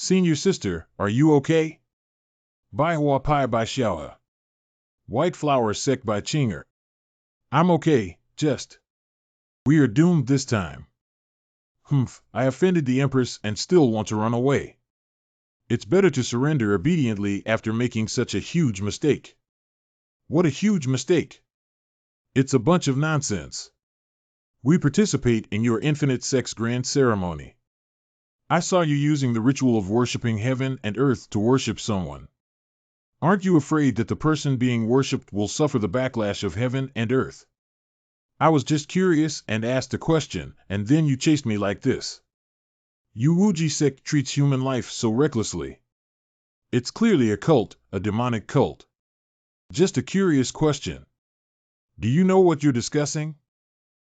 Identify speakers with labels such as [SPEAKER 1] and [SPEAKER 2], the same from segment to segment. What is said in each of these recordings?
[SPEAKER 1] Senior sister, are you okay? Bai Hua Pai Bai Xiao. White Flower Sect by Chinger. I'm okay, just. We are doomed this time. Humph, I offended the Empress and still want to run away. It's better to surrender obediently after making such a huge mistake. What a huge mistake! It's a bunch of nonsense. We participate in your infinite sex grand ceremony. I saw you using the ritual of worshipping heaven and earth to worship someone. Aren't you afraid that the person being worshipped will suffer the backlash of heaven and earth? I was just curious and asked a question, and then you chased me like this. You Wuji sect treats human life so recklessly. It's clearly a cult, a demonic cult. Just a curious question. Do you know what you're discussing?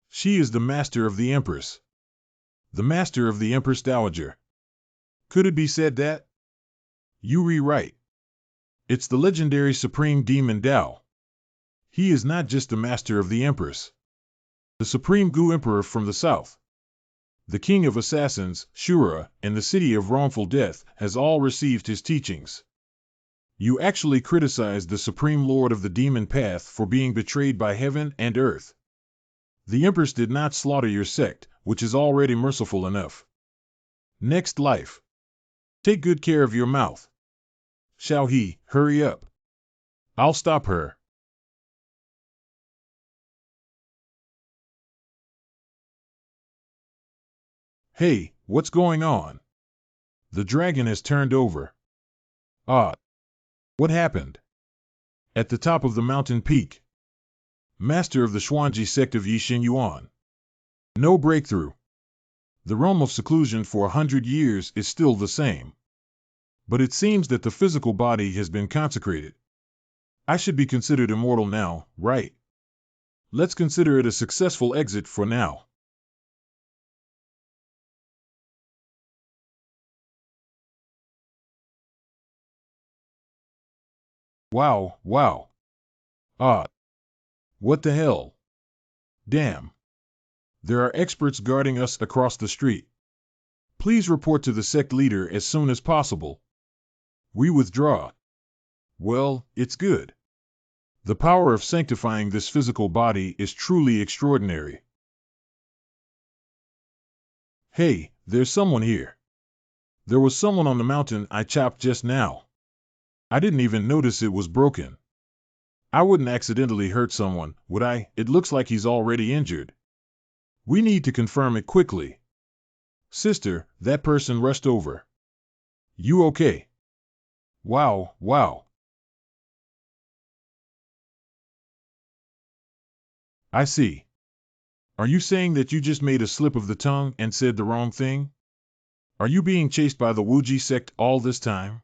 [SPEAKER 1] She is the master of the Empress. The master of the Empress Dowager. Could it be said that? You rewrite. It's the legendary Supreme Demon Dao. He is not just the master of the Empress. The Supreme Gu Emperor from the south. The King of Assassins, Shura, and the City of Wrongful Death, has all received his teachings. You actually criticized the Supreme Lord of the Demon Path for being betrayed by heaven and earth. The Empress did not slaughter your sect, which is already merciful enough. Next life. Take good care of your mouth. Shall he, hurry up. I'll stop her. Hey, what's going on? The dragon has turned over. Ah. What happened? At the top of the mountain peak. Master of the Xuanji sect of Yixin Yuan. No breakthrough. The realm of seclusion for 100 years is still the same. But it seems that the physical body has been consecrated. I should be considered immortal now, right? Let's consider it a successful exit for now. Wow, wow. Ah. What the hell? Damn. There are experts guarding us across the street. Please report to the sect leader as soon as possible. We withdraw. Well, it's good. The power of sanctifying this physical body is truly extraordinary. Hey, there's someone here. There was someone on the mountain I chopped just now. I didn't even notice it was broken. I wouldn't accidentally hurt someone, would I? It looks like he's already injured. We need to confirm it quickly. Sister, that person rushed over. You okay? Wow, wow. I see. Are you saying that you just made a slip of the tongue and said the wrong thing? Are you being chased by the Wuji sect all this time?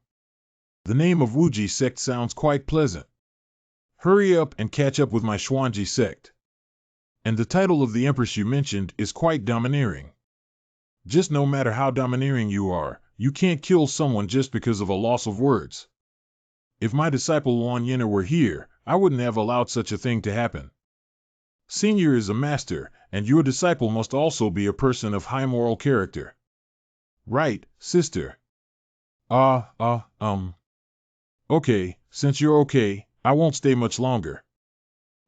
[SPEAKER 1] The name of Wuji sect sounds quite pleasant. Hurry up and catch up with my Xuanji sect. And the title of the Empress you mentioned is quite domineering. Just no matter how domineering you are, you can't kill someone just because of a loss of words. If my disciple Luan Yinner were here, I wouldn't have allowed such a thing to happen. Senior is a master, and your disciple must also be a person of high moral character. Right, sister. Okay, since you're okay, I won't stay much longer.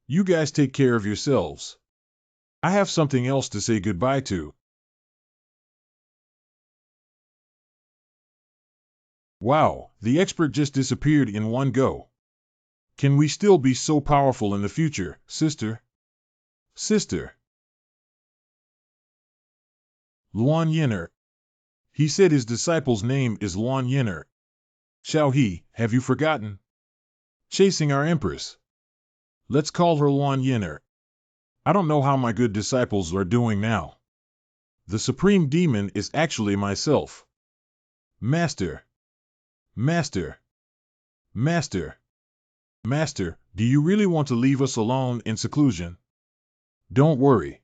[SPEAKER 1] You guys take care of yourselves. I have something else to say goodbye to. Wow, the expert just disappeared in one go. Can we still be so powerful in the future, sister? Sister. Luan Yinner. He said his disciple's name is Luan Yinner. Shall he, have you forgotten? Chasing our Empress. Let's call her Luan Yinner. I don't know how my good disciples are doing now. The Supreme Demon is actually myself. Master. Master. Master. Master, do you really want to leave us alone in seclusion? Don't worry.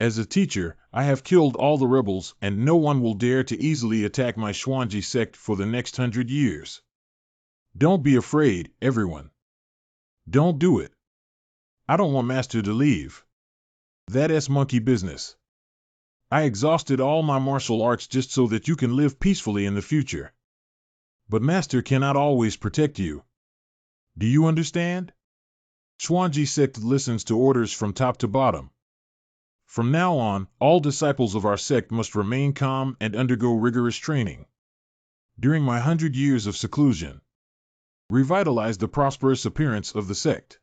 [SPEAKER 1] As a teacher, I have killed all the rebels and no one will dare to easily attack my Xuanji sect for the next 100 years. Don't be afraid, everyone. Don't do it. I don't want Master to leave. That's monkey business. I exhausted all my martial arts just so that you can live peacefully in the future. But Master cannot always protect you. Do you understand? Xuanji sect listens to orders from top to bottom. From now on, all disciples of our sect must remain calm and undergo rigorous training. During my 100 years of seclusion, revitalize the prosperous appearance of the sect.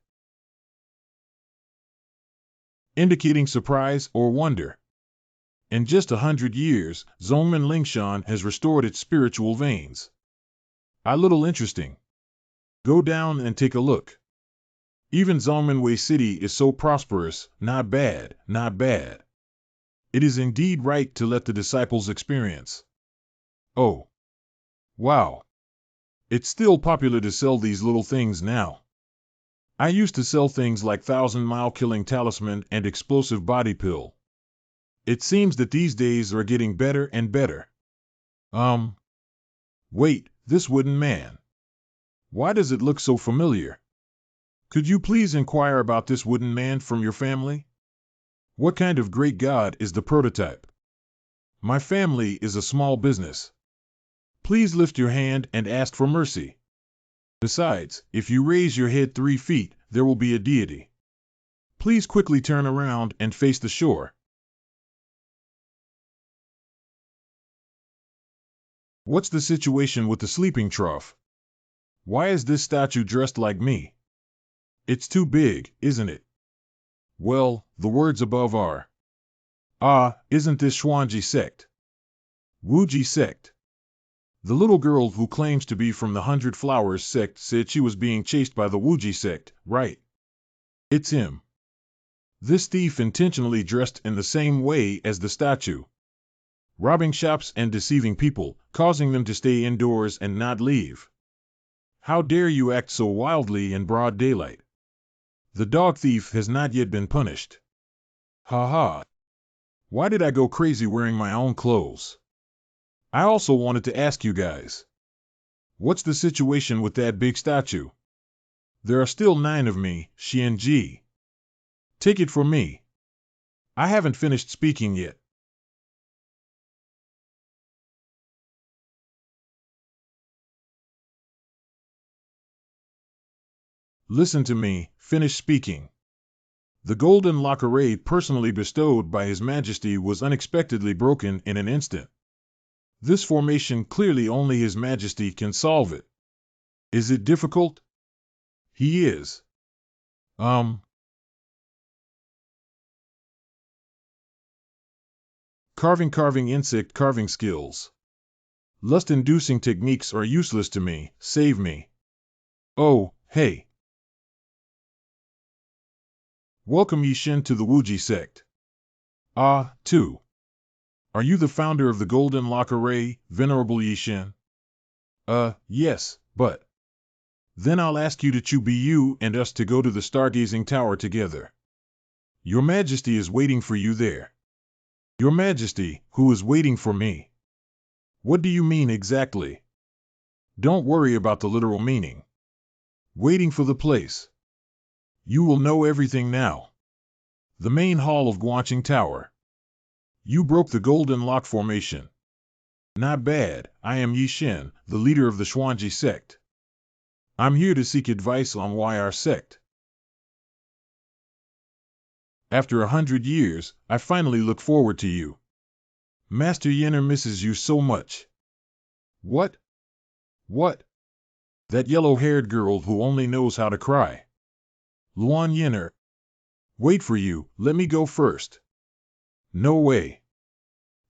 [SPEAKER 1] Indicating surprise or wonder. In just 100 years, Zhongmen Lingshan has restored its spiritual veins. A little interesting. Go down and take a look. Even Zhongmenwei City is so prosperous, not bad, not bad. It is indeed right to let the disciples experience. Oh. Wow. It's still popular to sell these little things now. I used to sell things like 1,000-mile killing talisman and explosive body pill. It seems that these days are getting better and better. Wait, this wooden man. Why does it look so familiar? Could you please inquire about this wooden man from your family? What kind of great god is the prototype? My family is a small business. Please lift your hand and ask for mercy. Besides, if you raise your head 3 feet, there will be a deity. Please quickly turn around and face the shore. What's the situation with the sleeping trough? Why is this statue dressed like me? It's too big, isn't it? Well, the words above are. Ah, isn't this Xuanji sect? Wuji sect. The little girl who claims to be from the 100 Flowers sect said she was being chased by the Wuji sect, right? It's him. This thief intentionally dressed in the same way as the statue. Robbing shops and deceiving people, causing them to stay indoors and not leave. How dare you act so wildly in broad daylight? The dog thief has not yet been punished. Ha ha. Why did I go crazy wearing my own clothes? I also wanted to ask you guys. What's the situation with that big statue? There are still 9 of me, Xianji. Take it from me. I haven't finished speaking yet. Listen to me, finish speaking. The golden locker personally bestowed by His Majesty was unexpectedly broken in an instant. This formation clearly only His Majesty can solve it. Is it difficult? He is. Carving insect carving skills. Lust-inducing techniques are useless to me, save me. Oh, hey. Welcome Yishin to the Wuji sect. Ah, too. Are you the founder of the Golden Locker Venerable Yishin? Yes, but. Then I'll ask you to choose you and us to go to the Stargazing Tower together. Your Majesty is waiting for you there. Your Majesty, who is waiting for me. What do you mean exactly? Don't worry about the literal meaning. Waiting for the place. You will know everything now. The main hall of Guanqing Tower. You broke the Golden Lock formation. Not bad, I am Yishin, the leader of the Xuanji sect. I'm here to seek advice on why our sect. After 100 years, I finally look forward to you. Master Yenner misses you so much. What? What? That yellow-haired girl who only knows how to cry. Luan Yenner. Wait for you, let me go first. No way.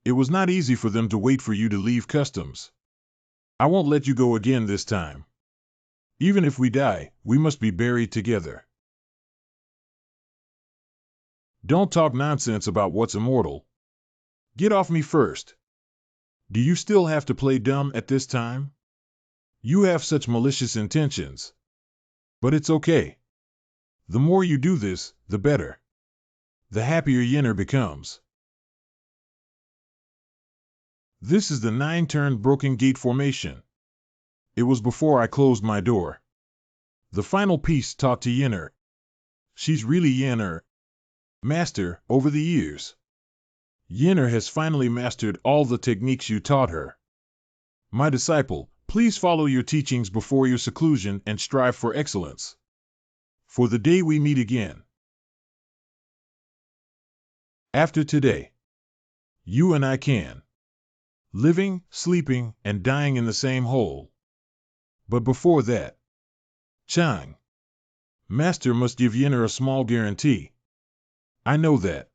[SPEAKER 1] It was not easy for them to wait for you to leave customs. I won't let you go again this time. Even if we die, we must be buried together. Don't talk nonsense about what's immortal. Get off me first. Do you still have to play dumb at this time? You have such malicious intentions. But it's okay. The more you do this, the better. The happier Yenner becomes. This is the 9-turn broken gate formation. It was before I closed my door. The final piece talked to Yenner. She's really Yenner. Master, over the years. Yenner has finally mastered all the techniques you taught her. My disciple, please follow your teachings before your seclusion and strive for excellence. For the day we meet again. After today, you and I can. Living, sleeping, and dying in the same hole. But before that, Chang. Master must give Yenner a small guarantee. I know that.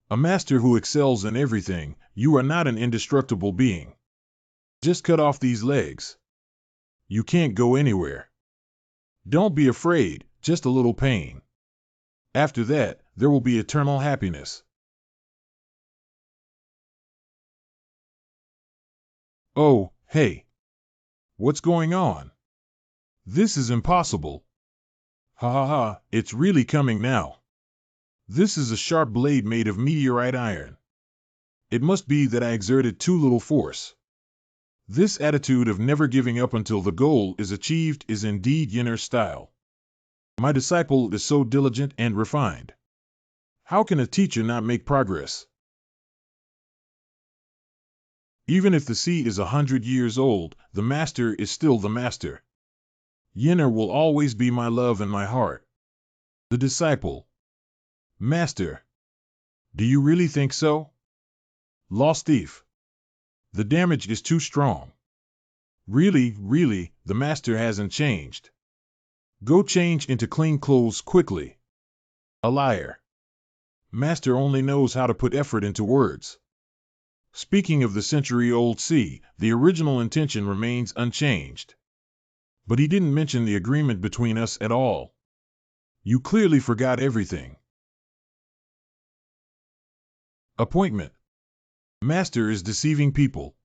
[SPEAKER 1] A master who excels in everything, you are not an indestructible being. Just cut off these legs. You can't go anywhere. Don't be afraid, just a little pain. After that, there will be eternal happiness. Oh, hey. What's going on? This is impossible. Ha ha ha, it's really coming now. This is a sharp blade made of meteorite iron. It must be that I exerted too little force. This attitude of never giving up until the goal is achieved is indeed Yenner's style. My disciple is so diligent and refined. How can a teacher not make progress? Even if the sea is 100 years old, the master is still the master. Yenner will always be my love and my heart. The disciple. Master. Do you really think so? Lost thief. The damage is too strong. Really, the master hasn't changed. Go change into clean clothes quickly. A liar. Master only knows how to put effort into words. Speaking of the century-old sea, the original intention remains unchanged. But he didn't mention the agreement between us at all. You clearly forgot everything. Appointment. Master is deceiving people.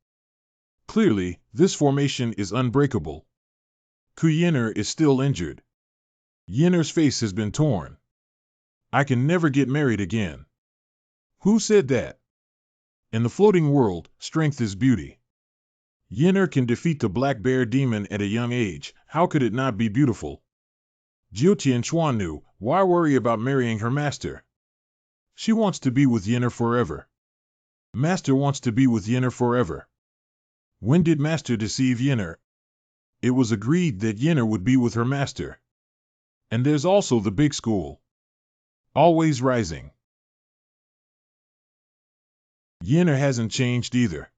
[SPEAKER 1] Clearly, this formation is unbreakable. Yenner is still injured. Yenner's face has been torn. I can never get married again. Who said that? In the floating world, strength is beauty. Yenner can defeat the black bear demon at a young age. How could it not be beautiful? Jiutian Chuannu, why worry about marrying her master? She wants to be with Yenner forever. Master wants to be with Yenner forever. When did Master deceive Yenner? It was agreed that Yenner would be with her master. And there's also the big school. Always rising. Yenner hasn't changed either.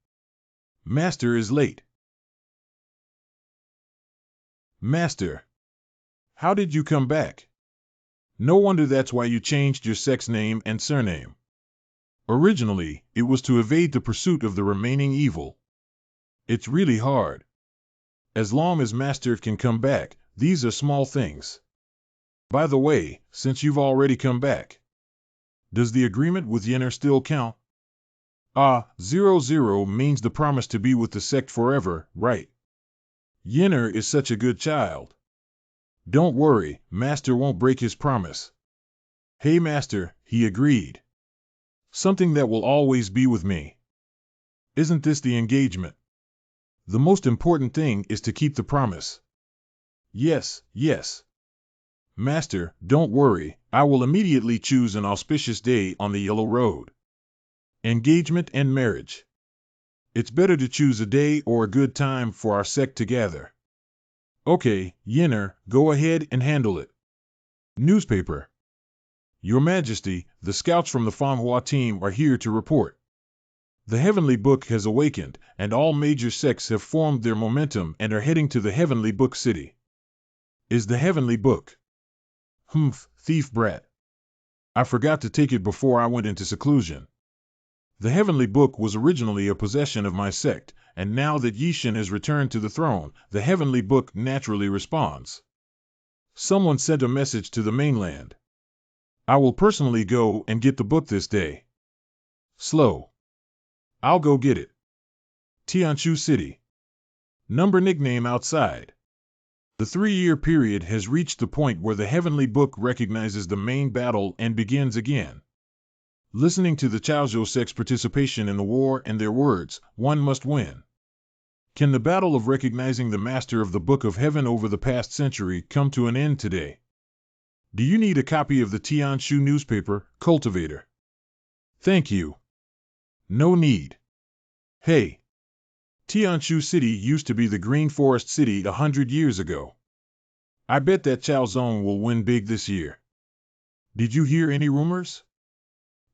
[SPEAKER 1] Master is late. Master. How did you come back? No wonder that's why you changed your sex name and surname. Originally, it was to evade the pursuit of the remaining evil. It's really hard. As long as Master can come back, these are small things. By the way, since you've already come back, does the agreement with Yenner still count? 00 means the promise to be with the sect forever, right? Yenner is such a good child. Don't worry, Master won't break his promise. Hey Master, he agreed. Something that will always be with me. Isn't this the engagement? The most important thing is to keep the promise. Yes. Master, don't worry, I will immediately choose an auspicious day on the yellow road. Engagement and marriage. It's better to choose a day or a good time for our sect to gather. Okay, Yenner, go ahead and handle it. Newspaper. Your Majesty, the scouts from the Fanghua team are here to report. The Heavenly Book has awakened, and all major sects have formed their momentum and are heading to the Heavenly Book City. Is the Heavenly Book? Thief brat. I forgot to take it before I went into seclusion. The Heavenly Book was originally a possession of my sect, and now that Yishin has returned to the throne, the Heavenly Book naturally responds. Someone sent a message to the mainland. I will personally go and get the book this day. Slow. I'll go get it. Tianshu City. Number nickname outside. The 3-year period has reached the point where the Heavenly Book recognizes the main battle and begins again. Listening to the Chaozhou sect's participation in the war and their words, one must win. Can the battle of recognizing the master of the Book of Heaven over the past century come to an end today? Do you need a copy of the Tianshu newspaper, Cultivator? Thank you. No need. Hey, Tianshu City used to be the Green Forest City 100 years ago. I bet that Chaozong will win big this year. Did you hear any rumors?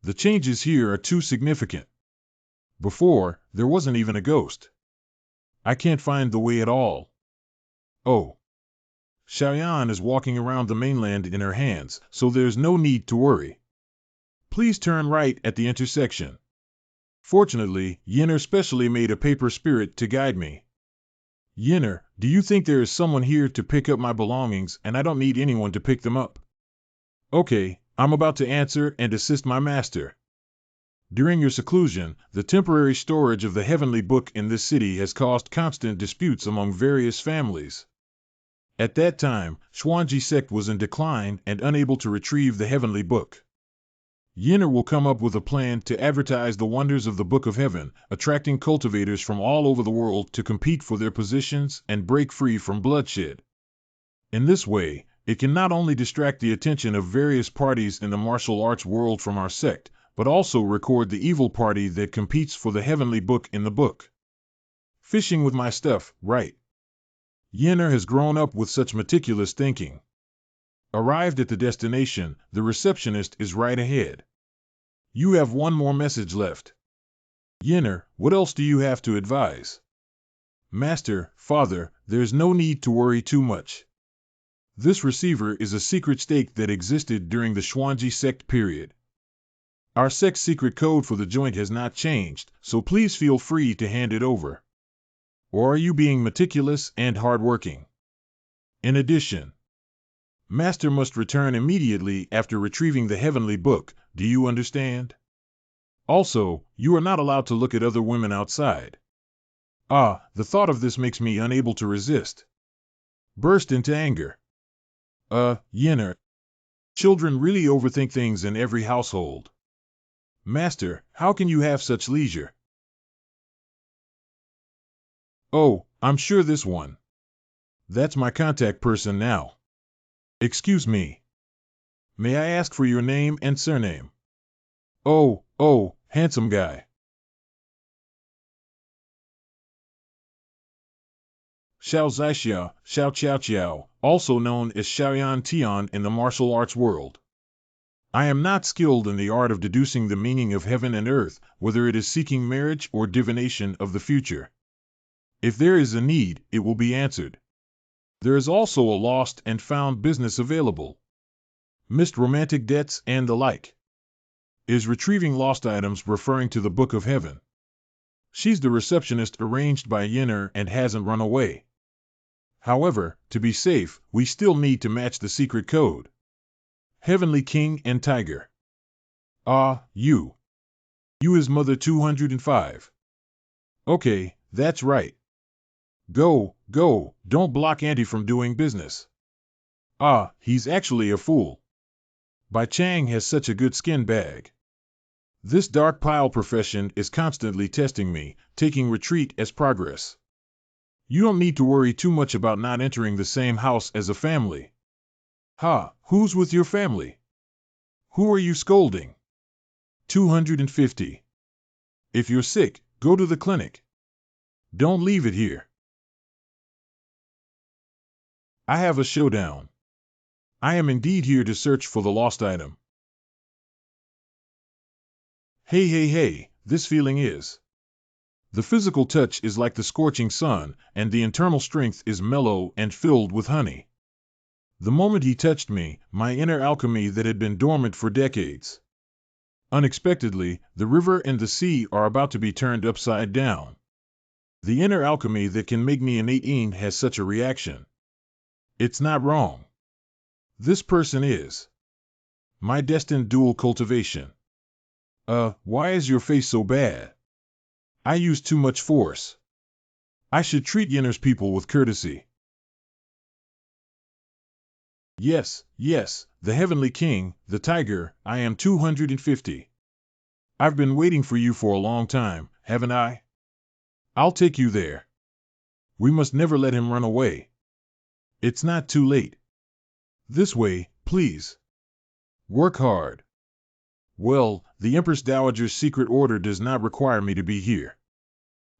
[SPEAKER 1] The changes here are too significant. Before, there wasn't even a ghost. I can't find the way at all. Oh. Xiaoyan is walking around the mainland in her hands, so there's no need to worry. Please turn right at the intersection. Fortunately, Yinner specially made a paper spirit to guide me. Yinner, do you think there is someone here to pick up my belongings and I don't need anyone to pick them up? Okay, I'm about to answer and assist my master. During your seclusion, the temporary storage of the heavenly book in this city has caused constant disputes among various families. At that time, Xuanji sect was in decline and unable to retrieve the heavenly book. Yinner will come up with a plan to advertise the wonders of the Book of Heaven, attracting cultivators from all over the world to compete for their positions and break free from bloodshed. In this way, it can not only distract the attention of various parties in the martial arts world from our sect, but also record the evil party that competes for the heavenly book in the book. Fishing with my stuff, right? Yinner has grown up with such meticulous thinking. Arrived at the destination, the receptionist is right ahead. You have one more message left. Yinner, what else do you have to advise? Master, Father, there's no need to worry too much. This receiver is a secret stake that existed during the Xuanji sect period. Our sect's secret code for the joint has not changed, so please feel free to hand it over. Or are you being meticulous and hardworking? In addition, Master must return immediately after retrieving the heavenly book, do you understand? Also, you are not allowed to look at other women outside. Ah, the thought of this makes me unable to resist. Burst into anger. Yinner. Children really overthink things in every household. Master, how can you have such leisure? Oh, I'm sure this one. That's my contact person now. Excuse me. May I ask for your name and surname? Oh, handsome guy. Xiao Zaixiao, Xiao Qiao Qiao, also known as Xiaoyan Tian in the martial arts world. I am not skilled in the art of deducing the meaning of heaven and earth, whether it is seeking marriage or divination of the future. If there is a need, it will be answered. There is also a lost and found business available. Missed romantic debts and the like. Is retrieving lost items referring to the Book of Heaven? She's the receptionist arranged by Yinner and hasn't run away. However, to be safe, we still need to match the secret code. Heavenly King and Tiger. Ah, you. You is Mother 205. Okay, that's right. Go, don't block Auntie from doing business. Ah, he's actually a fool. Bai Chang has such a good skin bag. This dark pile profession is constantly testing me, taking retreat as progress. You don't need to worry too much about not entering the same house as a family. Ha, who's with your family? Who are you scolding? 250. If you're sick, go to the clinic. Don't leave it here. I have a showdown. I am indeed here to search for the lost item. Hey, this feeling is. The physical touch is like the scorching sun, and the internal strength is mellow and filled with honey. The moment he touched me, my inner alchemy that had been dormant for decades. Unexpectedly, the river and the sea are about to be turned upside down. The inner alchemy that can make me an 18 has such a reaction. It's not wrong. This person is my destined dual cultivation. Why is your face so bad? I use too much force. I should treat Yinner's people with courtesy. Yes, the Heavenly King, the Tiger, I am 250. I've been waiting for you for a long time, haven't I? I'll take you there. We must never let him run away. It's not too late. This way, please. Work hard. Well, the Empress Dowager's secret order does not require me to be here.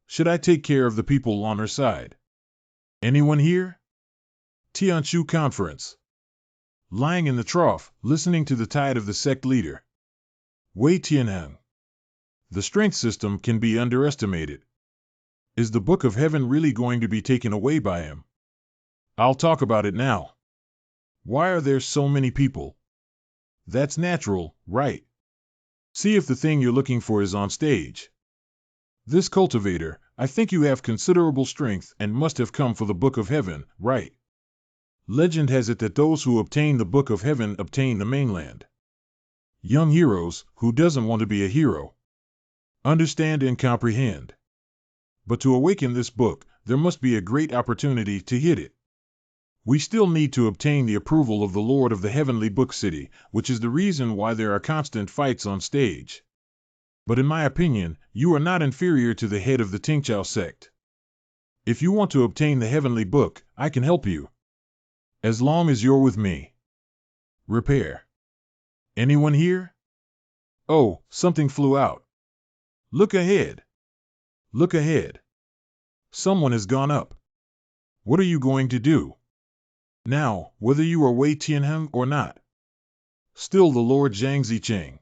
[SPEAKER 1] Should I take care of the people on her side? Anyone here? Tianshu Conference. Lying in the trough, listening to the tide of the sect leader. Wei Tianheng. The strength system can be underestimated. Is the Book of Heaven really going to be taken away by him? I'll talk about it now. Why are there so many people? That's natural, right? See if the thing you're looking for is on stage. This cultivator, I think you have considerable strength and must have come for the Book of Heaven, right? Legend has it that those who obtain the Book of Heaven obtain the mainland. Young heroes, who doesn't want to be a hero? Understand and comprehend. But to awaken this book, there must be a great opportunity to hit it. We still need to obtain the approval of the Lord of the Heavenly Book City, which is the reason why there are constant fights on stage. But in my opinion, you are not inferior to the head of the Tingchao sect. If you want to obtain the Heavenly Book, I can help you. As long as you're with me. Repair. Anyone here? Oh, something flew out. Look ahead. Look ahead. Someone has gone up. What are you going to do? Now, whether you are Wei Tianheng or not. Still the Lord Zhang Zicheng.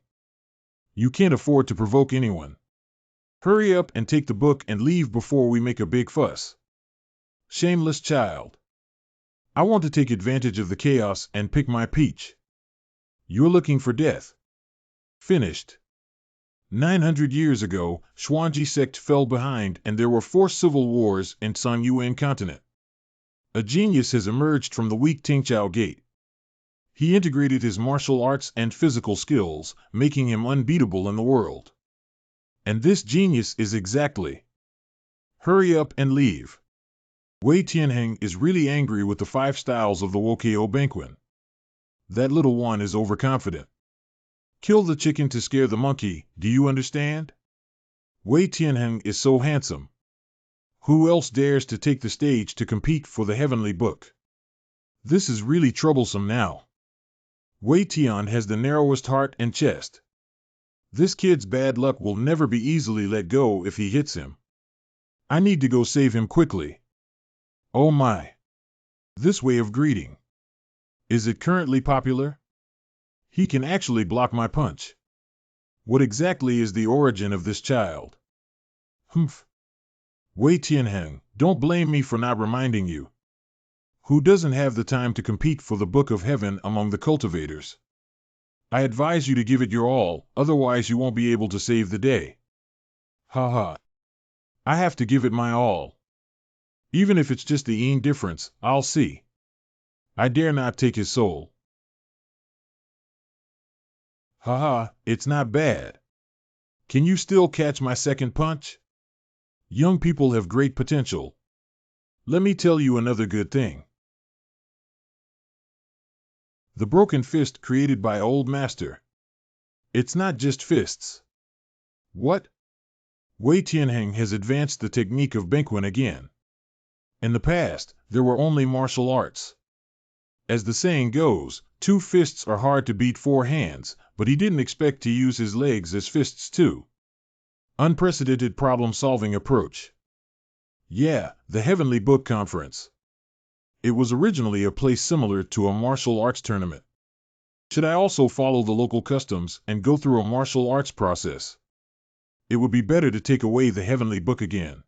[SPEAKER 1] You can't afford to provoke anyone. Hurry up and take the book and leave before we make a big fuss. Shameless child. I want to take advantage of the chaos and pick my peach. You're looking for death. Finished. 900 years ago, Xuanji sect fell behind and there were 4 civil wars in San Yuan continent. A genius has emerged from the weak Tingchao gate. He integrated his martial arts and physical skills, making him unbeatable in the world. And this genius is exactly. Hurry up and leave. Wei Tianheng is really angry with the 5 styles of the Wokao Banquan. That little one is overconfident. Kill the chicken to scare the monkey, do you understand? Wei Tianheng is so handsome. Who else dares to take the stage to compete for the Heavenly Book? This is really troublesome now. Wei Tian has the narrowest heart and chest. This kid's bad luck will never be easily let go if he hits him. I need to go save him quickly. Oh my. This way of greeting. Is it currently popular? He can actually block my punch. What exactly is the origin of this child? Humph. Wei Tianheng, don't blame me for not reminding you. Who doesn't have the time to compete for the Book of Heaven among the cultivators? I advise you to give it your all, otherwise you won't be able to save the day. Ha ha. I have to give it my all. Even if it's just the yin difference, I'll see. I dare not take his soul. Ha ha, it's not bad. Can you still catch my second punch? Young people have great potential. Let me tell you another good thing. The broken fist created by Old Master. It's not just fists. What? Wei Tianheng has advanced the technique of Banquan again. In the past, there were only martial arts. As the saying goes, 2 fists are hard to beat 4 hands, but he didn't expect to use his legs as fists too. Unprecedented problem-solving approach. Yeah, the Heavenly Book Conference. It was originally a place similar to a martial arts tournament. Should I also follow the local customs and go through a martial arts process? It would be better to take away the Heavenly Book again.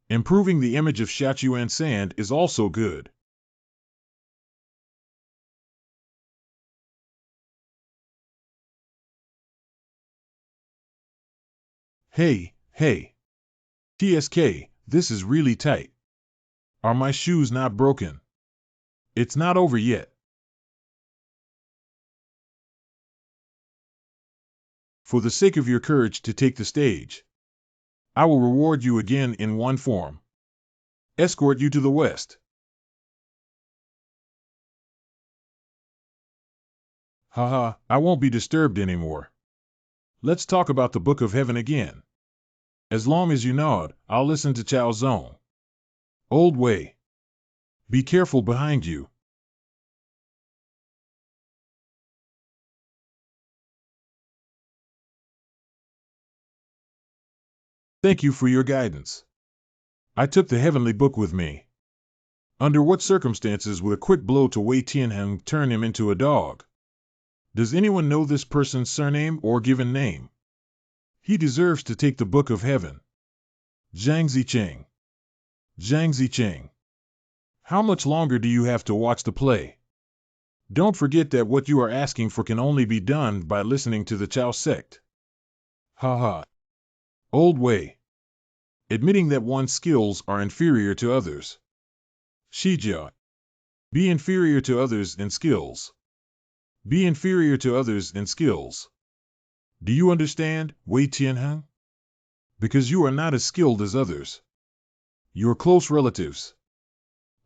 [SPEAKER 1] Improving the image of Shachuan sand is also good. Hey, hey. TSK, this is really tight. Are my shoes not broken? It's not over yet. For the sake of your courage to take the stage, I will reward you again in one form. Escort you to the west. Haha, I won't be disturbed anymore. Let's talk about the Book of Heaven again. As long as you nod, I'll listen to Chao Zong. Old Wei. Be careful behind you. Thank you for your guidance. I took the heavenly book with me. Under what circumstances would a quick blow to Wei Tianheng turn him into a dog? Does anyone know this person's surname or given name? He deserves to take the book of heaven. Zhang Zicheng. Zhang Zicheng. How much longer do you have to watch the play? Don't forget that what you are asking for can only be done by listening to the Chao sect. Ha ha. Old Wei. Admitting that one's skills are inferior to others. Shijia. Be inferior to others in skills. Be inferior to others in skills. Do you understand, Wei Tianheng? Because you are not as skilled as others. Your close relatives.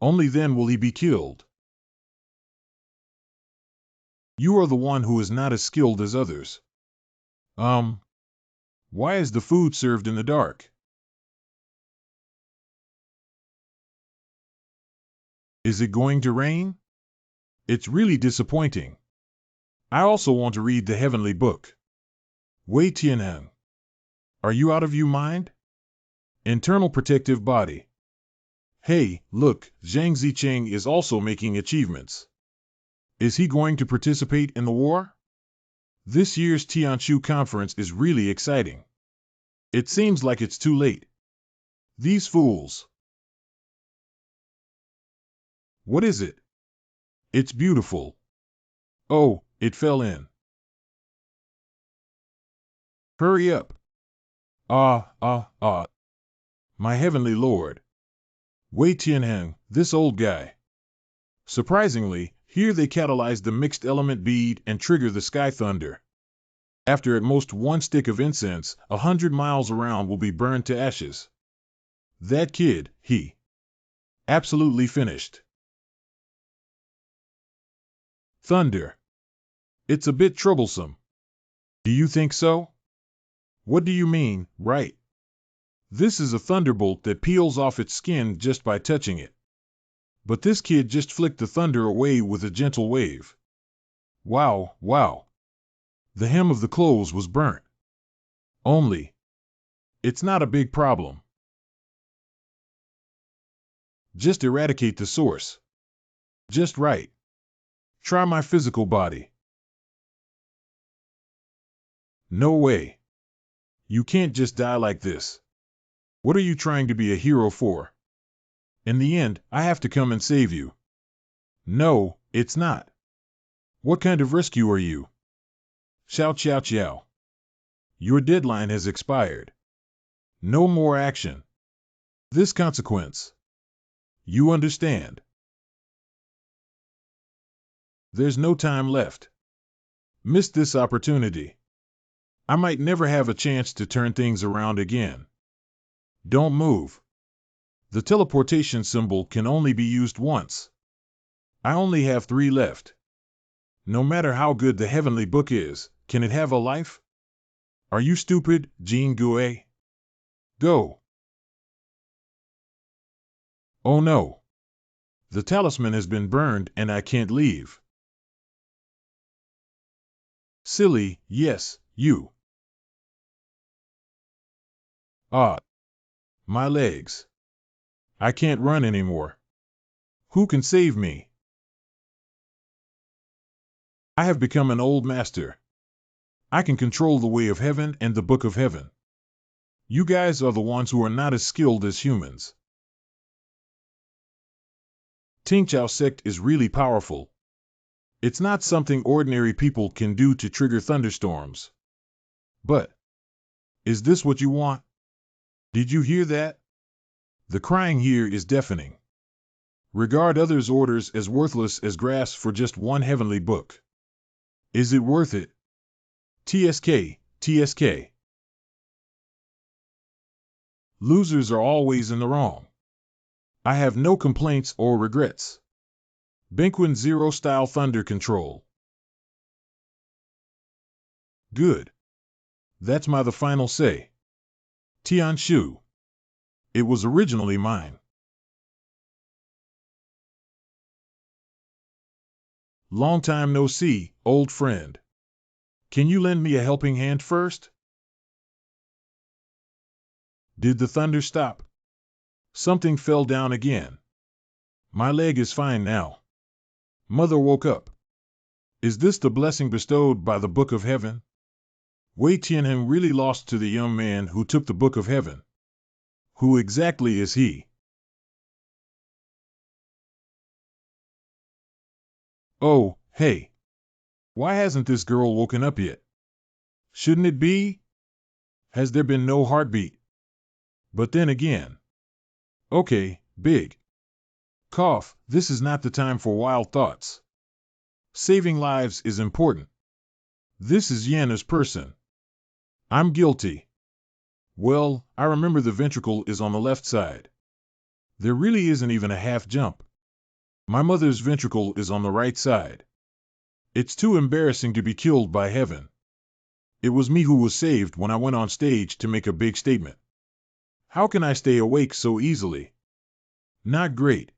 [SPEAKER 1] Only then will he be killed. You are the one who is not as skilled as others. Why is the food served in the dark? Is it going to rain? It's really disappointing. I also want to read the heavenly book. Wei Tianheng. Are you out of your mind? Internal protective body. Hey, look, Zhang Zicheng is also making achievements. Is he going to participate in the war? This year's Tianshu conference is really exciting. It seems like it's too late. These fools. What is it? It's beautiful. Oh, it fell in. Hurry up. My heavenly lord. Wei Tianheng, this old guy. Surprisingly, here they catalyze the mixed element bead and trigger the sky thunder. After at most one stick of incense, 100 miles around will be burned to ashes. That kid, he. Absolutely finished. Thunder. It's a bit troublesome. Do you think so? What do you mean, right? This is a thunderbolt that peels off its skin just by touching it. But this kid just flicked the thunder away with a gentle wave. Wow, wow. The hem of the clothes was burnt. Only. It's not a big problem. Just eradicate the source. Just right. Try my physical body. No way. You can't just die like this. What are you trying to be a hero for? In the end, I have to come and save you. No, it's not. What kind of rescue are you? Xiao. Your deadline has expired. No more action. This consequence. You understand. There's no time left. Missed this opportunity. I might never have a chance to turn things around again. Don't move. The teleportation symbol can only be used once. I only have 3 left. No matter how good the heavenly book is, can it have a life? Are you stupid, Jean Gouet? Go. Oh no. The talisman has been burned and I can't leave. Silly, yes, you. Ah. My legs. I can't run anymore. Who can save me? I have become an old master. I can control the way of heaven and the book of heaven. You guys are the ones who are not as skilled as humans. Tingchao sect is really powerful. It's not something ordinary people can do to trigger thunderstorms. But, is this what you want? Did you hear that? The crying here is deafening. Regard others' orders as worthless as grass for just one heavenly book. Is it worth it? TSK. Losers are always in the wrong. I have no complaints or regrets. Benquin Zero Style Thunder Control. Good. That's the final say. Tianshu. It was originally mine. Long time no see, old friend. Can you lend me a helping hand first? Did the thunder stop? Something fell down again. My leg is fine now. Mother woke up. Is this the blessing bestowed by the Book of Heaven? Wei Tianheng really lost to the young man who took the Book of Heaven. Who exactly is he? Oh, hey. Why hasn't this girl woken up yet? Shouldn't it be? Has there been no heartbeat? But then again. Okay, big. Cough, this is not the time for wild thoughts. Saving lives is important. This is Yenna's person. I'm guilty. Well, I remember the ventricle is on the left side. There really isn't even a half jump. My mother's ventricle is on the right side. It's too embarrassing to be killed by heaven. It was me who was saved when I went on stage to make a big statement. How can I stay awake so easily? Not great.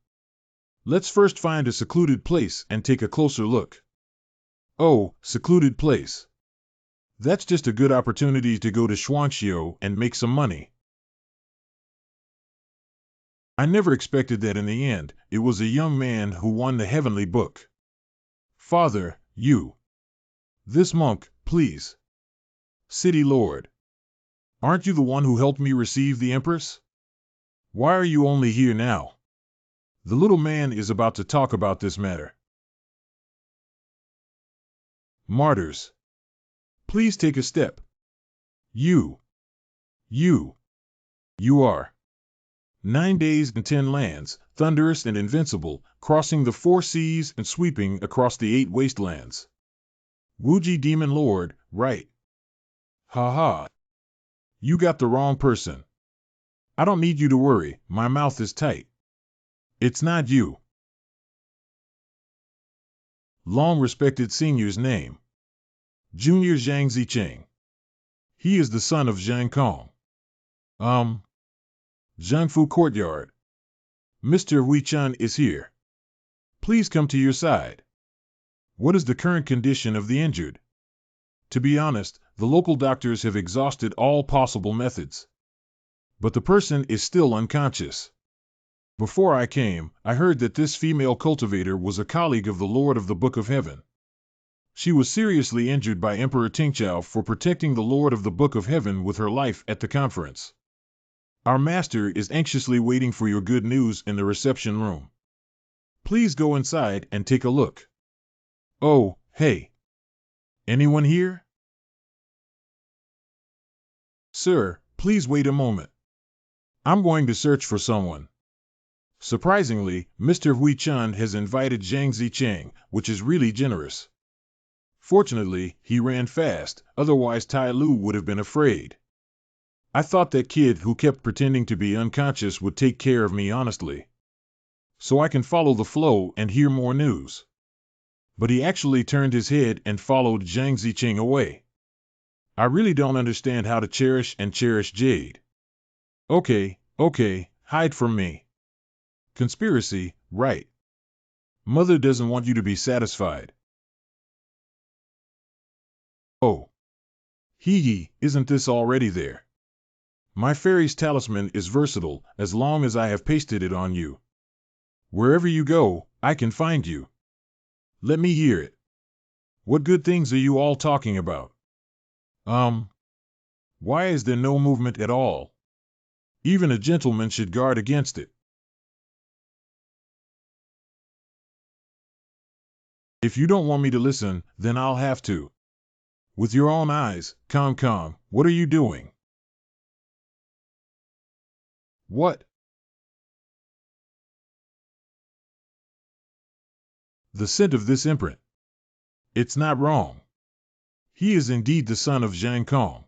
[SPEAKER 1] Let's first find a secluded place and take a closer look. Oh, secluded place. That's just a good opportunity to go to Shuangxiu and make some money. I never expected that in the end, it was a young man who won the heavenly book. Father, you. This monk, please. City Lord. Aren't you the one who helped me receive the Empress? Why are you only here now? The little man is about to talk about this matter. Martyrs. Please take a step. You are 9 days and 10 lands, thunderous and invincible, crossing the 4 seas and sweeping across the 8 wastelands. Wuji Demon Lord, right. Ha ha. You got the wrong person. I don't need you to worry, my mouth is tight. It's not you. Long respected senior's name. Junior Zhang Zicheng. He is the son of Zhang Kong. Zhangfu Courtyard. Mr. Huichun is here. Please come to your side. What is the current condition of the injured? To be honest, the local doctors have exhausted all possible methods. But the person is still unconscious. Before I came, I heard that this female cultivator was a colleague of the Lord of the Book of Heaven. She was seriously injured by Emperor Tingchao for protecting the Lord of the Book of Heaven with her life at the conference. Our master is anxiously waiting for your good news in the reception room. Please go inside and take a look. Oh, hey. Anyone here? Sir, please wait a moment. I'm going to search for someone. Surprisingly, Mr. Huichun has invited Zhang Zicheng, which is really generous. Fortunately, he ran fast, otherwise Tai Lu would have been afraid. I thought that kid who kept pretending to be unconscious would take care of me honestly. So I can follow the flow and hear more news. But he actually turned his head and followed Zhang Zicheng away. I really don't understand how to cherish Jade. Okay, hide from me. Conspiracy, right. Mother doesn't want you to be satisfied. Oh. Hee, isn't this already there? My fairy's talisman is versatile as long as I have pasted it on you. Wherever you go, I can find you. Let me hear it. What good things are you all talking about? Why is there no movement at all? Even a gentleman should guard against it. If you don't want me to listen, then I'll have to. With your own eyes, Kong, what are you doing? What? The scent of this imprint. It's not wrong. He is indeed the son of Zhang Kong.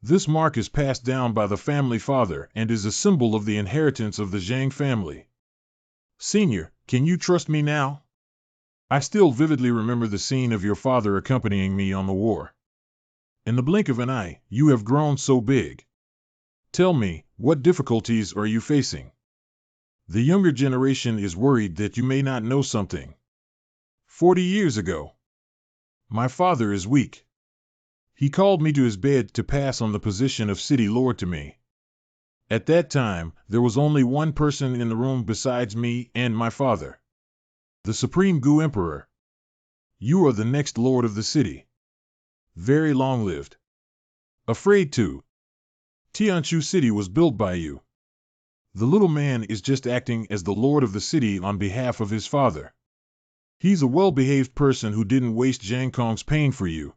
[SPEAKER 1] This mark is passed down by the family father and is a symbol of the inheritance of the Zhang family. Senior, can you trust me now? I still vividly remember the scene of your father accompanying me on the war. In the blink of an eye, you have grown so big. Tell me, what difficulties are you facing? The younger generation is worried that you may not know something. 40 years ago. My father is weak. He called me to his bed to pass on the position of city lord to me. At that time, there was only one person in the room besides me and my father. The Supreme Gu Emperor. You are the next lord of the city. Very long-lived. Afraid to. Tianchu City was built by you. The little man is just acting as the lord of the city on behalf of his father. He's a well-behaved person who didn't waste Zhang Kong's pain for you.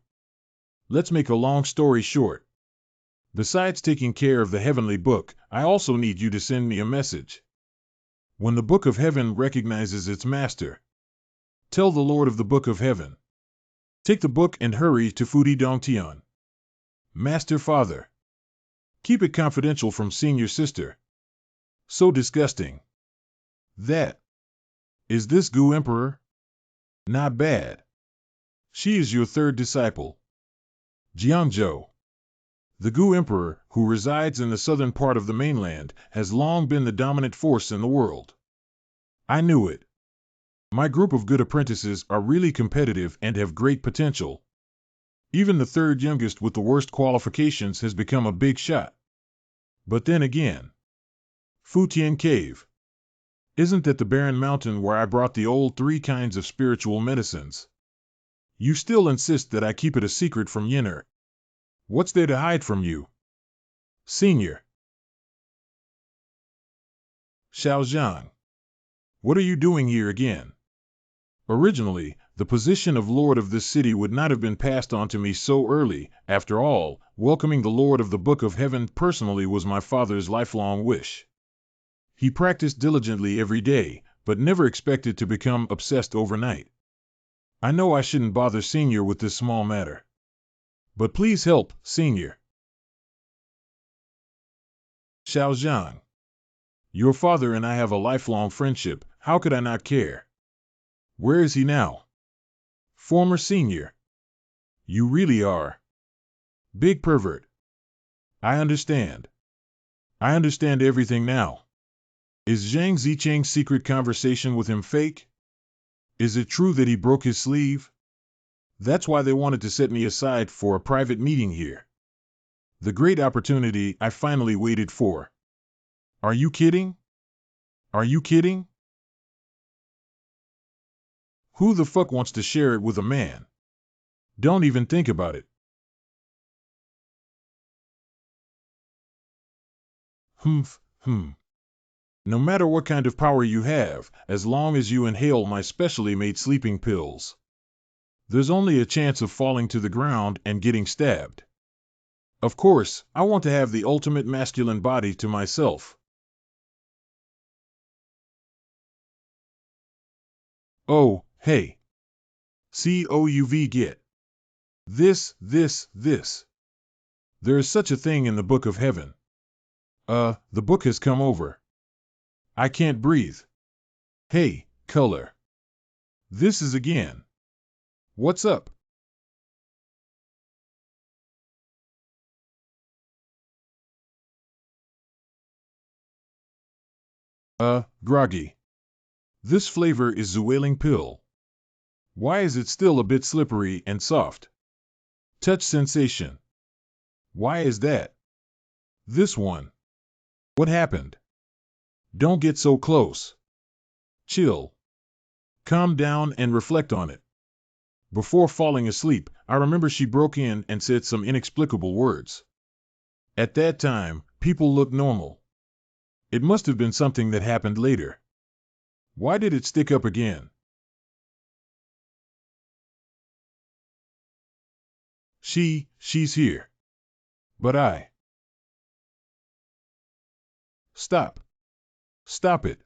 [SPEAKER 1] Let's make a long story short. Besides taking care of the heavenly book, I also need you to send me a message. When the Book of Heaven recognizes its master, tell the Lord of the Book of Heaven. Take the book and hurry to Fudi Dongtian. Master Father. Keep it confidential from Senior Sister. So disgusting. That. Is this Gu Emperor? Not bad. She is your third disciple. Jiangzhou. The Gu Emperor, who resides in the southern part of the mainland, has long been the dominant force in the world. I knew it. My group of good apprentices are really competitive and have great potential. Even the third youngest with the worst qualifications has become a big shot. But then again, Futian Cave. Isn't that the barren mountain where I brought the old 3 kinds of spiritual medicines? You still insist that I keep it a secret from Yinner. What's there to hide from you? Senior. Xiaozhang. What are you doing here again? Originally, the position of Lord of this city would not have been passed on to me so early. After all, welcoming the Lord of the Book of Heaven personally was my father's lifelong wish. He practiced diligently every day, but never expected to become obsessed overnight. I know I shouldn't bother Senior with this small matter. But please help, Senior. Xiaozhang. Your father and I have a lifelong friendship. How could I not care? Where is he now? Former Senior. You really are. Big pervert. I understand. I understand everything now. Is Zhang Zicheng's secret conversation with him fake? Is it true that he broke his sleeve? That's why they wanted to set me aside for a private meeting here. The great opportunity I finally waited for. Are you kidding? Are you kidding? Who the fuck wants to share it with a man? Don't even think about it. Humph. No matter what kind of power you have, as long as you inhale my specially made sleeping pills, there's only a chance of falling to the ground and getting stabbed. Of course, I want to have the ultimate masculine body to myself. Oh, hey. COUV get. This. There is such a thing in the Book of Heaven. The book has come over. I can't breathe. Hey, color. This is again. What's up? Groggy. This flavor is Zueling pill. Why is it still a bit slippery and soft? Touch sensation. Why is that? This one. What happened? Don't get so close. Chill. Calm down and reflect on it. Before falling asleep, I remember she broke in and said some inexplicable words. At that time, people looked normal. It must have been something that happened later. Why did it stick up again? She's here. But I. Stop. Stop it.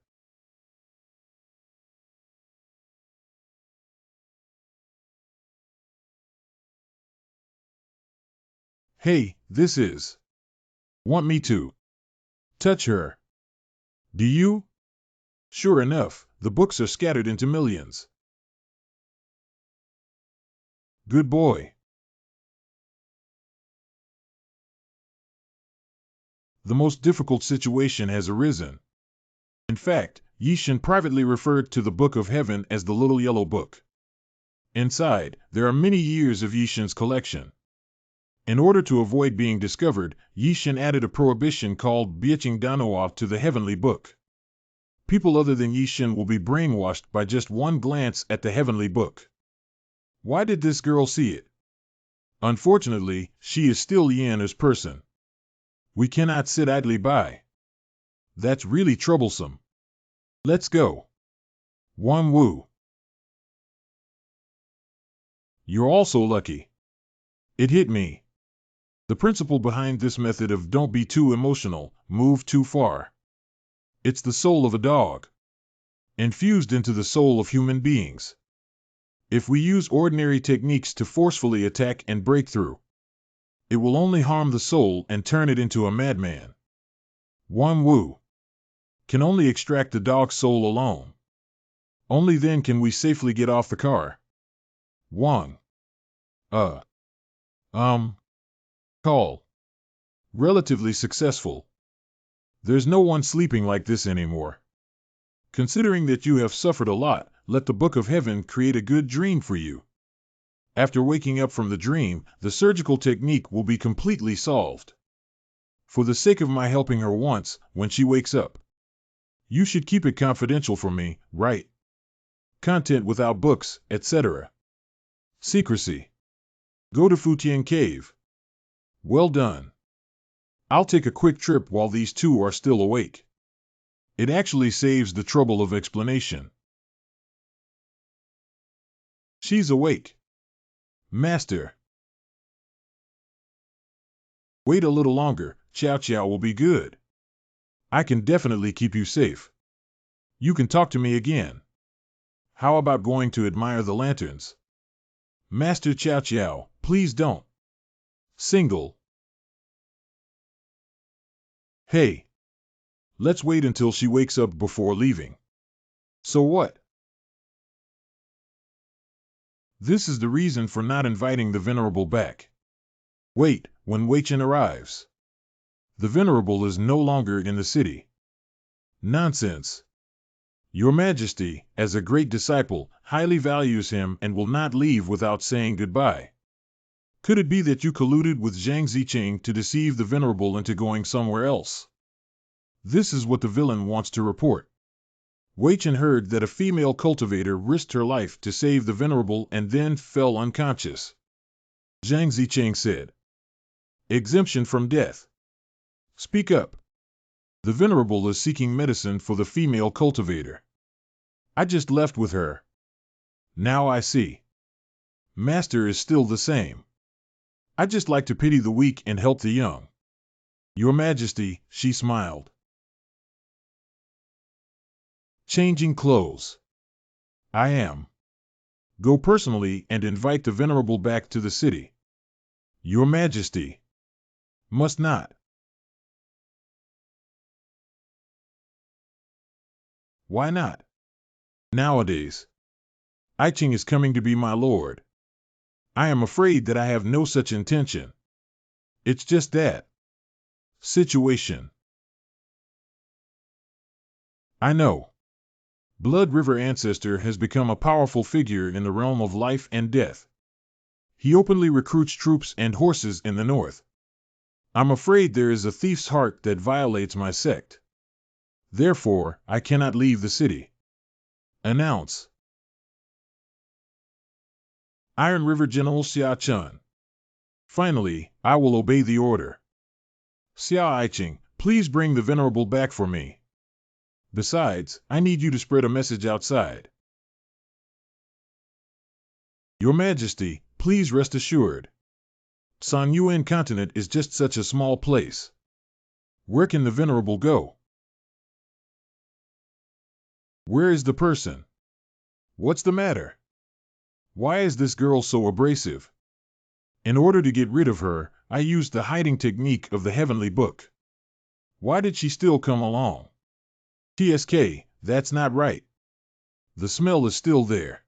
[SPEAKER 1] Hey, this is. Want me to touch her? Do you? Sure enough, the books are scattered into millions. Good boy. The most difficult situation has arisen. In fact, Yishin privately referred to the Book of Heaven as the Little Yellow Book. Inside, there are many years of Yishin's collection. In order to avoid being discovered, Yi Shen added a prohibition called Bieching Danoa to the heavenly book. People other than Yi Shen will be brainwashed by just one glance at the heavenly book. Why did this girl see it? Unfortunately, she is still Yian's person. We cannot sit idly by. That's really troublesome. Let's go. Wan Wu. You're also lucky. It hit me. The principle behind this method of don't be too emotional, move too far. It's the soul of a dog, infused into the soul of human beings. If we use ordinary techniques to forcefully attack and break through, it will only harm the soul and turn it into a madman. Wan Wu can only extract the dog's soul alone. Only then can we safely get off the car. Wang. Call. Relatively successful. There's no one sleeping like this anymore. Considering that you have suffered a lot, let the Book of Heaven create a good dream for you. After waking up from the dream, the surgical technique will be completely solved. For the sake of my helping her once, when she wakes up, you should keep it confidential for me, right? Content without books, etc. Secrecy. Go to Futian Cave. Well done. I'll take a quick trip while these two are still awake. It actually saves the trouble of explanation. She's awake. Master. Wait a little longer, Chow Chow will be good. I can definitely keep you safe. You can talk to me again. How about going to admire the lanterns? Master Chow Chow, please don't. Single. Hey. Let's wait until she wakes up before leaving. So what? This is the reason for not inviting the Venerable back. Wait, when Wei Chen arrives. The Venerable is no longer in the city. Nonsense. Your Majesty, as a great disciple, highly values him and will not leave without saying goodbye. Could it be that you colluded with Zhang Zicheng to deceive the Venerable into going somewhere else? This is what the villain wants to report. Wei Chen heard that a female cultivator risked her life to save the Venerable and then fell unconscious. Zhang Zicheng said, exemption from death. Speak up. The Venerable is seeking medicine for the female cultivator. I just left with her. Now I see. Master is still the same. I just like to pity the weak and help the young. Your Majesty, she smiled. Changing clothes. I am. Go personally and invite the Venerable back to the city. Your Majesty. Must not. Why not? Nowadays, I Ching is coming to be my lord. I am afraid that I have no such intention. It's just that situation. I know. Blood River Ancestor has become a powerful figure in the realm of life and death. He openly recruits troops and horses in the north. I'm afraid there is a thief's heart that violates my sect. Therefore, I cannot leave the city. Announce. Iron River General Xia Chun. Finally, I will obey the order. Xia Aiching, please bring the Venerable back for me. Besides, I need you to spread a message outside. Your Majesty, please rest assured. San Yuan Continent is just such a small place. Where can the Venerable go? Where is the person? What's the matter? Why is this girl so abrasive? In order to get rid of her, I used the hiding technique of the heavenly book. Why did she still come along? TSK, that's not right. The smell is still there.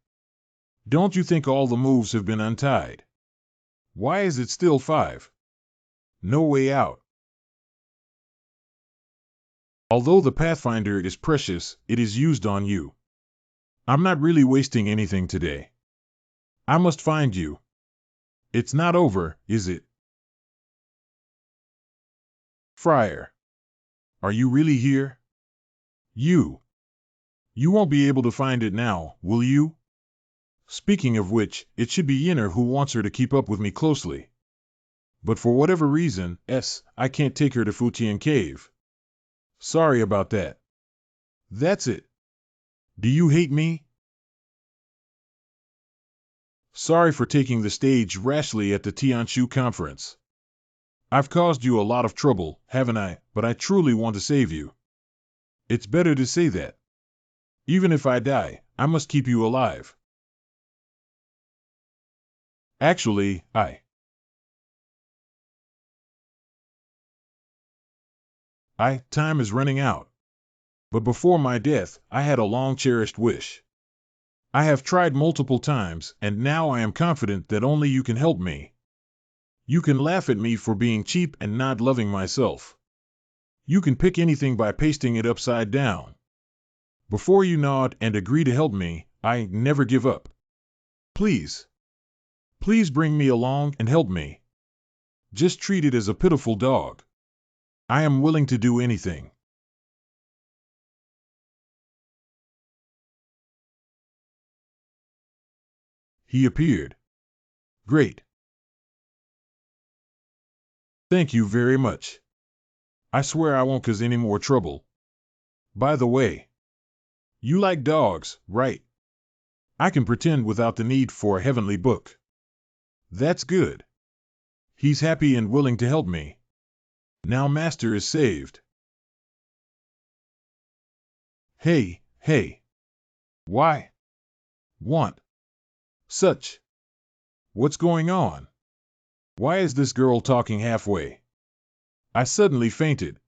[SPEAKER 1] Don't you think all the moves have been untied? Why is it still 5? No way out. Although the Pathfinder is precious, it is used on you. I'm not really wasting anything today. I must find you. It's not over, is it? Friar, are you really here? You. You won't be able to find it now, will you? Speaking of which, it should be Yinner who wants her to keep up with me closely. But for whatever reason, I can't take her to Futian Cave. Sorry about that. That's it. Do you hate me? Sorry for taking the stage rashly at the Tianshu conference. I've caused you a lot of trouble, haven't I? But I truly want to save you. It's better to say that. Even if I die, I must keep you alive. Actually, time is running out. But before my death, I had a long-cherished wish. I have tried multiple times, and now I am confident that only you can help me. You can laugh at me for being cheap and not loving myself. You can pick anything by pasting it upside down. Before you nod and agree to help me, I never give up. Please. Please bring me along and help me. Just treat it as a pitiful dog. I am willing to do anything. He appeared. Great. Thank you very much. I swear I won't cause any more trouble. By the way, you like dogs, right? I can pretend without the need for a heavenly book. That's good. He's happy and willing to help me. Now Master is saved. Hey. Why? Want? Such. What's going on? Why is this girl talking halfway? I suddenly fainted.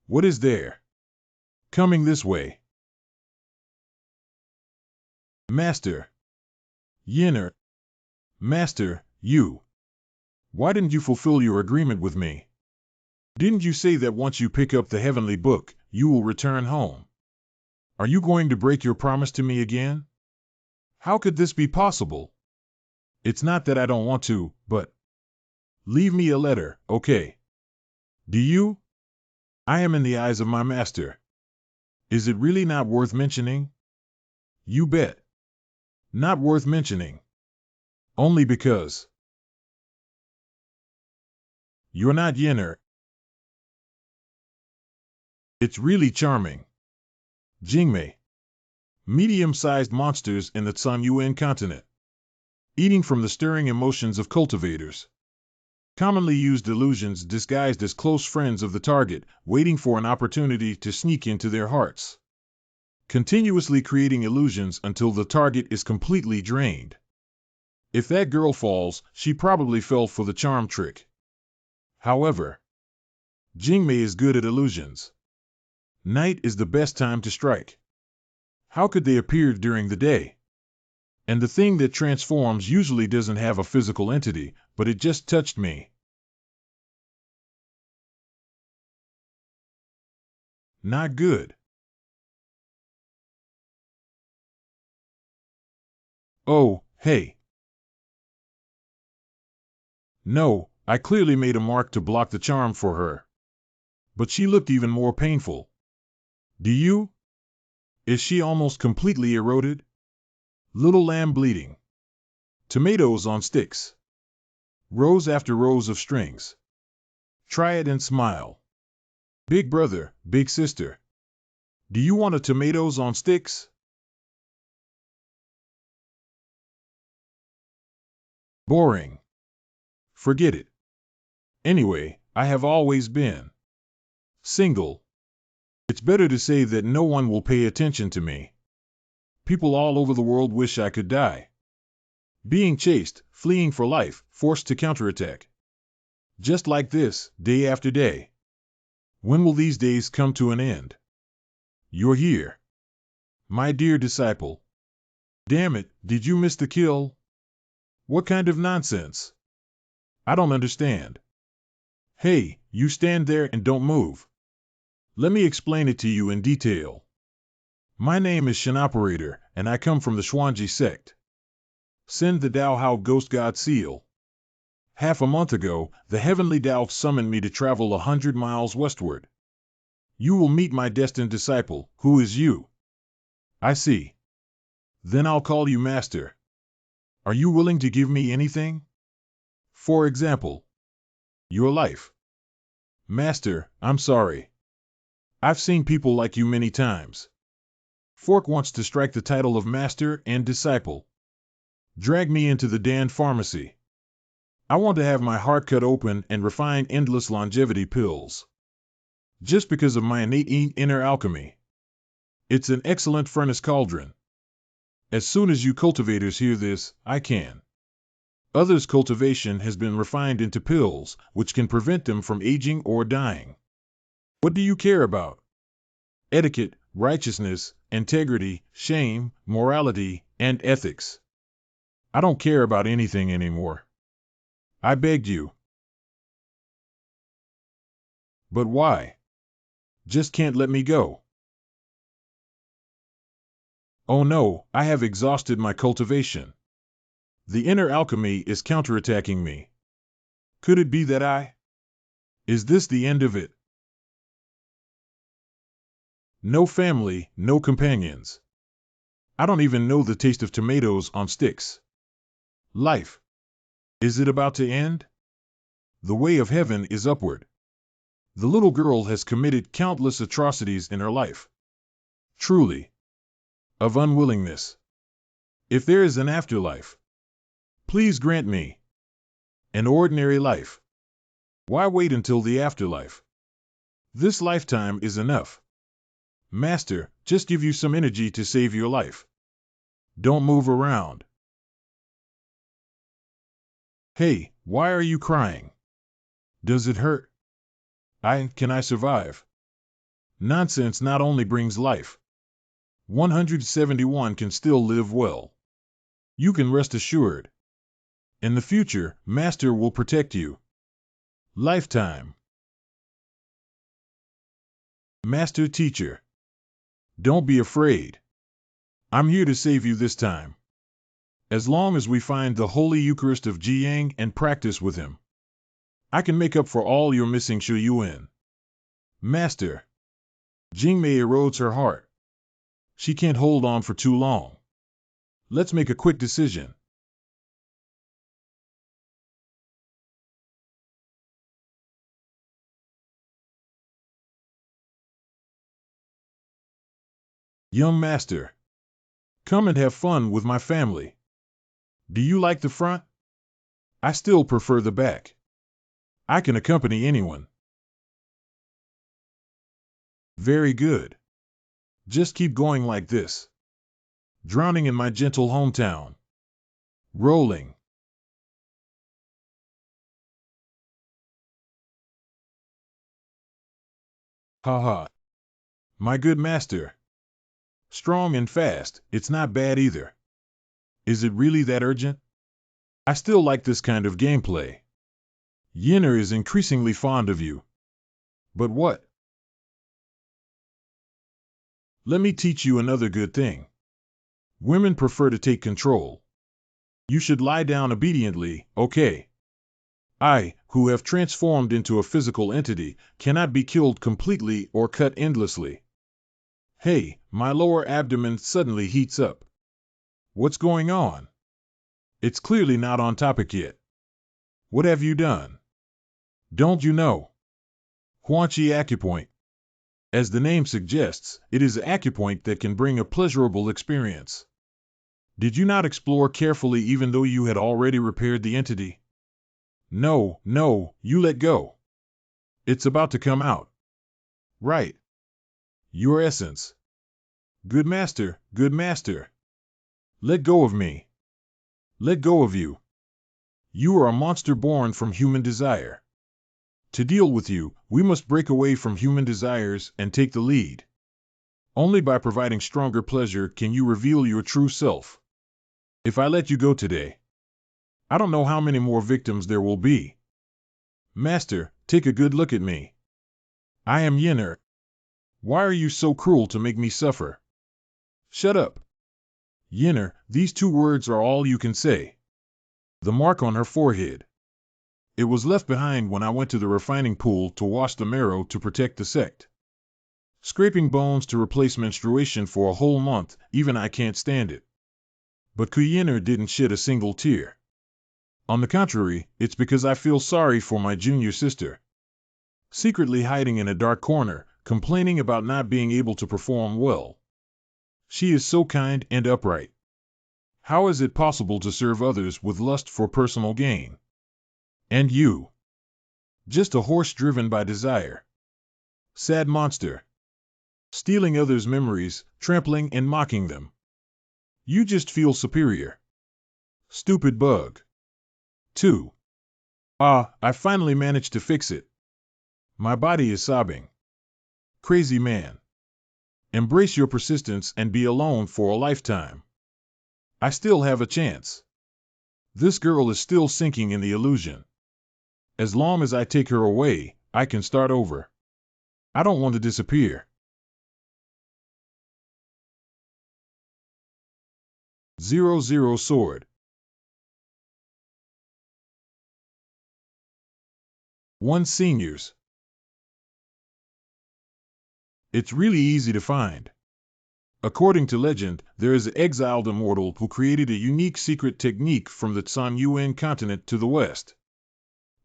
[SPEAKER 1] What is there? Coming this way. Master. Yinner. Master, you. Why didn't you fulfill your agreement with me? Didn't you say that once you pick up the heavenly book, you will return home? Are you going to break your promise to me again? How could this be possible? It's not that I don't want to, but... Leave me a letter, okay? Do you? I am in the eyes of my master. Is it really not worth mentioning? You bet. Not worth mentioning. Only because... You're not Yinner. It's really charming. Jingmei. Medium-sized monsters in the Tsan continent. Eating from the stirring emotions of cultivators. Commonly used illusions disguised as close friends of the target, waiting for an opportunity to sneak into their hearts. Continuously creating illusions until the target is completely drained. If that girl falls, she probably fell for the charm trick. However, Jingmei is good at illusions. Night is the best time to strike. How could they appear during the day? And the thing that transforms usually doesn't have a physical entity, but it just touched me. Not good. Oh, hey. No, I clearly made a mark to block the charm for her. But she looked even more painful. Do you? Is she almost completely eroded? Little lamb bleeding. Tomatoes on sticks. Rows after rows of strings. Try it and smile. Big brother, big sister. Do you want a tomatoes on sticks? Boring. Forget it. Anyway, I have always been single. It's better to say that no one will pay attention to me. People all over the world wish I could die. Being chased, fleeing for life, forced to counterattack. Just like this, day after day. When will these days come to an end? You're here. My dear disciple. Damn it, did you miss the kill? What kind of nonsense? I don't understand. Hey, you stand there and don't move. Let me explain it to you in detail. My name is Shin Operator, and I come from the Xuanji sect. Send the Dao Hao Ghost God Seal. Half a month ago, the heavenly Tao summoned me to travel 100 miles westward. You will meet my destined disciple, who is you. I see. Then I'll call you Master. Are you willing to give me anything? For example, your life. Master, I'm sorry. I've seen people like you many times. Fork wants to strike the title of Master and Disciple. Drag me into the Dan pharmacy. I want to have my heart cut open and refine endless longevity pills. Just because of my innate inner alchemy. It's an excellent furnace cauldron. As soon as you cultivators hear this, I can. Others' cultivation has been refined into pills, which can prevent them from aging or dying. What do you care about? Etiquette, righteousness, integrity, shame, morality, and ethics. I don't care about anything anymore. I begged you. But why? Just can't let me go. Oh no, I have exhausted my cultivation. The inner alchemy is counterattacking me. Could it be that Is this the end of it? No family, no companions. I don't even know the taste of tomatoes on sticks. Life. Is it about to end? The way of heaven is upward. The little girl has committed countless atrocities in her life. Truly. Of unwillingness. If there is an afterlife, please grant me an ordinary life. Why wait until the afterlife? This lifetime is enough. Master, just give you some energy to save your life. Don't move around. Hey, why are you crying? Does it hurt? Can I survive? Nonsense not only brings life. 171 can still live well. You can rest assured. In the future, Master will protect you. Lifetime. Master Teacher. Don't be afraid. I'm here to save you this time. As long as we find the Holy Eucharist of Jiang and practice with him, I can make up for all your missing Shuyuan. Master. Jingmei erodes her heart. She can't hold on for too long. Let's make a quick decision. Young Master. Come and have fun with my family. Do you like the front? I still prefer the back. I can accompany anyone. Very good. Just keep going like this. Drowning in my gentle hometown. Rolling. Ha ha. My good master. Strong and fast, it's not bad either. Is it really that urgent? I still like this kind of gameplay. Yinner is increasingly fond of you. But what? Let me teach you another good thing. Women prefer to take control. You should lie down obediently, okay? I, who have transformed into a physical entity, cannot be killed completely or cut endlessly. Hey, my lower abdomen suddenly heats up. What's going on? It's clearly not on topic yet. What have you done? Don't you know? Huanqi acupoint. As the name suggests, it is acupoint that can bring a pleasurable experience. Did you not explore carefully even though you had already repaired the entity? No, you let go. It's about to come out. Right. Your essence. Good master, good master. Let go of me. Let go of you. You are a monster born from human desire. To deal with you, we must break away from human desires and take the lead. Only by providing stronger pleasure can you reveal your true self. If I let you go today, I don't know how many more victims there will be. Master, take a good look at me. I am Yinner. Why are you so cruel to make me suffer? Shut up. Yinner, these two words are all you can say. The mark on her forehead. It was left behind when I went to the refining pool to wash the marrow to protect the sect. Scraping bones to replace menstruation for a whole month, even I can't stand it. But Kuyener didn't shed a single tear. On the contrary, it's because I feel sorry for my junior sister. Secretly hiding in a dark corner, complaining about not being able to perform well. She is so kind and upright. How is it possible to serve others with lust for personal gain? And you? Just a horse driven by desire. Sad monster. Stealing others' memories, trampling and mocking them. You just feel superior. Stupid bug. 2. I finally managed to fix it. My body is sobbing. Crazy man. Embrace your persistence and be alone for a lifetime. I still have a chance. This girl is still sinking in the illusion. As long as I take her away, I can start over. I don't want to disappear. 00 Sword. 1 Seniors. It's really easy to find. According to legend, there is an exiled immortal who created a unique secret technique from the Tsan continent to the west.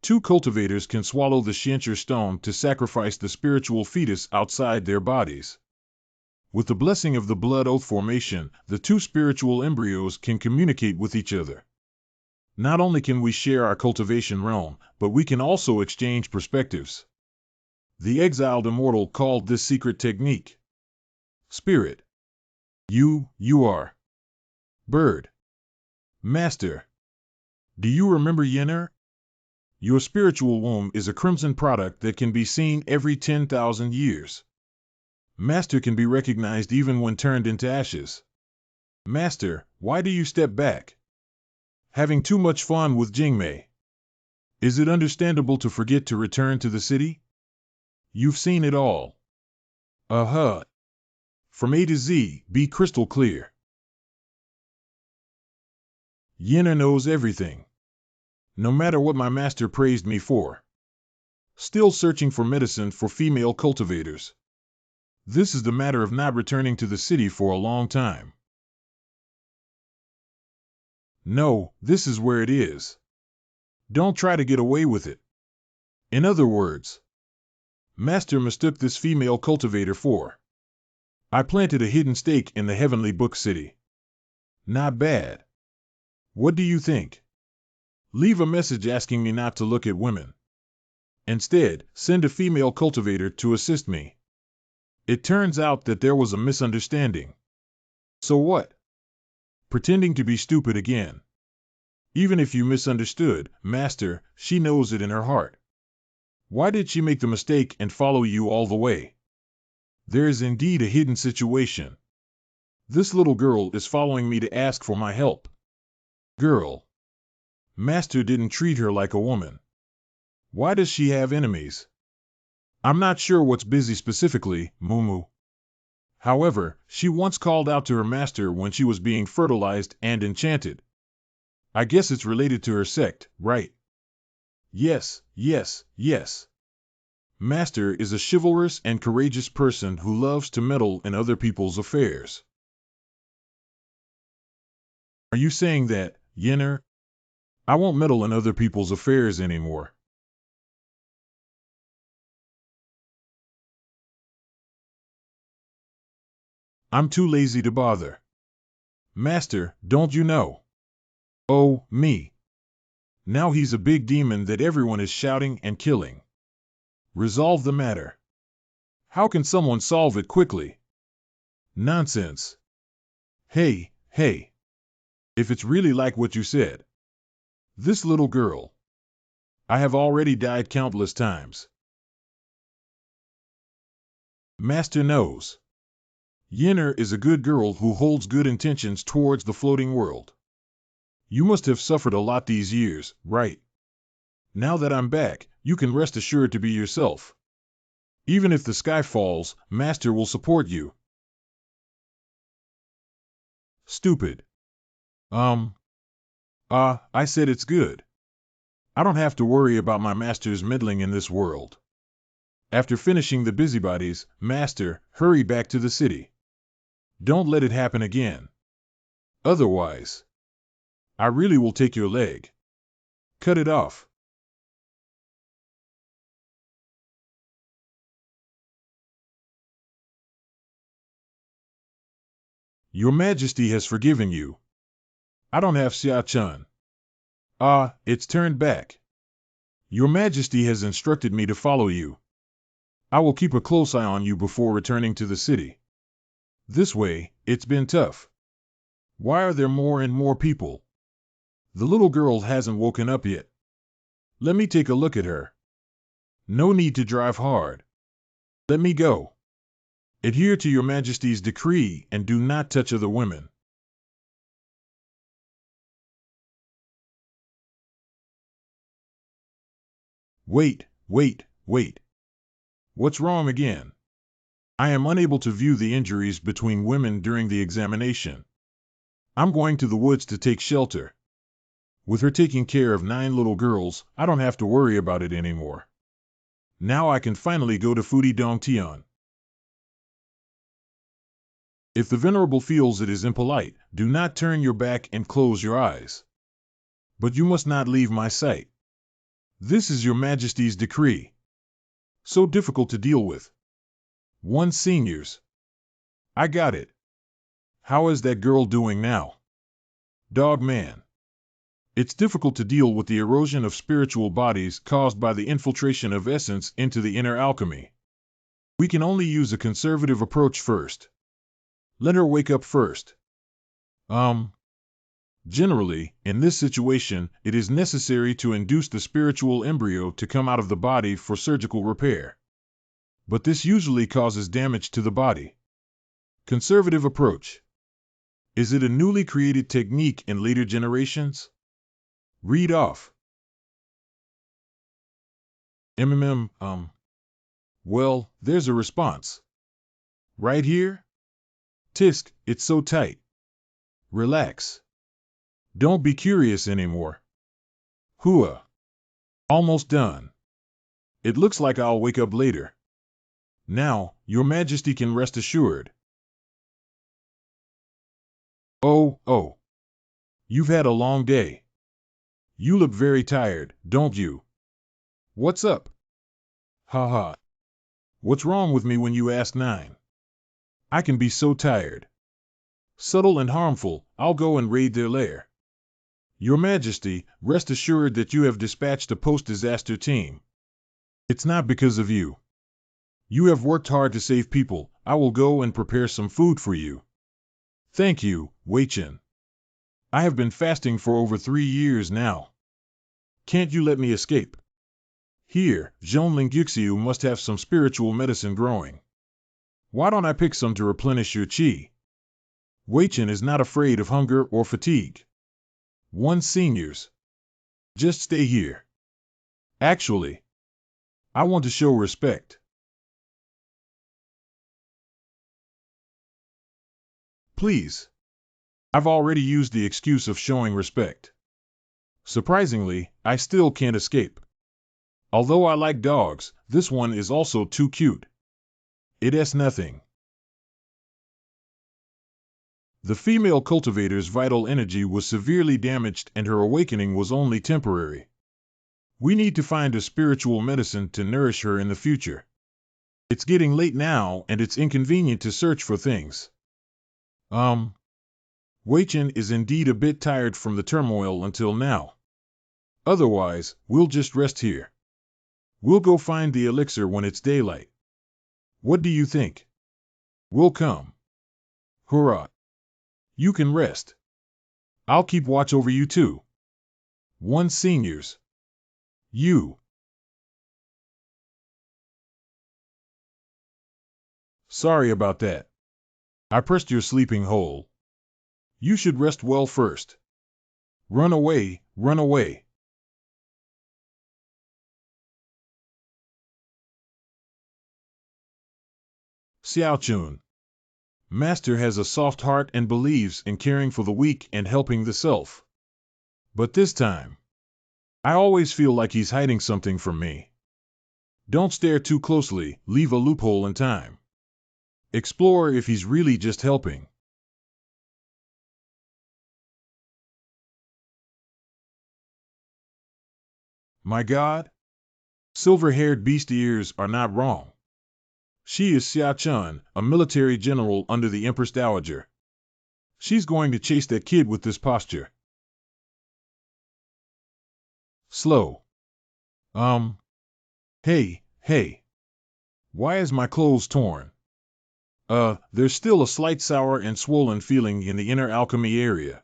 [SPEAKER 1] 2 cultivators can swallow the Shencher stone to sacrifice the spiritual fetus outside their bodies. With the blessing of the blood oath formation, the 2 spiritual embryos can communicate with each other. Not only can we share our cultivation realm, but we can also exchange perspectives. The exiled immortal called this secret technique Spirit. You are Bird. Master. Do you remember Yenner? Your spiritual womb is a crimson product that can be seen every 10,000 years. Master can be recognized even when turned into ashes. Master, why do you step back? Having too much fun with Jingmei. Is it understandable to forget to return to the city? You've seen it all. From A to Z, be crystal clear. Yenner knows everything. No matter what my master praised me for. Still searching for medicine for female cultivators. This is the matter of not returning to the city for a long time. No, this is where it is. Don't try to get away with it. In other words, Master mistook this female cultivator for. I planted a hidden stake in the heavenly book city. Not bad. What do you think? Leave a message asking me not to look at women. Instead, send a female cultivator to assist me. It turns out that there was a misunderstanding. So what? Pretending to be stupid again. Even if you misunderstood, Master, she knows it in her heart. Why did she make the mistake and follow you all the way? There is indeed a hidden situation. This little girl is following me to ask for my help. Girl. Master didn't treat her like a woman. Why does she have enemies? I'm not sure what's busy specifically, Mumu. However, she once called out to her master when she was being fertilized and enchanted. I guess it's related to her sect, right? Yes. Master is a chivalrous and courageous person who loves to meddle in other people's affairs. Are you saying that, Yenner? I won't meddle in other people's affairs anymore. I'm too lazy to bother. Master, don't you know? Oh, me. Now he's a big demon that everyone is shouting and killing. Resolve the matter. How can someone solve it quickly? Nonsense. Hey. If it's really like what you said. This little girl. I have already died countless times. Master knows. Yenner is a good girl who holds good intentions towards the floating world. You must have suffered a lot these years, right? Now that I'm back, you can rest assured to be yourself. Even if the sky falls, Master will support you. Stupid. I said it's good. I don't have to worry about my master's meddling in this world. After finishing the busybodies, Master, hurry back to the city. Don't let it happen again. Otherwise, I really will take your leg. Cut it off. Your Majesty has forgiven you. I don't have Xia Chun. Ah, it's turned back. Your Majesty has instructed me to follow you. I will keep a close eye on you before returning to the city. This way, it's been tough. Why are there more and more people? The little girl hasn't woken up yet. Let me take a look at her. No need to drive hard. Let me go. Adhere to your Majesty's decree and do not touch other women. Wait. What's wrong again? I am unable to view the injuries between women during the examination. I'm going to the woods to take shelter. With her taking care of 9 little girls, I don't have to worry about it anymore. Now I can finally go to Fudi Dong Tian. If the Venerable feels it is impolite, do not turn your back and close your eyes. But you must not leave my sight. This is your Majesty's decree. So difficult to deal with. 1 seniors. I got it. How is that girl doing now? Dog man. It's difficult to deal with the erosion of spiritual bodies caused by the infiltration of essence into the inner alchemy. We can only use a conservative approach first. Let her wake up first. Generally, in this situation, it is necessary to induce the spiritual embryo to come out of the body for surgical repair. But this usually causes damage to the body. Conservative approach. Is it a newly created technique in later generations? Read off. Well, there's a response. Right here? Tisk, it's so tight. Relax. Don't be curious anymore. Hua. Almost done. It looks like I'll wake up later. Now, Your Majesty can rest assured. Oh. You've had a long day. You look very tired, don't you? What's up? Ha. What's wrong with me when you ask 9? I can be so tired. Subtle and harmful, I'll go and raid their lair. Your Majesty, rest assured that you have dispatched a post-disaster team. It's not because of you. You have worked hard to save people. I will go and prepare some food for you. Thank you, Wei Chen. I have been fasting for over 3 years now. Can't you let me escape? Here, Zhongling Gyuxiu must have some spiritual medicine growing. Why don't I pick some to replenish your qi? Wei Chen is not afraid of hunger or fatigue. 1 seniors. Just stay here. Actually, I want to show respect. Please. I've already used the excuse of showing respect. Surprisingly, I still can't escape. Although I like dogs, this one is also too cute. It's nothing. The female cultivator's vital energy was severely damaged and her awakening was only temporary. We need to find a spiritual medicine to nourish her in the future. It's getting late now and it's inconvenient to search for things. Wei Chen is indeed a bit tired from the turmoil until now. Otherwise, we'll just rest here. We'll go find the elixir when it's daylight. What do you think? We'll come. Hurrah! You can rest. I'll keep watch over you too. 1 seniors. You. Sorry about that. I pressed your sleeping hole. You should rest well first. Run away. Xiao Chun. Master has a soft heart and believes in caring for the weak and helping the self. But this time, I always feel like he's hiding something from me. Don't stare too closely, leave a loophole in time. Explore if he's really just helping. My God, silver-haired beast ears are not wrong. She is Xia Chun, a military general under the Empress Dowager. She's going to chase that kid with this posture. Slow. Hey. Why is my clothes torn? There's still a slight sour and swollen feeling in the inner alchemy area.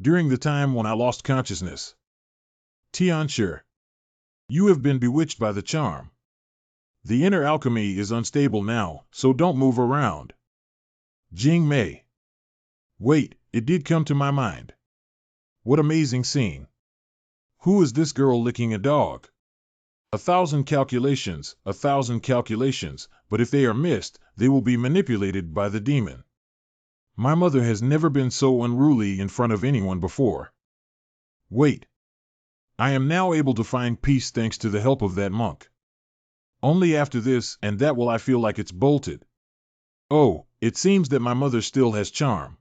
[SPEAKER 1] During the time when I lost consciousness. Tianshi, you have been bewitched by the charm. The inner alchemy is unstable now, so don't move around. Jing Mei. Wait, it did come to my mind. What amazing scene. Who is this girl licking a dog? A thousand calculations, but if they are missed, they will be manipulated by the demon. My mother has never been so unruly in front of anyone before. Wait. I am now able to find peace thanks to the help of that monk. Only after this and that will I feel like it's bolted. Oh, it seems that my mother still has charm.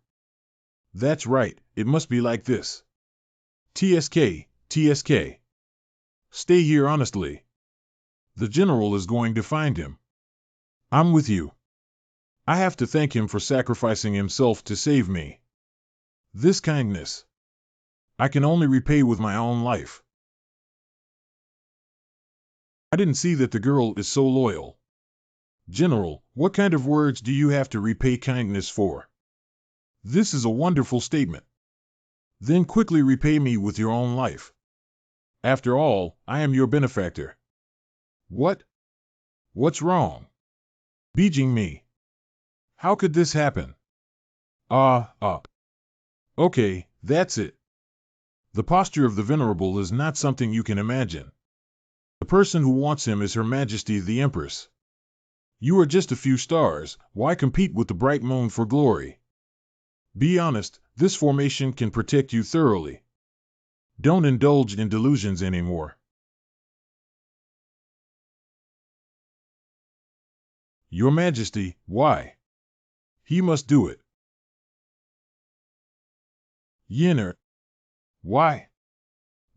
[SPEAKER 1] That's right, it must be like this. TSK. Stay here honestly. The general is going to find him. I'm with you. I have to thank him for sacrificing himself to save me. This kindness I can only repay with my own life. I didn't see that the girl is so loyal. General, what kind of words do you have to repay kindness for? This is a wonderful statement. Then quickly repay me with your own life. After all, I am your benefactor. What? What's wrong? Beijing me. How could this happen? Okay, that's it. The posture of the Venerable is not something you can imagine. The person who wants him is Her Majesty the Empress. You are just a few stars, why compete with the bright moon for glory? Be honest, this formation can protect you thoroughly. Don't indulge in delusions anymore. Your Majesty, why? He must do it. Yinner. Why?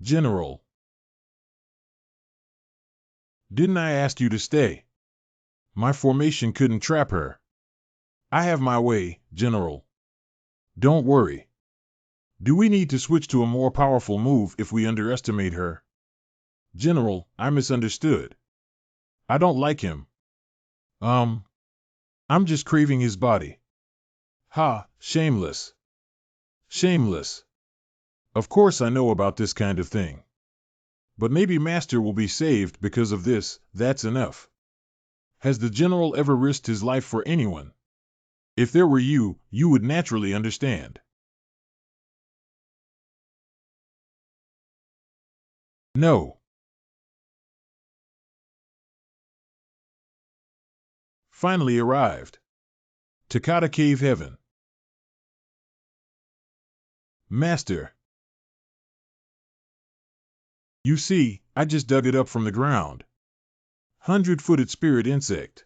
[SPEAKER 1] General. Didn't I ask you to stay? My formation couldn't trap her. I have my way, General. Don't worry. Do we need to switch to a more powerful move if we underestimate her? General, I misunderstood. I don't like him. I'm just craving his body. Ha, shameless. Shameless. Of course I know about this kind of thing. But maybe Master will be saved because of this, that's enough. Has the General ever risked his life for anyone? If there were you, you would naturally understand. No. Finally arrived. Takata Cave Heaven. Master. You see, I just dug it up from the ground. 100-footed spirit insect.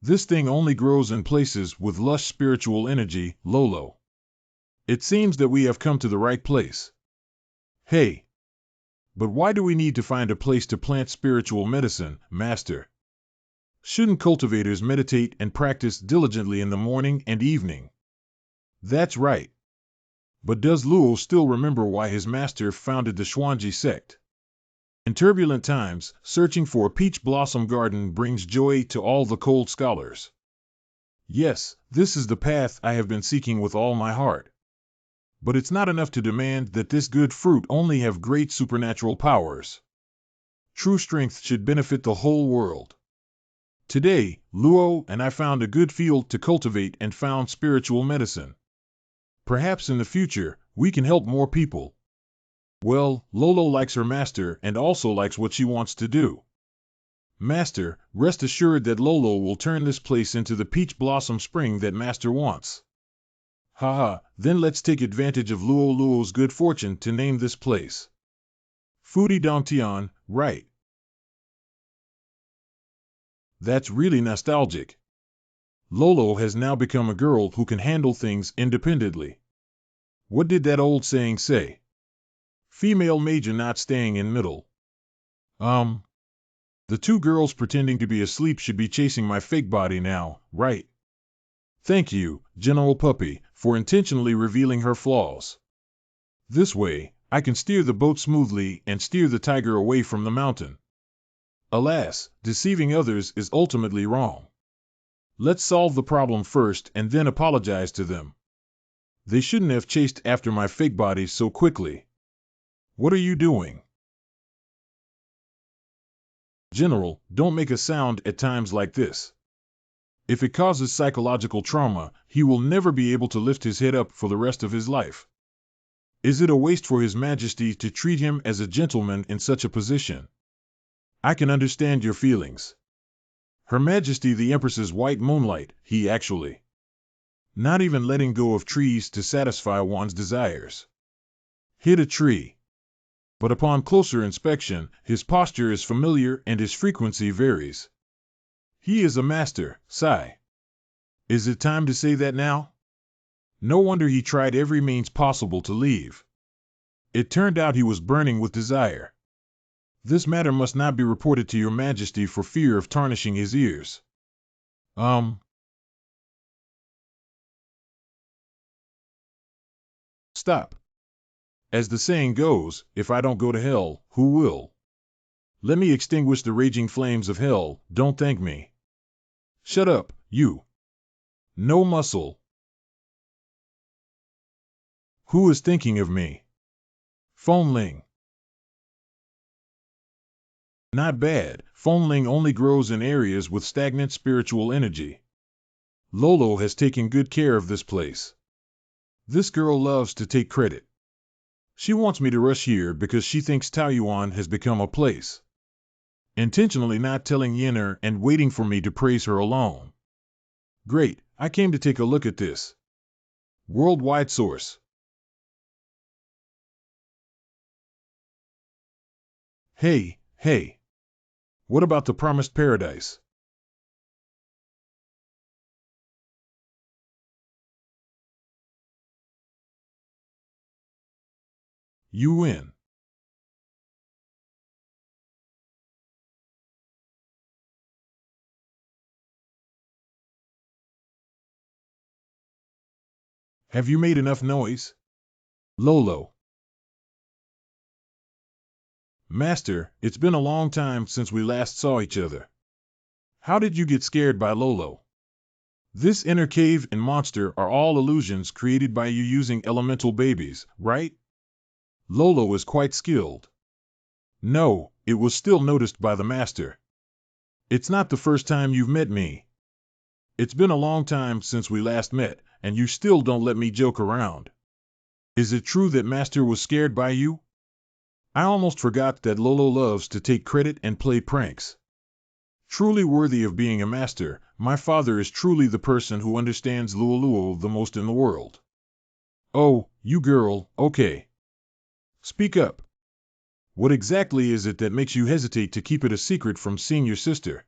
[SPEAKER 1] This thing only grows in places with lush spiritual energy, Lolo. It seems that we have come to the right place. Hey. But why do we need to find a place to plant spiritual medicine, Master? Shouldn't cultivators meditate and practice diligently in the morning and evening? That's right. But does Luo still remember why his master founded the Xuanji sect? In turbulent times, searching for a peach blossom garden brings joy to all the cold scholars. Yes, this is the path I have been seeking with all my heart. But it's not enough to demand that this good fruit only have great supernatural powers. True strength should benefit the whole world. Today, Luo and I found a good field to cultivate and found spiritual medicine. Perhaps in the future, we can help more people. Well, Lolo likes her master and also likes what she wants to do. Master, rest assured that Lolo will turn this place into the peach blossom spring that Master wants. Haha, then let's take advantage of Luo's good fortune to name this place. Foodie Dantian, right. That's really nostalgic. Lolo has now become a girl who can handle things independently. What did that old saying say? Female major not staying in middle. The two girls pretending to be asleep should be chasing my fake body now, right? Thank you, General Puppy, for intentionally revealing her flaws. This way, I can steer the boat smoothly and steer the tiger away from the mountain. Alas, deceiving others is ultimately wrong. Let's solve the problem first and then apologize to them. They shouldn't have chased after my fake body so quickly. What are you doing? General, don't make a sound at times like this. If it causes psychological trauma, he will never be able to lift his head up for the rest of his life. Is it a waste for His Majesty to treat him as a gentleman in such a position? I can understand your feelings. Her Majesty the Empress's white moonlight, he actually. Not even letting go of trees to satisfy one's desires. Hit a tree. But upon closer inspection, his posture is familiar and his frequency varies. He is a master, sigh. Is it time to say that now? No wonder he tried every means possible to leave. It turned out he was burning with desire. This matter must not be reported to your Majesty for fear of tarnishing his ears. Stop. As the saying goes, if I don't go to hell, who will? Let me extinguish the raging flames of hell, don't thank me. Shut up, you. No muscle. Who is thinking of me? Phone-ling. Not bad, Phone-ling only grows in areas with stagnant spiritual energy. Lolo has taken good care of this place. This girl loves to take credit. She wants me to rush here because she thinks Taoyuan has become a place. Intentionally not telling Yenner and waiting for me to praise her alone. Great, I came to take a look at this. Worldwide source. Hey, hey. What about the promised paradise? You win. Have you made enough noise? Lolo. Master, it's been a long time since we last saw each other. How did you get scared by Lolo? This inner cave and monster are all illusions created by you using elemental babies, right? Lolo is quite skilled. No, it was still noticed by the master. It's not the first time you've met me. It's been a long time since we last met, and you still don't let me joke around. Is it true that master was scared by you? I almost forgot that Lolo loves to take credit and play pranks. Truly worthy of being a master, my father is truly the person who understands Luoluo the most in the world. Oh, you girl, okay. Speak up. What exactly is it that makes you hesitate to keep it a secret from seeing your sister?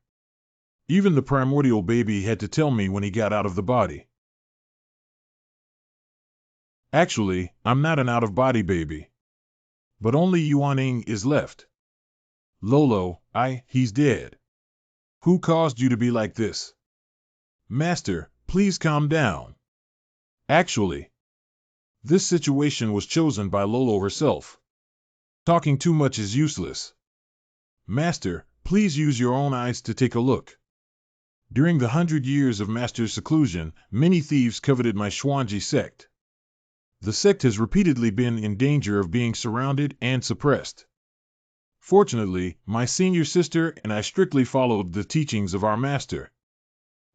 [SPEAKER 1] Even the primordial baby had to tell me when he got out of the body. Actually, I'm not an out-of-body baby. But only Yuaning is left. Lolo, he's dead. Who caused you to be like this? Master, please calm down. Actually, this situation was chosen by Lolo herself. Talking too much is useless. Master, please use your own eyes to take a look. During the 100 years of Master's seclusion, many thieves coveted my Xuanji sect. The sect has repeatedly been in danger of being surrounded and suppressed. Fortunately, my senior sister and I strictly followed the teachings of our master.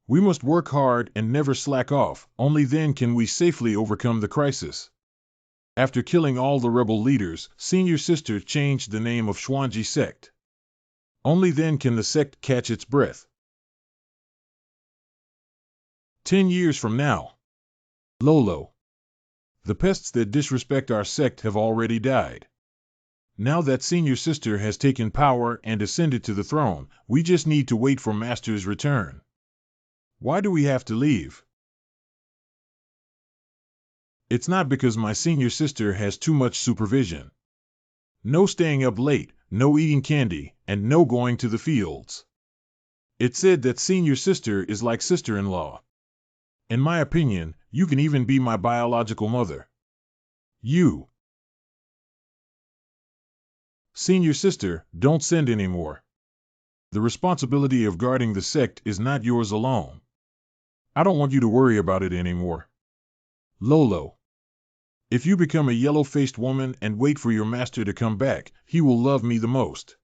[SPEAKER 1] We must work hard and never slack off, only then can we safely overcome the crisis. After killing all the rebel leaders, senior sister changed the name of Xuanji sect. Only then can the sect catch its breath. 10 years from now. Lolo. The pests that disrespect our sect have already died. Now that senior sister has taken power and ascended to the throne, we just need to wait for Master's return. Why do we have to leave? It's not because my senior sister has too much supervision. No staying up late, no eating candy, and no going to the fields. It's said that senior sister is like sister-in-law. In my opinion, you can even be my biological mother. You. Senior sister, don't send anymore. The responsibility of guarding the sect is not yours alone. I don't want you to worry about it anymore. Lolo. If you become a yellow-faced woman and wait for your master to come back, he will love me the most.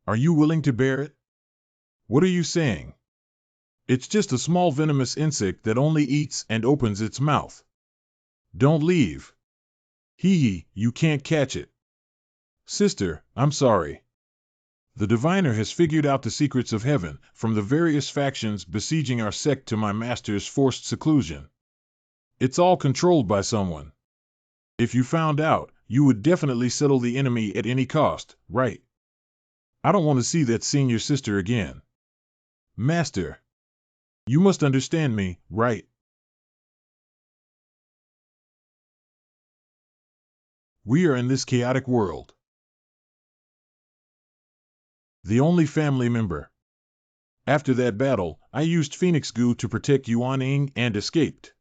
[SPEAKER 1] Are you willing to bear it? What are you saying? It's just a small venomous insect that only eats and opens its mouth. Don't leave. Hee, you can't catch it. Sister, I'm sorry. The diviner has figured out the secrets of heaven, from the various factions besieging our sect to my master's forced seclusion. It's all controlled by someone. If you found out, you would definitely settle the enemy at any cost, right? I don't want to see that senior sister again. Master. You must understand me, right? We are in this chaotic world. The only family member. After that battle, I used Phoenix Goo to protect Yuan Ying and escaped.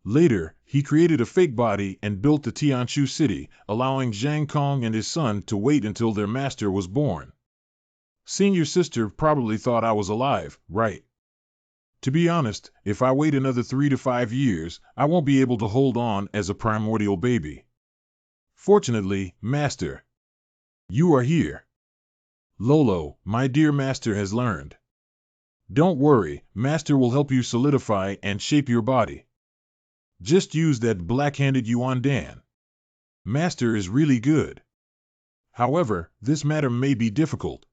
[SPEAKER 1] Later, he created a fake body and built the Tianshu city, allowing Zhang Kong and his son to wait until their master was born. Senior sister probably thought I was alive, right? To be honest, if I wait another 3 to 5 years, I won't be able to hold on as a primordial baby. Fortunately, Master, you are here. Lolo, my dear Master has learned. Don't worry, Master will help you solidify and shape your body. Just use that black-handed Yuan Dan. Master is really good. However, this matter may be difficult.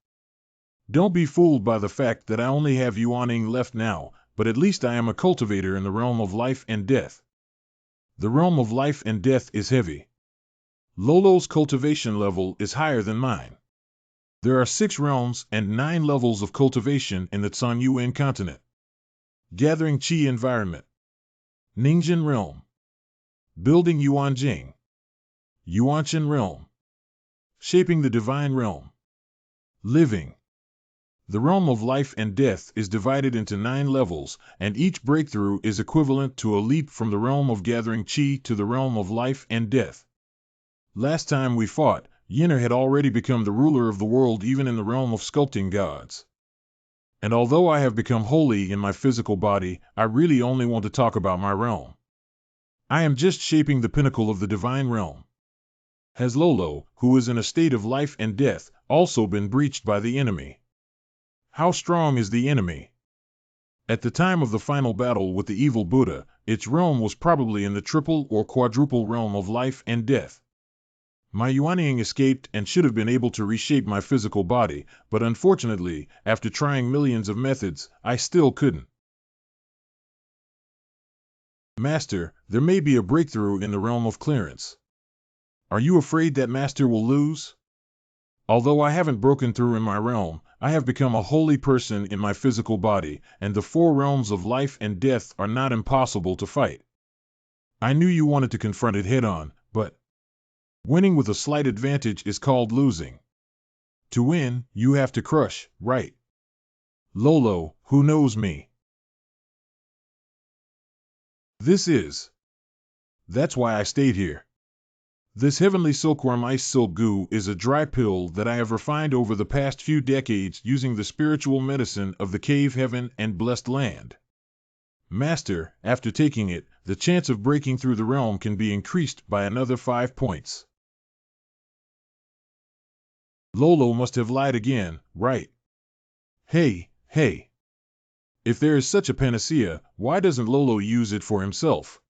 [SPEAKER 1] Don't be fooled by the fact that I only have Yuaning left now, but at least I am a cultivator in the realm of life and death. The realm of life and death is heavy. Lolo's cultivation level is higher than mine. There are 6 realms and 9 levels of cultivation in the Tsan continent. Gathering Qi environment. Ningjin realm. Building Yuanjing. Yuanqin realm. Shaping the divine realm. Living. The realm of life and death is divided into 9 levels, and each breakthrough is equivalent to a leap from the realm of gathering Qi to the realm of life and death. Last time we fought, Yinner had already become the ruler of the world even in the realm of sculpting gods. And although I have become holy in my physical body, I really only want to talk about my realm. I am just shaping the pinnacle of the divine realm. Has Lolo, who is in a state of life and death, also been breached by the enemy? How strong is the enemy? At the time of the final battle with the evil Buddha, its realm was probably in the triple or quadruple realm of life and death. My Yuanying escaped and should have been able to reshape my physical body, but unfortunately, after trying millions of methods, I still couldn't. Master, there may be a breakthrough in the realm of clearance. Are you afraid that Master will lose? Although I haven't broken through in my realm, I have become a holy person in my physical body, and the 4 realms of life and death are not impossible to fight. I knew you wanted to confront it head-on, but winning with a slight advantage is called losing. To win, you have to crush, right? Lolo, who knows me? That's why I stayed here. This heavenly silkworm ice silk goo is a dry pill that I have refined over the past few decades using the spiritual medicine of the cave heaven and blessed land. Master, after taking it, the chance of breaking through the realm can be increased by another 5 points. Lolo must have lied again, right? Hey. If there is such a panacea, why doesn't Lolo use it for himself?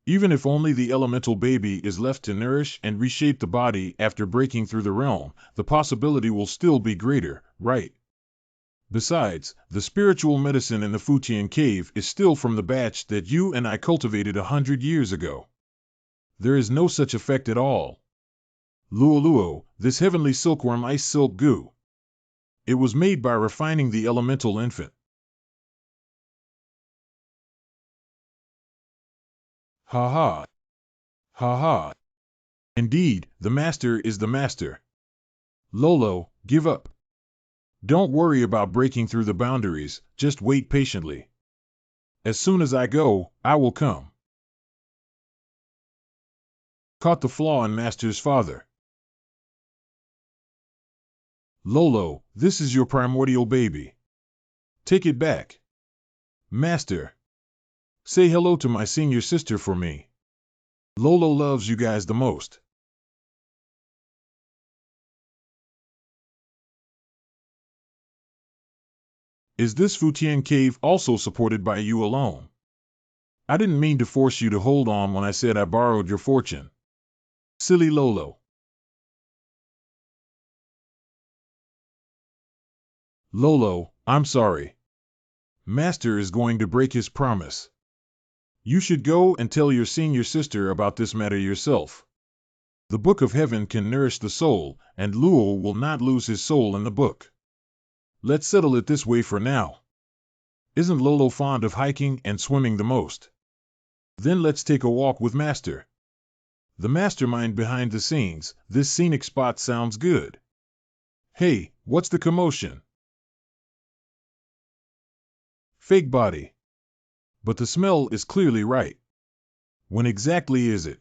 [SPEAKER 1] Even if only the elemental baby is left to nourish and reshape the body after breaking through the realm, the possibility will still be greater, right? Besides, the spiritual medicine in the Futian cave is still from the batch that you and I cultivated 100 years ago. There is no such effect at all. Luo Luo, this heavenly silkworm ice silk goo. It was made by refining the elemental infant. Ha ha. Ha ha. Indeed, the master is the master. Lolo, give up. Don't worry about breaking through the boundaries, just wait patiently. As soon as I go, I will come. Caught the flaw in Master's father. Lolo, this is your primordial baby. Take it back. Master. Say hello to my senior sister for me. Lolo loves you guys the most. Is this Futian cave also supported by you alone? I didn't mean to force you to hold on when I said I borrowed your fortune. Silly Lolo. Lolo, I'm sorry. Master is going to break his promise. You should go and tell your senior sister about this matter yourself. The book of heaven can nourish the soul, and Luo will not lose his soul in the book. Let's settle it this way for now. Isn't Lolo fond of hiking and swimming the most? Then let's take a walk with Master. The mastermind behind the scenes, this scenic spot sounds good. Hey, what's the commotion? Fake body. But the smell is clearly right. When exactly is it?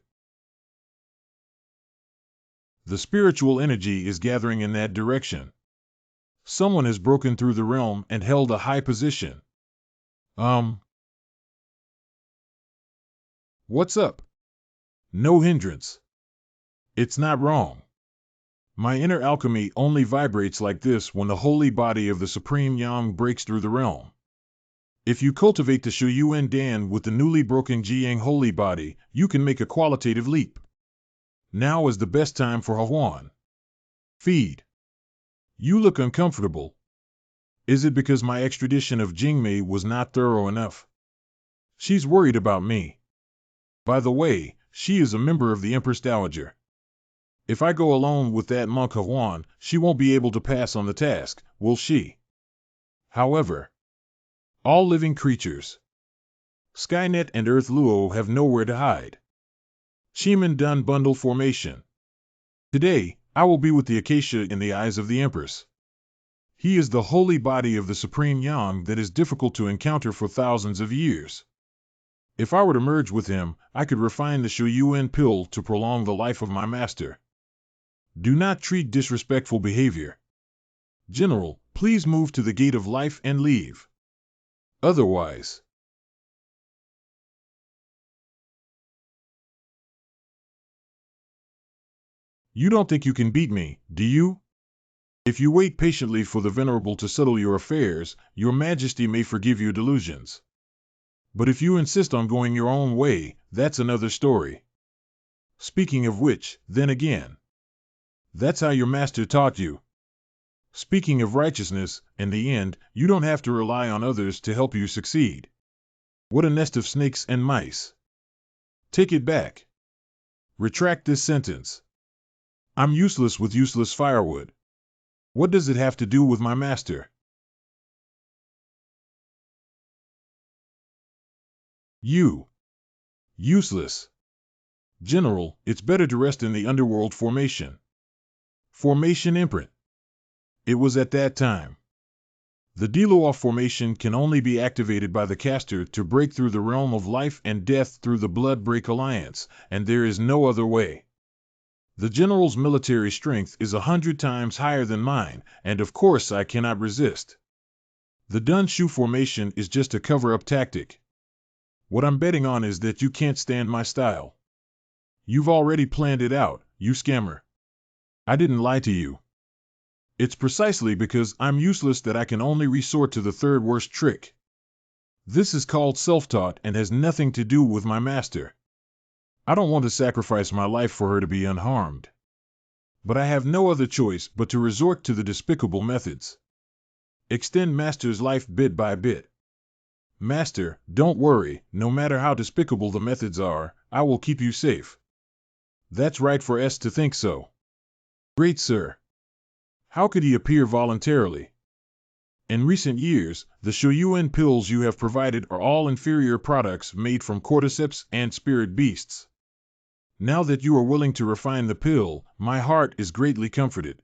[SPEAKER 1] The spiritual energy is gathering in that direction. Someone has broken through the realm and held a high position. What's up? No hindrance. It's not wrong. My inner alchemy only vibrates like this when the holy body of the Supreme Yang breaks through the realm. If you cultivate the Shu Yuan Dan with the newly broken Jiang holy body, you can make a qualitative leap. Now is the best time for Hawan. Feed. You look uncomfortable. Is it because my extradition of Jingmei was not thorough enough? She's worried about me. By the way, she is a member of the Empress Dowager. If I go alone with that monk Hawan, she won't be able to pass on the task, will she? However, all living creatures, Skynet and Earth Luo have nowhere to hide. Shiman Dun Bundle Formation. Today, I will be with the Acacia in the eyes of the Empress. He is the holy body of the Supreme Yang that is difficult to encounter for thousands of years. If I were to merge with him, I could refine the Shu Yuan pill to prolong the life of my master. Do not treat disrespectful behavior. General, please move to the gate of life and leave. Otherwise, you don't think you can beat me, do you? If you wait patiently for the Venerable to settle your affairs, your Majesty may forgive your delusions. But if you insist on going your own way, that's another story. Speaking of which, then again, that's how your master taught you. Speaking of righteousness, in the end, you don't have to rely on others to help you succeed. What a nest of snakes and mice. Take it back. Retract this sentence. I'm useless with useless firewood. What does it have to do with my master? You. Useless. General, it's better to rest in the underworld formation. Formation imprint. It was at that time. The Diluoth formation can only be activated by the caster to break through the realm of life and death through the Blood Break Alliance, and there is no other way. The general's military strength is 100 times higher than mine, and of course I cannot resist. The Dun Shu formation is just a cover-up tactic. What I'm betting on is that you can't stand my style. You've already planned it out, you scammer. I didn't lie to you. It's precisely because I'm useless that I can only resort to the third worst trick. This is called self-taught and has nothing to do with my master. I don't want to sacrifice my life for her to be unharmed. But I have no other choice but to resort to the despicable methods. Extend Master's life bit by bit. Master, don't worry, no matter how despicable the methods are, I will keep you safe. That's right for S to think so. Great sir. How could he appear voluntarily? In recent years, the Shoyuan pills you have provided are all inferior products made from cordyceps and spirit beasts. Now that you are willing to refine the pill, my heart is greatly comforted.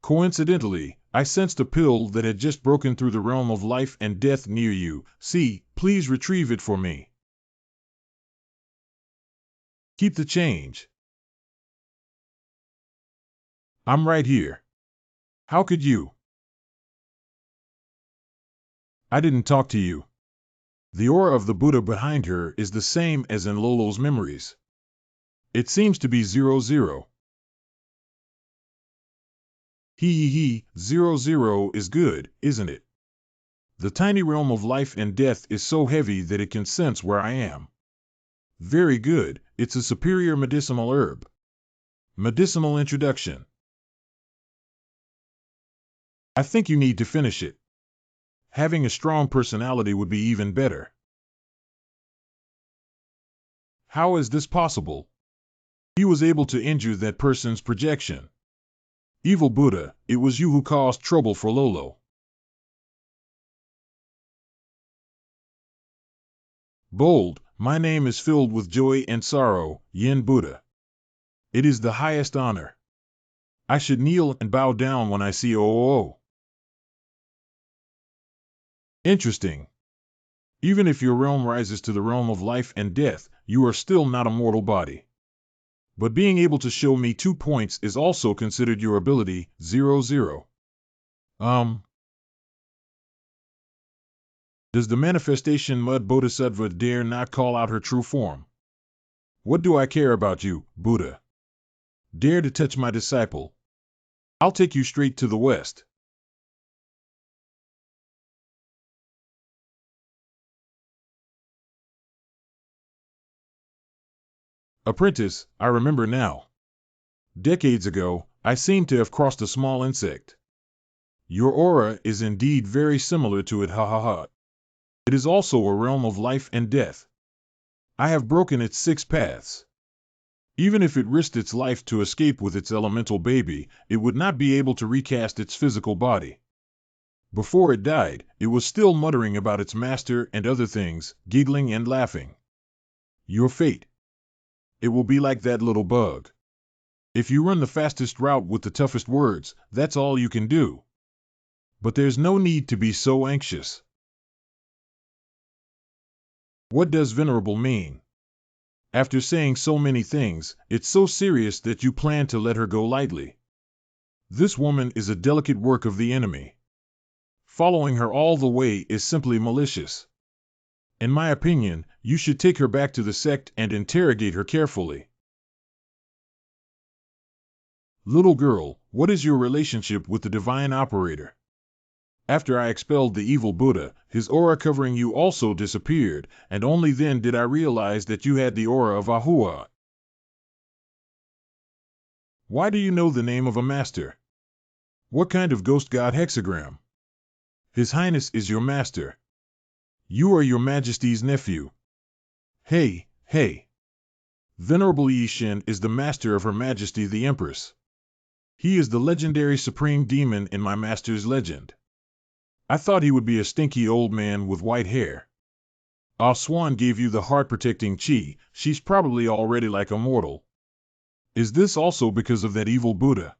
[SPEAKER 1] Coincidentally, I sensed a pill that had just broken through the realm of life and death near you. See, please retrieve it for me. Keep the change. I'm right here. How could you? I didn't talk to you. The aura of the Buddha behind her is the same as in Lolo's memories. It seems to be 00. He, 00 is good, isn't it? The tiny realm of life and death is so heavy that it can sense where I am. Very good, it's a superior medicinal herb. Medicinal introduction. I think you need to finish it. Having a strong personality would be even better. How is this possible? He was able to injure that person's projection. Evil Buddha, it was you who caused trouble for Lolo. Bold, my name is filled with joy and sorrow, Yin Buddha. It is the highest honor. I should kneel and bow down when I see OOO. Interesting. Even if your realm rises to the realm of life and death, you are still not a mortal body. But being able to show me 2 points is also considered your ability, 00. Does the manifestation Mud Bodhisattva dare not call out her true form? What do I care about you, Buddha? Dare to touch my disciple. I'll take you straight to the west. Apprentice, I remember now. Decades ago, I seem to have crossed a small insect. Your aura is indeed very similar to it, ha ha ha. It is also a realm of life and death. I have broken its 6 paths. Even if it risked its life to escape with its elemental baby, it would not be able to recast its physical body. Before it died, it was still muttering about its master and other things, giggling and laughing. Your fate. It will be like that little bug. If you run the fastest route with the toughest words, that's all you can do. But there's no need to be so anxious. What does venerable mean? After saying so many things, it's so serious that you plan to let her go lightly. This woman is a delicate work of the enemy. Following her all the way is simply malicious. In my opinion, you should take her back to the sect and interrogate her carefully. Little girl, what is your relationship with the divine operator? After I expelled the evil Buddha, his aura covering you also disappeared, and only then did I realize that you had the aura of Ahua. Why do you know the name of a master? What kind of ghost god hexagram? His Highness is your master. You are your Majesty's nephew. Hey, hey. Venerable Yishin is the master of Her Majesty the Empress. He is the legendary supreme demon in my master's legend. I thought he would be a stinky old man with white hair. Ah Swan gave you the heart-protecting chi, she's probably already like a mortal. Is this also because of that evil Buddha?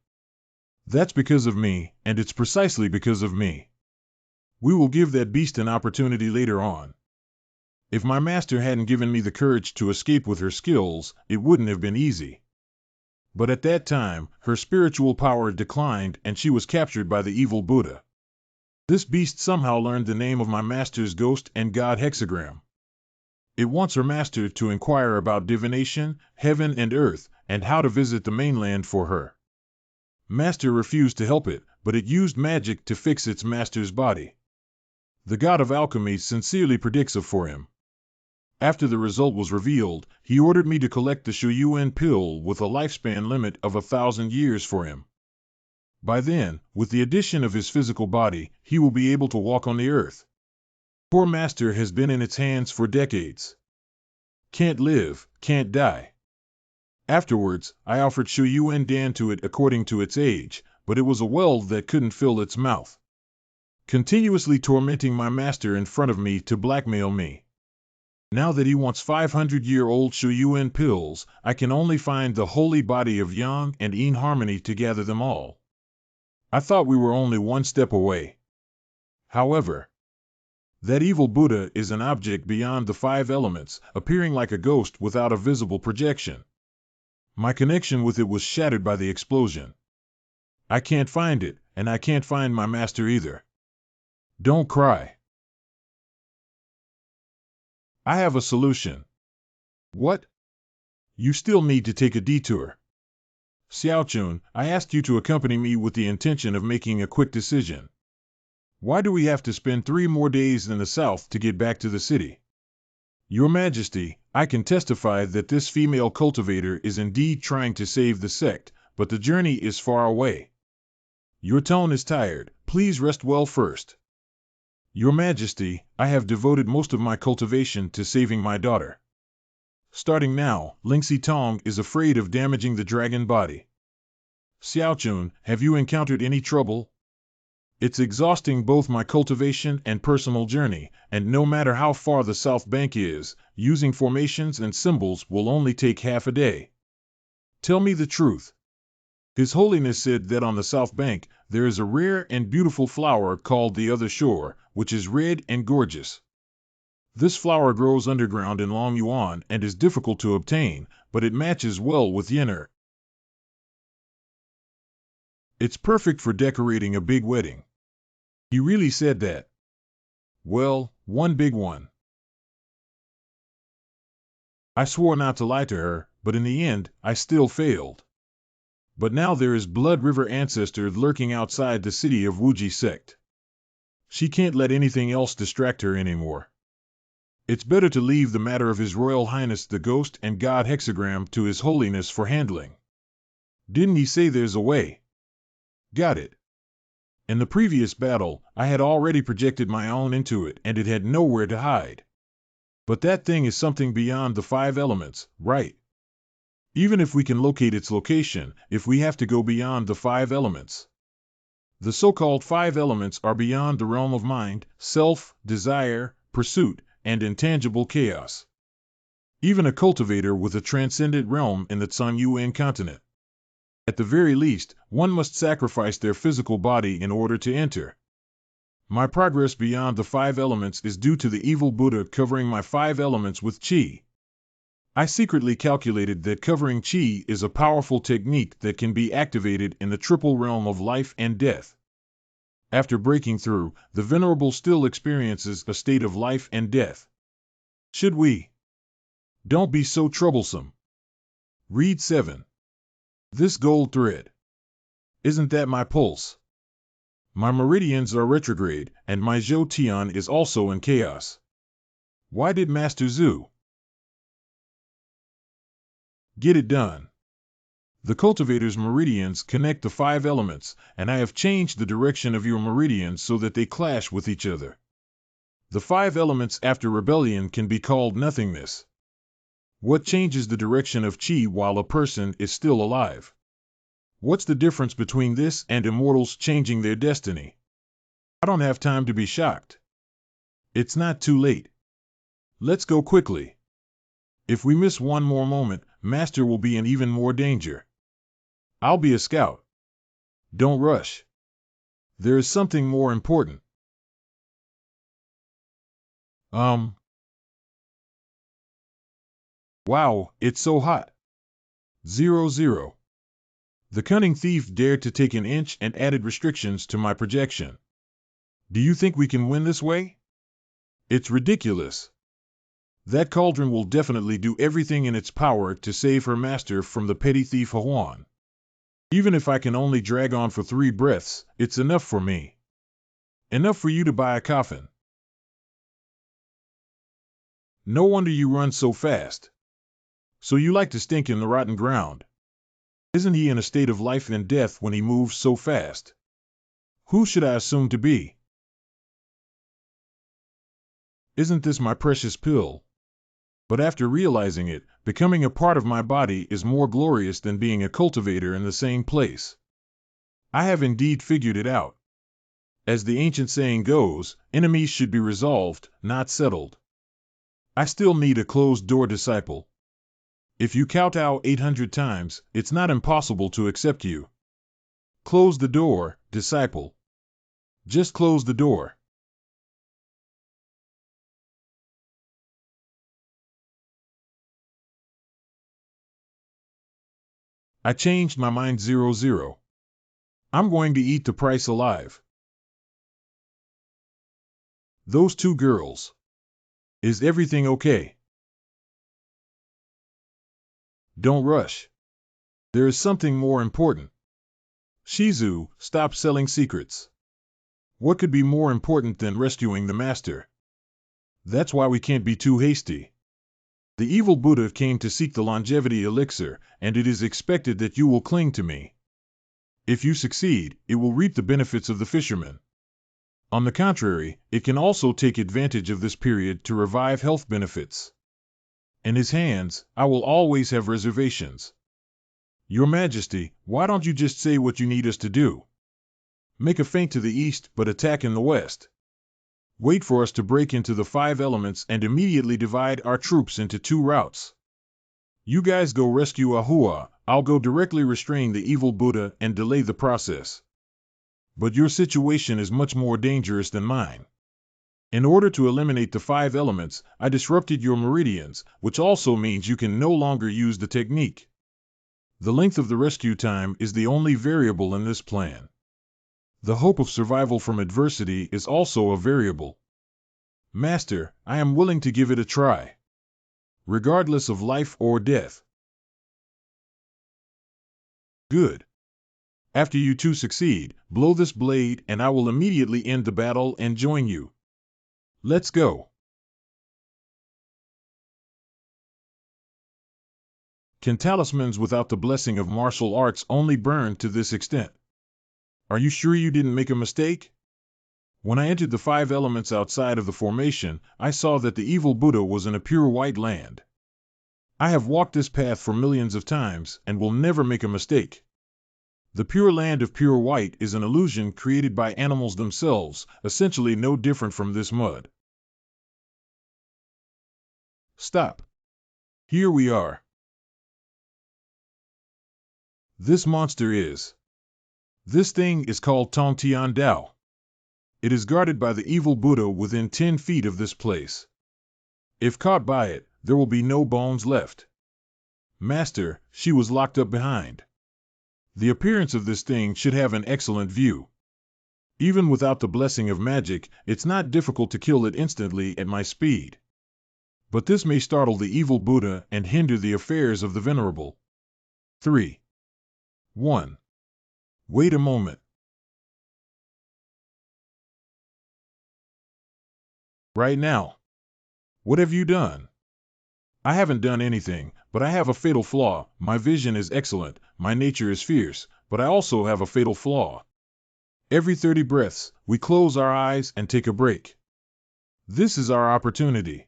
[SPEAKER 1] That's because of me, and it's precisely because of me. We will give that beast an opportunity later on. If my master hadn't given me the courage to escape with her skills, it wouldn't have been easy. But at that time, her spiritual power declined and she was captured by the evil Buddha. This beast somehow learned the name of my master's ghost and god hexagram. It wants her master to inquire about divination, heaven and earth, and how to visit the mainland for her. Master refused to help it, but it used magic to fix its master's body. The god of alchemy sincerely predicts for him. After the result was revealed, he ordered me to collect the Shoyuan pill with a lifespan limit of 1,000 years for him. By then, with the addition of his physical body, he will be able to walk on the earth. Poor master has been in its hands for decades. Can't live, can't die. Afterwards, I offered Shu Yuan Dan to it according to its age, but it was a well that couldn't fill its mouth, continuously tormenting my master in front of me to blackmail me. Now that he wants 500-year-old Shu Yuan pills, I can only find the holy body of Yang and Yin harmony to gather them all. I thought we were only one step away. However, that evil Buddha is an object beyond the 5 elements, appearing like a ghost without a visible projection. My connection with it was shattered by the explosion. I can't find it, and I can't find my master either. Don't cry. I have a solution. What? You still need to take a detour. Xiaochun, I asked you to accompany me with the intention of making a quick decision. Why do we have to spend 3 more days in the south to get back to the city? Your Majesty, I can testify that this female cultivator is indeed trying to save the sect, but the journey is far away. Your tone is tired. Please rest well first. Your Majesty, I have devoted most of my cultivation to saving my daughter. Starting now, Lingxi Tong is afraid of damaging the dragon body. Xiaochun, have you encountered any trouble? It's exhausting both my cultivation and personal journey, and no matter how far the south bank is, using formations and symbols will only take half a day. Tell me the truth. His Holiness said that on the south bank, there is a rare and beautiful flower called the Other Shore, which is red and gorgeous. This flower grows underground in Long Yuan and is difficult to obtain, but it matches well with Yenner. It's perfect for decorating a big wedding. He really said that. Well, one big one. I swore not to lie to her, but in the end, I still failed. But now there is Blood River Ancestor lurking outside the city of Wuji sect. She can't let anything else distract her anymore. It's better to leave the matter of His Royal Highness the Ghost and God Hexagram to His Holiness for handling. Didn't he say there's a way? Got it. In the previous battle, I had already projected my own into it and it had nowhere to hide. But that thing is something beyond the 5 elements, right? Even if we can locate its location, if we have to go beyond the 5 elements. The so-called 5 elements are beyond the realm of mind, self, desire, pursuit, and intangible chaos. Even a cultivator with a transcendent realm in the Tsang Yuan continent. At the very least, one must sacrifice their physical body in order to enter. My progress beyond the 5 elements is due to the evil Buddha covering my 5 elements with qi. I secretly calculated that covering qi is a powerful technique that can be activated in the triple realm of life and death. After breaking through, the Venerable still experiences a state of life and death. Should we? Don't be so troublesome. Read 7. This gold thread. Isn't that my pulse? My meridians are retrograde, and my Zhou Tian is also in chaos. Why did Master Zhu get it done? The cultivator's meridians connect the 5 elements, and I have changed the direction of your meridians so that they clash with each other. The 5 elements after rebellion can be called nothingness. What changes the direction of qi while a person is still alive? What's the difference between this and immortals changing their destiny? I don't have time to be shocked. It's not too late. Let's go quickly. If we miss one more moment, Master will be in even more danger. I'll be a scout. Don't rush. There is something more important. Wow, it's so hot. 0. The cunning thief dared to take an inch and added restrictions to my projection. Do you think we can win this way? It's ridiculous. That cauldron will definitely do everything in its power to save her master from the petty thief Huan. Even if I can only drag on for 3 breaths, it's enough for me. Enough for you to buy a coffin. No wonder you run so fast. So you like to stink in the rotten ground. Isn't he in a state of life and death when he moves so fast? Who should I assume to be? Isn't this my precious pill? But after realizing it, becoming a part of my body is more glorious than being a cultivator in the same place. I have indeed figured it out. As the ancient saying goes, enemies should be resolved, not settled. I still need a closed-door disciple. If you kowtow 800 times, it's not impossible to accept you. Close the door, disciple. Just close the door. I changed my mind 00. I'm going to eat the price alive. Those two girls. Is everything okay? Don't rush. There is something more important. Shizu, stop selling secrets. What could be more important than rescuing the master? That's why we can't be too hasty. The evil Buddha came to seek the longevity elixir, and it is expected that you will cling to me. If you succeed, it will reap the benefits of the fisherman. On the contrary, it can also take advantage of this period to revive health benefits. In his hands, I will always have reservations. Your Majesty, why don't you just say what you need us to do? Make a feint to the east, but attack in the west. Wait for us to break into the 5 elements and immediately divide our troops into 2 routes. You guys go rescue Ahua, I'll go directly restrain the evil Buddha and delay the process. But your situation is much more dangerous than mine. In order to eliminate the 5 elements, I disrupted your meridians, which also means you can no longer use the technique. The length of the rescue time is the only variable in this plan. The hope of survival from adversity is also a variable. Master, I am willing to give it a try. Regardless of life or death. Good. After you two succeed, blow this blade and I will immediately end the battle and join you. Let's go. Can talismans without the blessing of martial arts only burn to this extent? Are you sure you didn't make a mistake? When I entered the 5 elements outside of the formation, I saw that the evil Buddha was in a pure white land. I have walked this path for millions of times and will never make a mistake. The pure land of pure white is an illusion created by animals themselves, essentially no different from this mud. Stop. Here we are. This monster is. This thing is called Tong Tian Dao. It is guarded by the evil Buddha within 10 feet of this place. If caught by it, there will be no bones left. Master, she was locked up behind. The appearance of this thing should have an excellent view. Even without the blessing of magic, it's not difficult to kill it instantly at my speed. But this may startle the evil Buddha and hinder the affairs of the venerable. 3. 1. Wait a moment. Right now. What have you done? I haven't done anything, but I have a fatal flaw. My vision is excellent, my nature is fierce, but I also have a fatal flaw. Every 30 breaths, we close our eyes and take a break. This is our opportunity.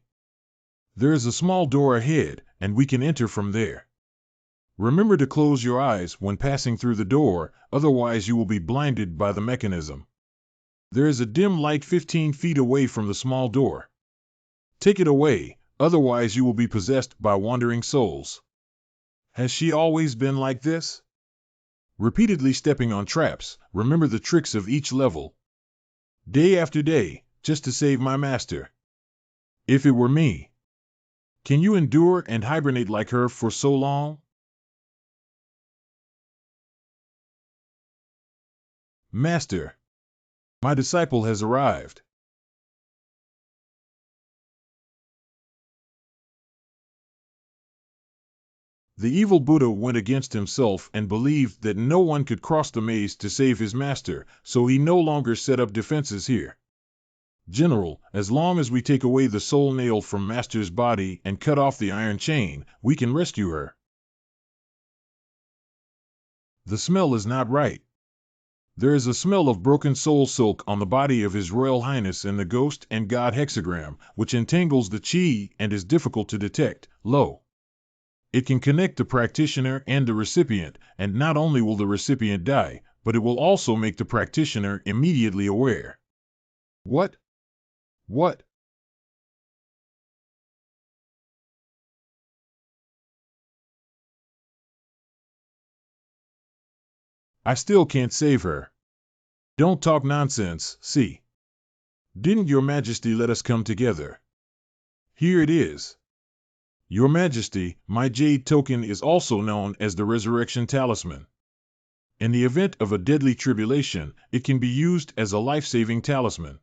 [SPEAKER 1] There is a small door ahead, and we can enter from there. Remember to close your eyes when passing through the door, otherwise you will be blinded by the mechanism. There is a dim light 15 feet away from the small door. Take it away, otherwise you will be possessed by wandering souls. Has she always been like this? Repeatedly stepping on traps, remember the tricks of each level. Day after day, just to save my master. If it were me. Can you endure and hibernate like her for so long? Master. My disciple has arrived. The evil Buddha went against himself and believed that no one could cross the maze to save his master, so he no longer set up defenses here. General, as long as we take away the soul nail from master's body and cut off the iron chain, we can rescue her. The smell is not right. There is a smell of broken soul silk on the body of His Royal Highness in the Ghost and God hexagram, which entangles the chi and is difficult to detect. Lo! It can connect the practitioner and the recipient, and not only will the recipient die, but it will also make the practitioner immediately aware. What? What? I still can't save her. Don't talk nonsense, see. Didn't Your Majesty let us come together? Here it is. Your Majesty, my jade token is also known as the Resurrection Talisman. In the event of a deadly tribulation, it can be used as a life-saving talisman.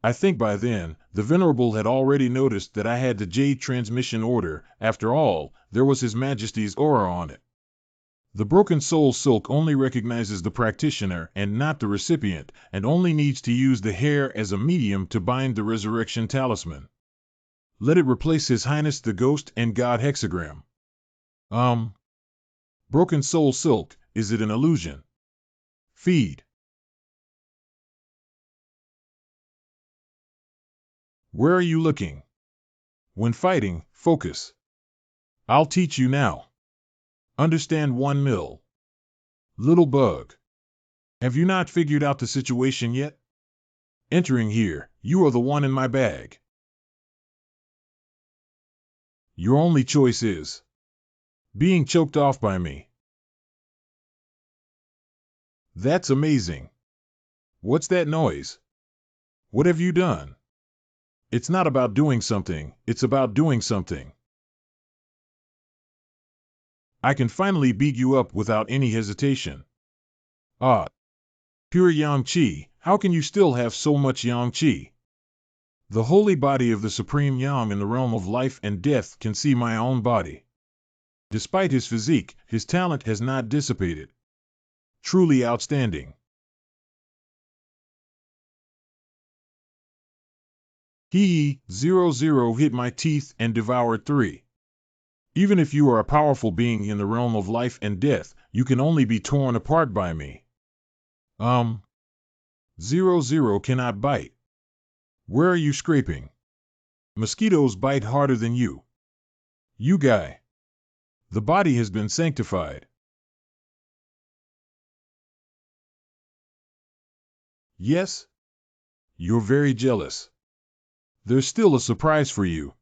[SPEAKER 1] I think by then, the Venerable had already noticed that I had the jade transmission order. After all, there was His Majesty's aura on it. The broken soul silk only recognizes the practitioner and not the recipient, and only needs to use the hair as a medium to bind the resurrection talisman. Let it replace His Highness the Ghost and God hexagram. Broken soul silk, is it an illusion? Feed. Where are you looking? When fighting, focus. I'll teach you now. Understand 1 mil. Little bug. Have you not figured out the situation yet? Entering here, you are the one in my bag. Your only choice is being choked off by me. That's amazing. What's that noise? What have you done? It's not about doing something, it's about doing something. I can finally beat you up without any hesitation. Ah, pure yang qi, how can you still have so much yang qi? The holy body of the supreme yang in the realm of life and death can see my own body. Despite his physique, his talent has not dissipated. Truly outstanding. He, 0 hit my teeth and devoured 3. Even if you are a powerful being in the realm of life and death, you can only be torn apart by me. 0 cannot bite. Where are you scraping? Mosquitoes bite harder than you. You guy. The body has been sanctified. Yes? You're very jealous. There's still a surprise for you.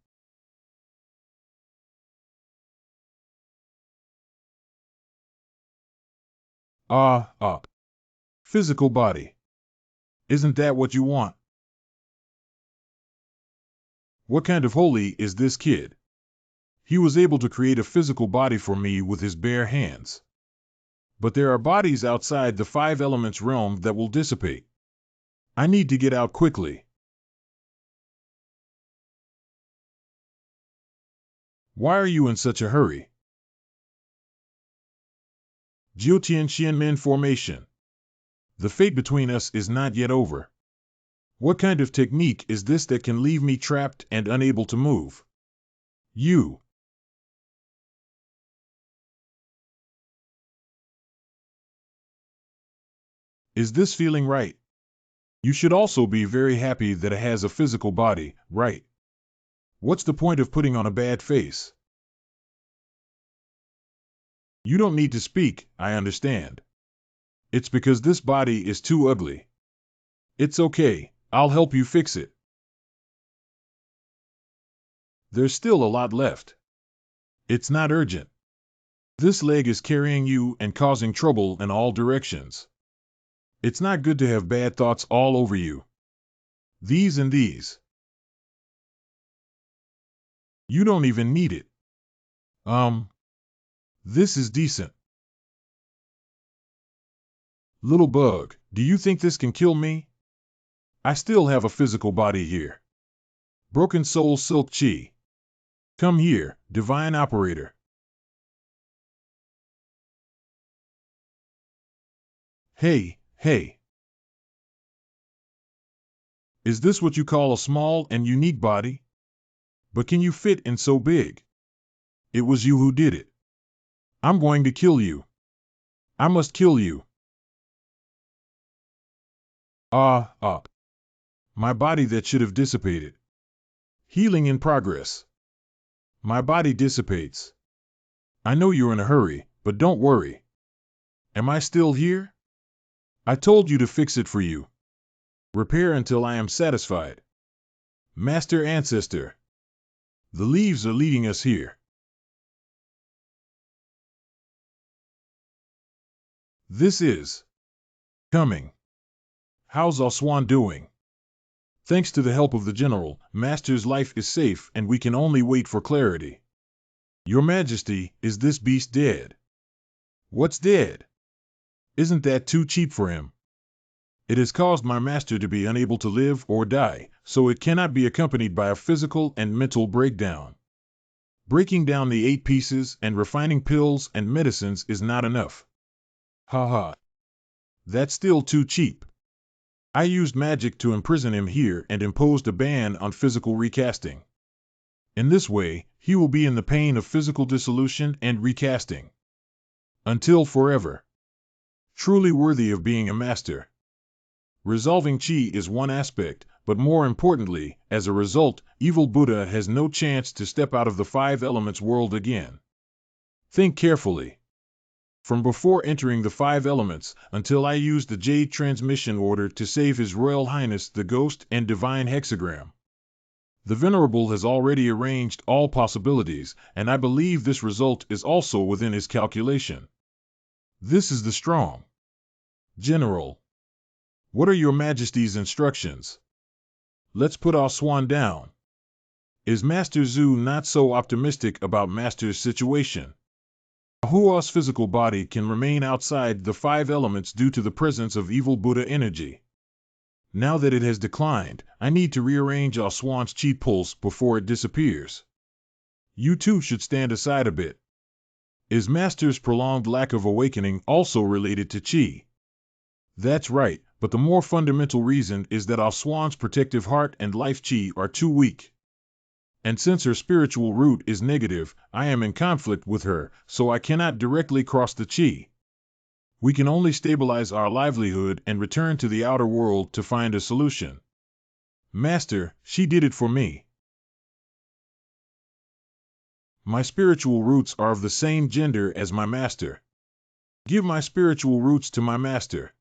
[SPEAKER 1] Physical body. Isn't that what you want? What kind of holy is this kid? He was able to create a physical body for me with his bare hands. But there are bodies outside the 5 elements realm that will dissipate. I need to get out quickly. Why are you in such a hurry? Jiutian Xianmen formation. The fate between us is not yet over. What kind of technique is this that can leave me trapped and unable to move? You. Is this feeling right? You should also be very happy that it has a physical body, right? What's the point of putting on a bad face? You don't need to speak, I understand. It's because this body is too ugly. It's okay, I'll help you fix it. There's still a lot left. It's not urgent. This leg is carrying you and causing trouble in all directions. It's not good to have bad thoughts all over you. These and these. You don't even need it. This is decent. Little bug, do you think this can kill me? I still have a physical body here. Broken soul silk chi. Come here, divine operator. Hey. Is this what you call a small and unique body? But can you fit in so big? It was you who did it. I'm going to kill you. I must kill you. Ah, ah. My body that should have dissipated. Healing in progress. My body dissipates. I know you're in a hurry, but don't worry. Am I still here? I told you to fix it for you. Repair until I am satisfied. Master Ancestor. The leaves are leading us here. This is coming. How's Oswan doing? Thanks to the help of the General, Master's life is safe and we can only wait for clarity. Your Majesty, is this beast dead? What's dead? Isn't that too cheap for him? It has caused my master to be unable to live or die, so it cannot be accompanied by a physical and mental breakdown. Breaking down the 8 pieces and refining pills and medicines is not enough. Ha ha. That's still too cheap. I used magic to imprison him here and imposed a ban on physical recasting. In this way, he will be in the pain of physical dissolution and recasting. Until forever. Truly worthy of being a master. Resolving Qi is one aspect, but more importantly, as a result, evil Buddha has no chance to step out of the 5 elements world again. Think carefully. From before entering the 5 elements, until I used the Jade transmission order to save His Royal Highness the Ghost and Divine Hexagram. The Venerable has already arranged all possibilities, and I believe this result is also within his calculation. This is the strong General. What are your Majesty's instructions? Let's put our swan down. Is Master Zhu not so optimistic about Master's situation? Hua's physical body can remain outside the 5 elements due to the presence of evil Buddha energy. Now that it has declined, I need to rearrange our swan's chi pulse before it disappears. You too should stand aside a bit. Is Master's prolonged lack of awakening also related to chi? That's right, but the more fundamental reason is that our swan's protective heart and life chi are too weak. And since her spiritual root is negative, I am in conflict with her, so I cannot directly cross the chi. We can only stabilize our livelihood and return to the outer world to find a solution. Master, she did it for me. My spiritual roots are of the same gender as my master. Give my spiritual roots to my master.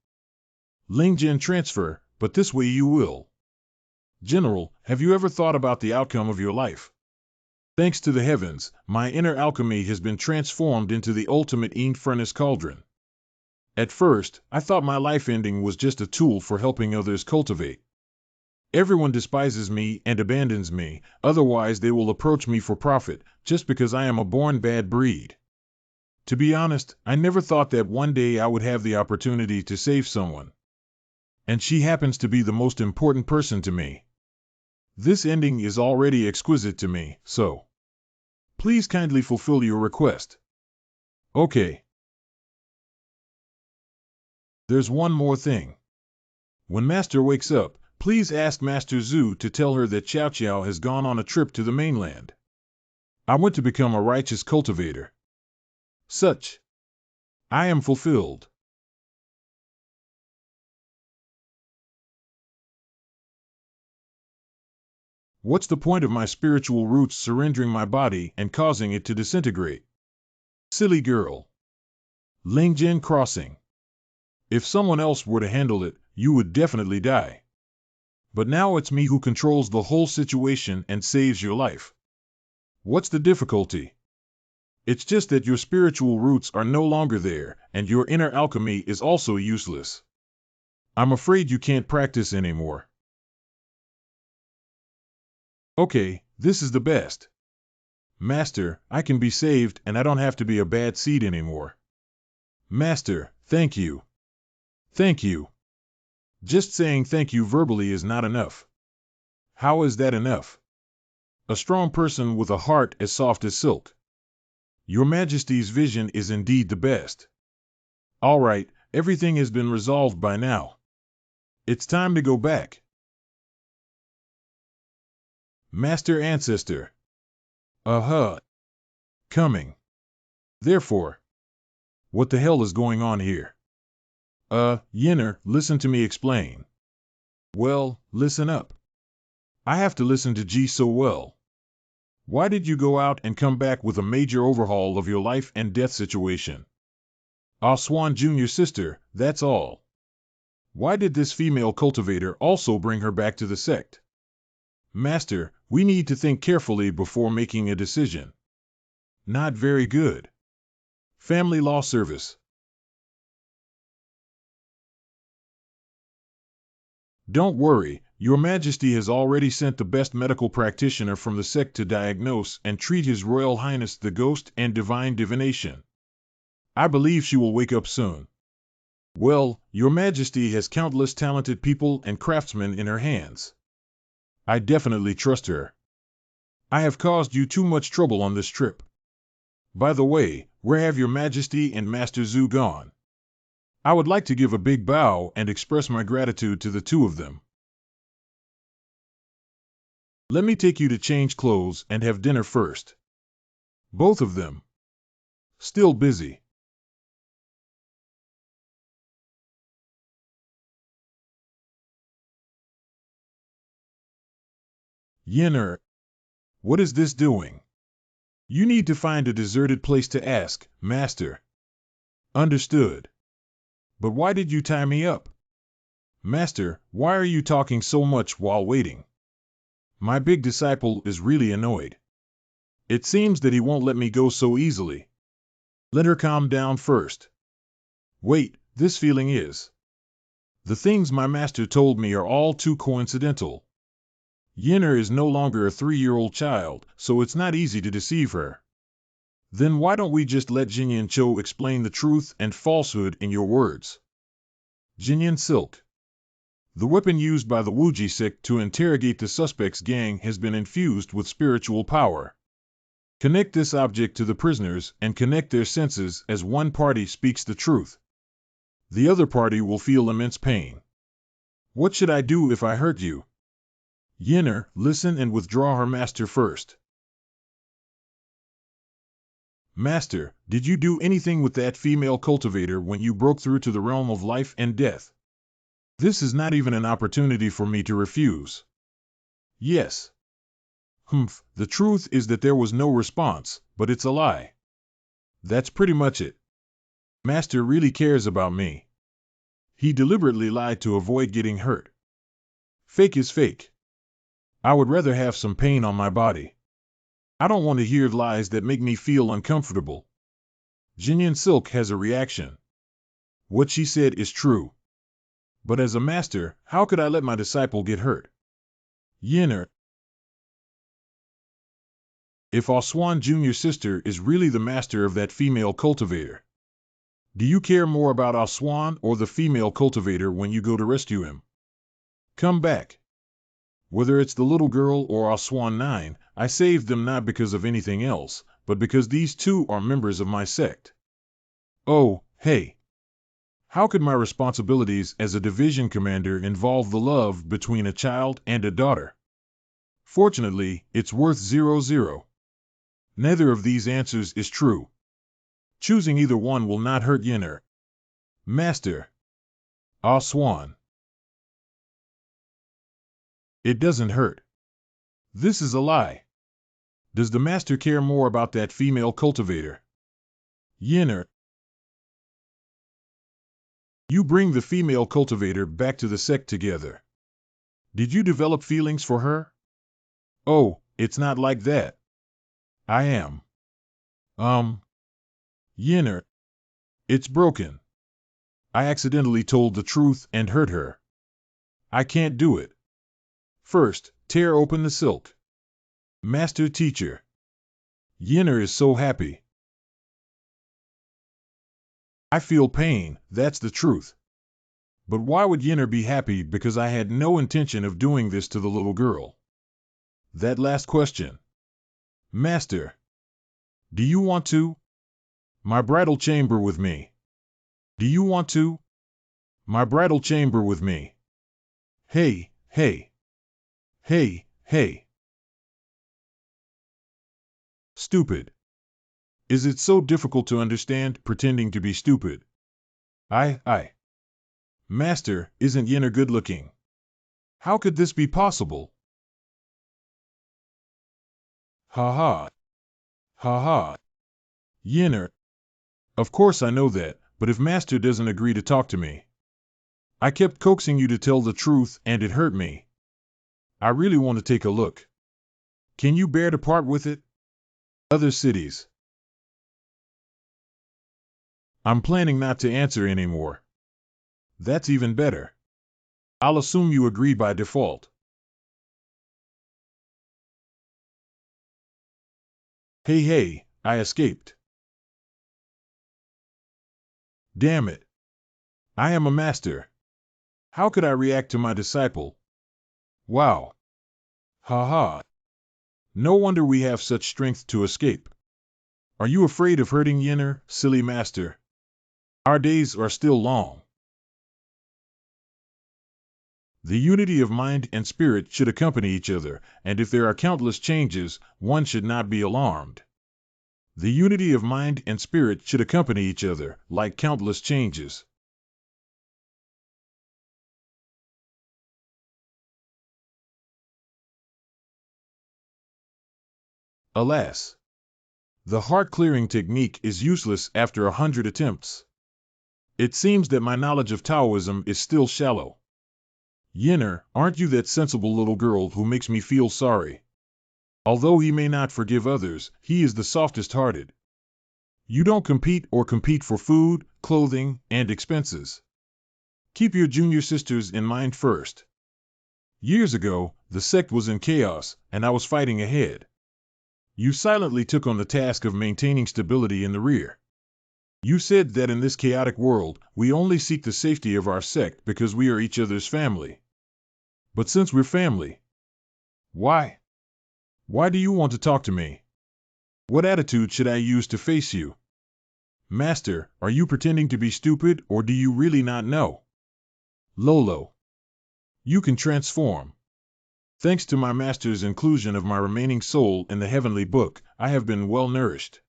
[SPEAKER 1] Lingjin transfer, but this way you will. General, have you ever thought about the outcome of your life? Thanks to the heavens, my inner alchemy has been transformed into the ultimate furnace cauldron. At first, I thought my life ending was just a tool for helping others cultivate. Everyone despises me and abandons me, otherwise they will approach me for profit, just because I am a born bad breed. To be honest, I never thought that one day I would have the opportunity to save someone. And she happens to be the most important person to me. This ending is already exquisite to me, so please kindly fulfill your request. Okay. There's one more thing. When Master wakes up, please ask Master Zhu to tell her that Xiao Xiao has gone on a trip to the mainland. I want to become a righteous cultivator. Such. I am fulfilled. What's the point of my spiritual roots surrendering my body and causing it to disintegrate? Silly girl. Lingjin Crossing. If someone else were to handle it, you would definitely die. But now it's me who controls the whole situation and saves your life. What's the difficulty? It's just that your spiritual roots are no longer there, and your inner alchemy is also useless. I'm afraid you can't practice anymore. Okay, this is the best. Master, I can be saved and I don't have to be a bad seed anymore. Master, thank you. Thank you. Just saying thank you verbally is not enough. How is that enough? A strong person with a heart as soft as silk. Your Majesty's vision is indeed the best. All right, everything has been resolved by now. It's time to go back. Master Ancestor. Coming. Therefore. What the hell is going on here? Yinner, listen to me explain. Well, listen up. I have to listen to G so well. Why did you go out and come back with a major overhaul of your life and death situation? Our Swan Jr. sister, that's all. Why did this female cultivator also bring her back to the sect? Master, we need to think carefully before making a decision. Not very good. Family Law Service. Don't worry, Your Majesty has already sent the best medical practitioner from the sect to diagnose and treat His Royal Highness the Ghost and Divine Divination. I believe she will wake up soon. Well, Your Majesty has countless talented people and craftsmen in her hands. I definitely trust her. I have caused you too much trouble on this trip. By the way, where have Your Majesty and Master Zhu gone? I would like to give a big bow and express my gratitude to the two of them. Let me take you to change clothes and have dinner first. Both of them. Still busy. Yinner, what is this doing? You need to find a deserted place to ask, Master. Understood. But why did you tie me up? Master, why are you talking so much while waiting? My big disciple is really annoyed. It seems that he won't let me go so easily. Let her calm down first. Wait, this feeling is. The things my master told me are all too coincidental. Yinner is no longer a 3-year-old child, so it's not easy to deceive her. Then why don't we just let Jinyan Cho explain the truth and falsehood in your words? Jinyan Silk. The weapon used by the Wuji sect to interrogate the suspect's gang has been infused with spiritual power. Connect this object to the prisoners and connect their senses as one party speaks the truth. The other party will feel immense pain. What should I do if I hurt you? Yinner, listen and withdraw her master first. Master, did you do anything with that female cultivator when you broke through to the realm of life and death? This is not even an opportunity for me to refuse. Yes. The truth is that there was no response, but it's a lie. That's pretty much it. Master really cares about me. He deliberately lied to avoid getting hurt. Fake is fake. I would rather have some pain on my body. I don't want to hear lies that make me feel uncomfortable. Jinyan Silk has a reaction. What she said is true. But as a master, how could I let my disciple get hurt? Yinner. If our Swan Jr. sister is really the master of that female cultivator, do you care more about our Swan or the female cultivator when you go to rescue him? Come back. Whether it's the little girl or our Swan 9, I saved them not because of anything else, but because these two are members of my sect. Oh, hey. How could my responsibilities as a division commander involve the love between a child and a daughter? Fortunately, it's worth 0-0. Neither of these answers is true. Choosing either one will not hurt Yinner. Master. Ah Swan. It doesn't hurt. This is a lie. Does the master care more about that female cultivator? Yinner. You bring the female cultivator back to the sect together. Did you develop feelings for her? Oh, it's not like that. I am. Yinner. It's broken. I accidentally told the truth and hurt her. I can't do it. First, tear open the silk. Master Teacher. Yinner is so happy. I feel pain, that's the truth. But why would Yinner be happy because I had no intention of doing this to the little girl? That last question. Master. Do you want to? My bridal chamber with me. Do you want to? My bridal chamber with me. Hey, hey. Hey, hey. Stupid. Is it so difficult to understand pretending to be stupid? I. Master, isn't Yinner good looking? How could this be possible? Ha ha. Ha ha. Yinner. Of course I know that, but if Master doesn't agree to talk to me. I kept coaxing you to tell the truth, and it hurt me. I really want to take a look. Can you bear to part with it? Other cities. I'm planning not to answer anymore. That's even better. I'll assume you agree by default. Hey, hey, I escaped. Damn it. I am a master. How could I react to my disciple? Wow. Ha ha. No wonder we have such strength to escape. Are you afraid of hurting Yinner, silly master? Our days are still long. The unity of mind and spirit should accompany each other, and if there are countless changes, one should not be alarmed. The unity of mind and spirit should accompany each other, like countless changes. Alas, the heart-clearing technique is useless after 100 attempts. It seems that my knowledge of Taoism is still shallow. Yinner, aren't you that sensible little girl who makes me feel sorry? Although he may not forgive others, he is the softest-hearted. You don't compete for food, clothing, and expenses. Keep your junior sisters in mind first. Years ago, the sect was in chaos, and I was fighting ahead. You silently took on the task of maintaining stability in the rear. You said that in this chaotic world, we only seek the safety of our sect because we are each other's family. But since we're family, why? Why do you want to talk to me? What attitude should I use to face you? Master, are you pretending to be stupid, or do you really not know? Lolo. You can transform. Thanks to my master's inclusion of my remaining soul in the heavenly book, I have been well nourished.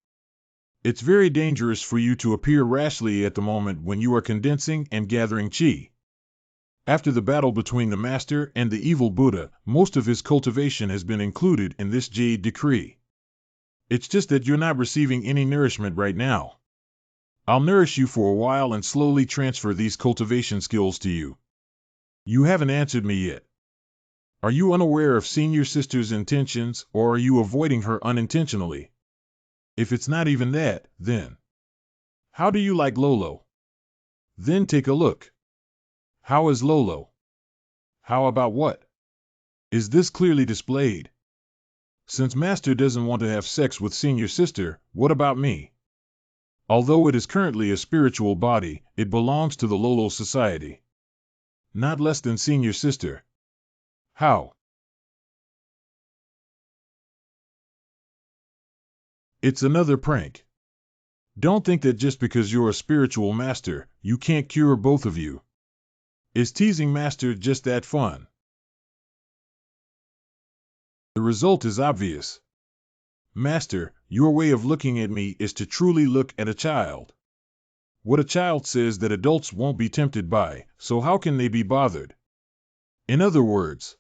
[SPEAKER 1] It's very dangerous for you to appear rashly at the moment when you are condensing and gathering chi. After the battle between the master and the evil Buddha, most of his cultivation has been included in this jade decree. It's just that you're not receiving any nourishment right now. I'll nourish you for a while and slowly transfer these cultivation skills to you. You haven't answered me yet. Are you unaware of senior sister's intentions, or are you avoiding her unintentionally? If it's not even that, then how do you like Lolo? Then take a look. How is Lolo? How about what? Is this clearly displayed? Since Master doesn't want to have sex with senior sister, what about me? Although it is currently a spiritual body, it belongs to the Lolo society. Not less than senior sister. How? It's another prank. Don't think that just because you're a spiritual master, you can't cure both of you. Is teasing Master just that fun? The result is obvious. Master, your way of looking at me is to truly look at a child. What a child says that adults won't be tempted by, so how can they be bothered? In other words,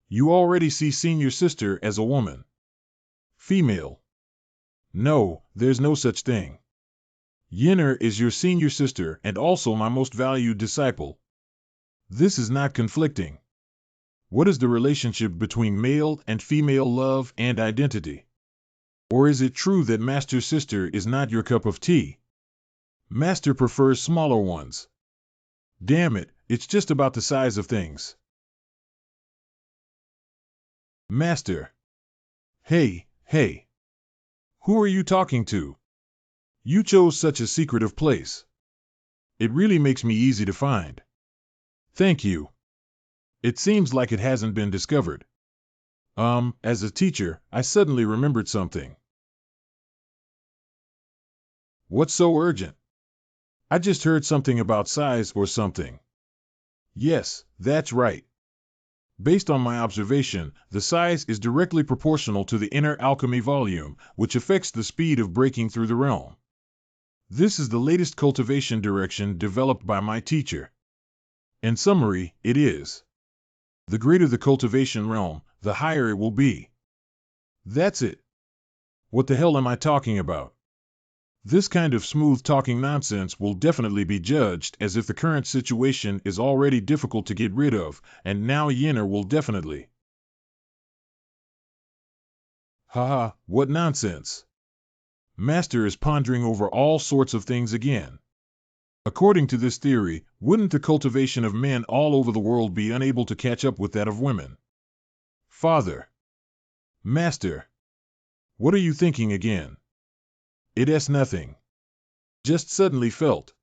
[SPEAKER 1] you already see senior sister as a woman. Female. No, there's no such thing. Yinner is your senior sister and also my most valued disciple. This is not conflicting. What is the relationship between male and female love and identity? Or is it true that Master's sister is not your cup of tea? Master prefers smaller ones. Damn it, it's just about the size of things. Master. Hey, hey. Who are you talking to? You chose such a secretive place. It really makes me easy to find. Thank you. It seems like it hasn't been discovered. As a teacher, I suddenly remembered something. What's so urgent? I just heard something about size or something. Yes, that's right. Based on my observation, the size is directly proportional to the inner alchemy volume, which affects the speed of breaking through the realm. This is the latest cultivation direction developed by my teacher. In summary, it is The greater the cultivation realm, the higher it will be. That's it. What the hell am I talking about? This kind of smooth-talking nonsense will definitely be judged as if the current situation is already difficult to get rid of, and now Yinner will definitely. Haha, what nonsense. Master is pondering over all sorts of things again. According to this theory, wouldn't the cultivation of men all over the world be unable to catch up with that of women? Father. Master. What are you thinking again? It's nothing. Just suddenly felt.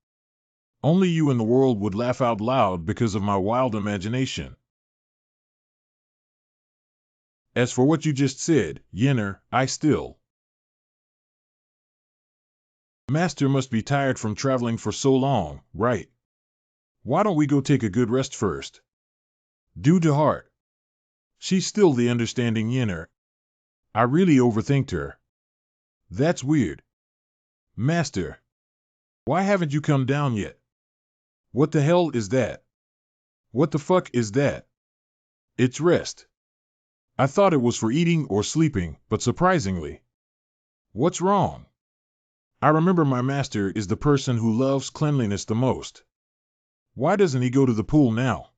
[SPEAKER 1] Only you in the world would laugh out loud because of my wild imagination. As for what you just said, Yinner, I still. Master must be tired from traveling for so long, right? Why don't we go take a good rest first? Due to heart. She's still the understanding Yinner. I really overthinked her. That's weird. Master. Why haven't you come down yet? What the hell is that? What the fuck is that? It's rest. I thought it was for eating or sleeping, but surprisingly. What's wrong? I remember my master is the person who loves cleanliness the most. Why doesn't he go to the pool now?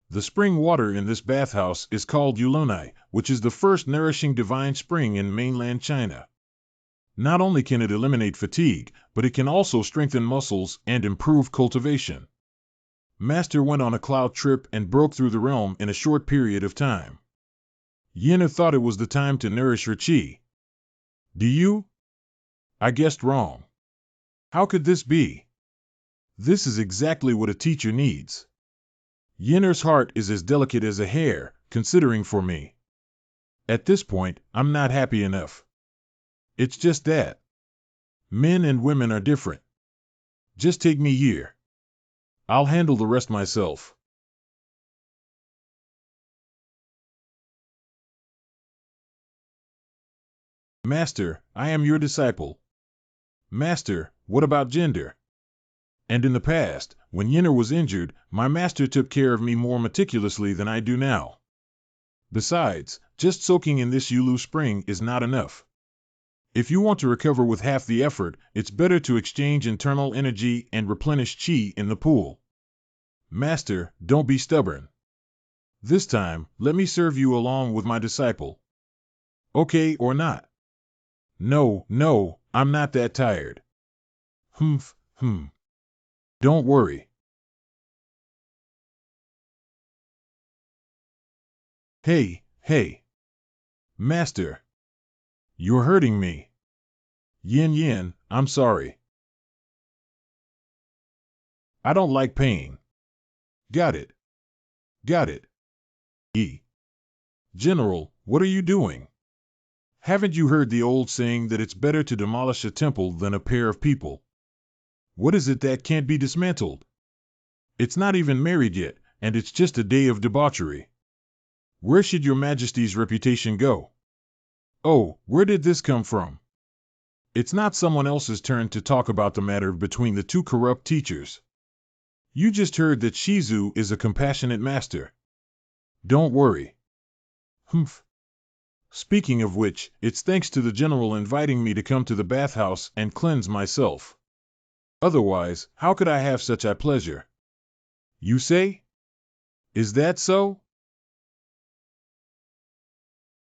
[SPEAKER 1] The spring water in this bathhouse is called Yulunai, which is the first nourishing divine spring in mainland China. Not only can it eliminate fatigue, but it can also strengthen muscles and improve cultivation. Master went on a cloud trip and broke through the realm in a short period of time. Yinner thought it was the time to nourish her chi. Do you? I guessed wrong. How could this be? This is exactly what a teacher needs. Yinner's heart is as delicate as a hair, considering for me. At this point, I'm not happy enough. It's just that. Men and women are different. Just take me here. I'll handle the rest myself. Master, I am your disciple. Master, what about gender? And in the past, when Yinner was injured, my master took care of me more meticulously than I do now. Besides, just soaking in this Yulu spring is not enough. If you want to recover with half the effort, it's better to exchange internal energy and replenish chi in the pool. Master, don't be stubborn. This time, let me serve you along with my disciple. Okay or not? No, I'm not that tired. Humph. Don't worry. Hey. Master. You're hurting me. Yin, I'm sorry. I don't like pain. Got it. General, what are you doing? Haven't you heard the old saying that it's better to demolish a temple than a pair of people? What is it that can't be dismantled? It's not even married yet, and it's just a day of debauchery. Where should your Majesty's reputation go? Oh, where did this come from? It's not someone else's turn to talk about the matter between the two corrupt teachers. You just heard that Shizu is a compassionate master. Don't worry. Humph. Speaking of which, it's thanks to the general inviting me to come to the bathhouse and cleanse myself. Otherwise, how could I have such a pleasure? You say? Is that so?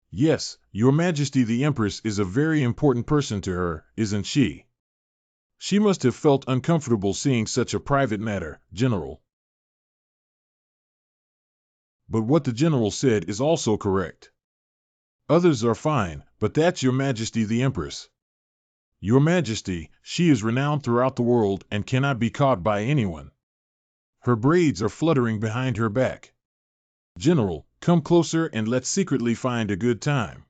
[SPEAKER 1] Yes, Your Majesty the Empress is a very important person to her, isn't she? She must have felt uncomfortable seeing such a private matter, General. But what the General said is also correct. Others are fine, but that's Your Majesty the Empress. Your Majesty, she is renowned throughout the world and cannot be caught by anyone. Her braids are fluttering behind her back. General, come closer and let's secretly find a good time.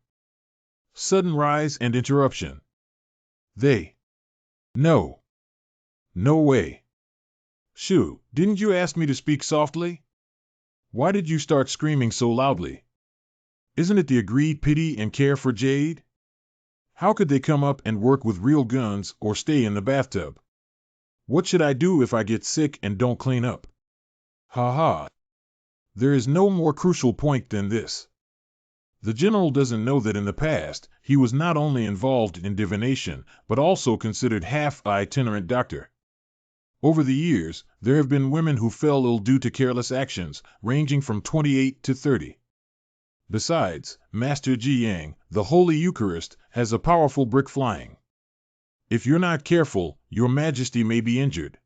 [SPEAKER 1] Sudden rise and interruption. No. No way. Shoo, didn't you ask me to speak softly? Why did you start screaming so loudly? Isn't it the agreed pity and care for Jade? How could they come up and work with real guns or stay in the bathtub? What should I do if I get sick and don't clean up? Ha ha. There is no more crucial point than this. The general doesn't know that in the past, he was not only involved in divination, but also considered half an itinerant doctor. Over the years, there have been women who fell ill due to careless actions, ranging from 28 to 30. Besides, Master Ji Yang, the Holy Eucharist, has a powerful brick flying. If you're not careful, your Majesty may be injured.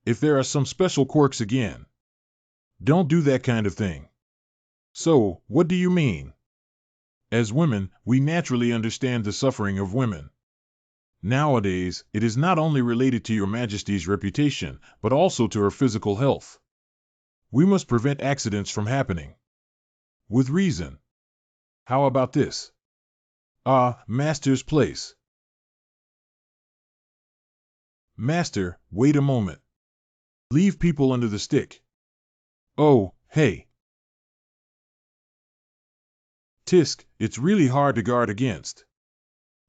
[SPEAKER 1] If there are some special quirks again, don't do that kind of thing. So, what do you mean? As women, we naturally understand the suffering of women. Nowadays, it is not only related to your Majesty's reputation, but also to her physical health. We must prevent accidents from happening. With reason. How about this? Master's place. Master, wait a moment. Leave people under the stick. Oh, hey. Tisk, it's really hard to guard against.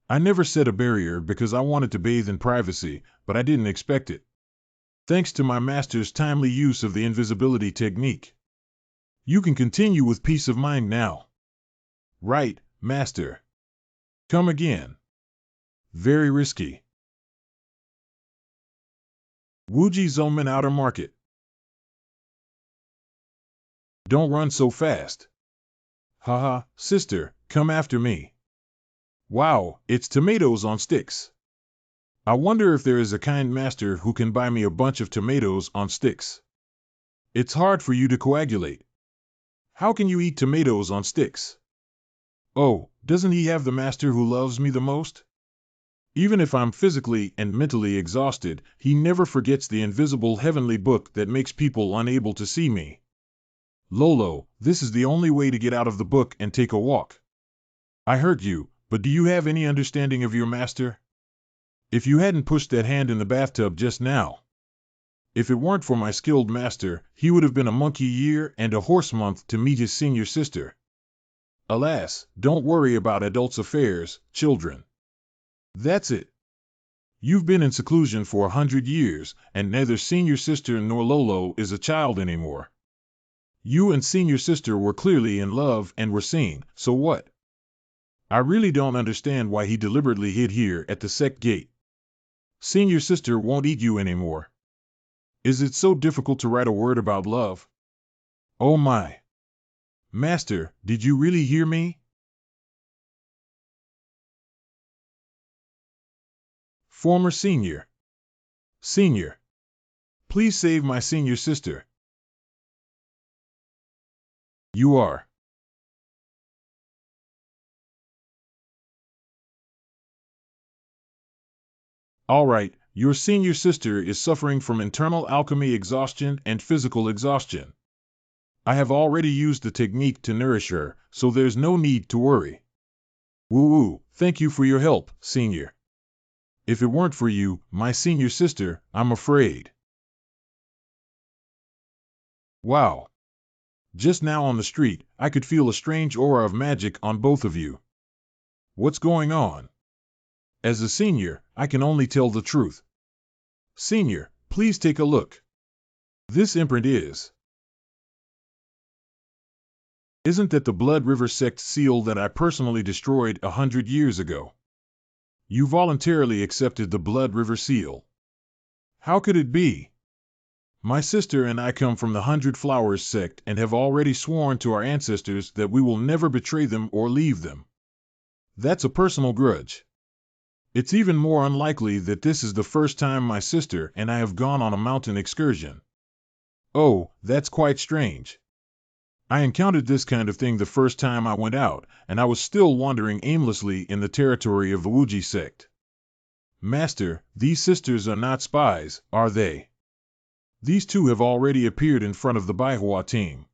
[SPEAKER 1] I never set a barrier because I wanted to bathe in privacy, but I didn't expect it. Thanks to my master's timely use of the invisibility technique. You can continue with peace of mind now. Right, master. Come again. Very risky. Wuji Zoman Outer Market. Don't run so fast. Haha, sister, come after me. Wow, it's tomatoes on sticks. I wonder if there is a kind master who can buy me a bunch of tomatoes on sticks. It's hard for you to coagulate. How can you eat tomatoes on sticks? Oh, doesn't he have the master who loves me the most? Even if I'm physically and mentally exhausted, he never forgets the invisible heavenly book that makes people unable to see me. Lolo, this is the only way to get out of the book and take a walk. I heard you, but do you have any understanding of your master? If you hadn't pushed that hand in the bathtub just now. If it weren't for my skilled master, he would have been a monkey year and a horse month to meet his senior sister. Alas, don't worry about adults' affairs, children. That's it. You've been in seclusion for 100 years, and neither senior sister nor Lolo is a child anymore. You and senior sister were clearly in love and were sane, so what? I really don't understand why he deliberately hid here at the sect gate. Senior sister won't eat you anymore. Is it so difficult to write a word about love? Oh my. Master, did you really hear me? Former senior. Senior. Please save my senior sister. You are. All right, your senior sister is suffering from internal alchemy exhaustion and physical exhaustion. I have already used the technique to nourish her, so there's no need to worry. Woo-woo, thank you for your help, senior. If it weren't for you, my senior sister, I'm afraid. Wow. Just now on the street, I could feel a strange aura of magic on both of you. What's going on? As a senior, I can only tell the truth. Senior, please take a look. This imprint is. Isn't that the Blood River sect seal that I personally destroyed 100 years ago? You voluntarily accepted the Blood River seal. How could it be? My sister and I come from the 100 Flowers sect and have already sworn to our ancestors that we will never betray them or leave them. That's a personal grudge. It's even more unlikely that this is the first time my sister and I have gone on a mountain excursion. Oh, that's quite strange. I encountered this kind of thing the first time I went out, and I was still wandering aimlessly in the territory of the Wuji sect. Master, these sisters are not spies, are they? These two have already appeared in front of the Baihua team.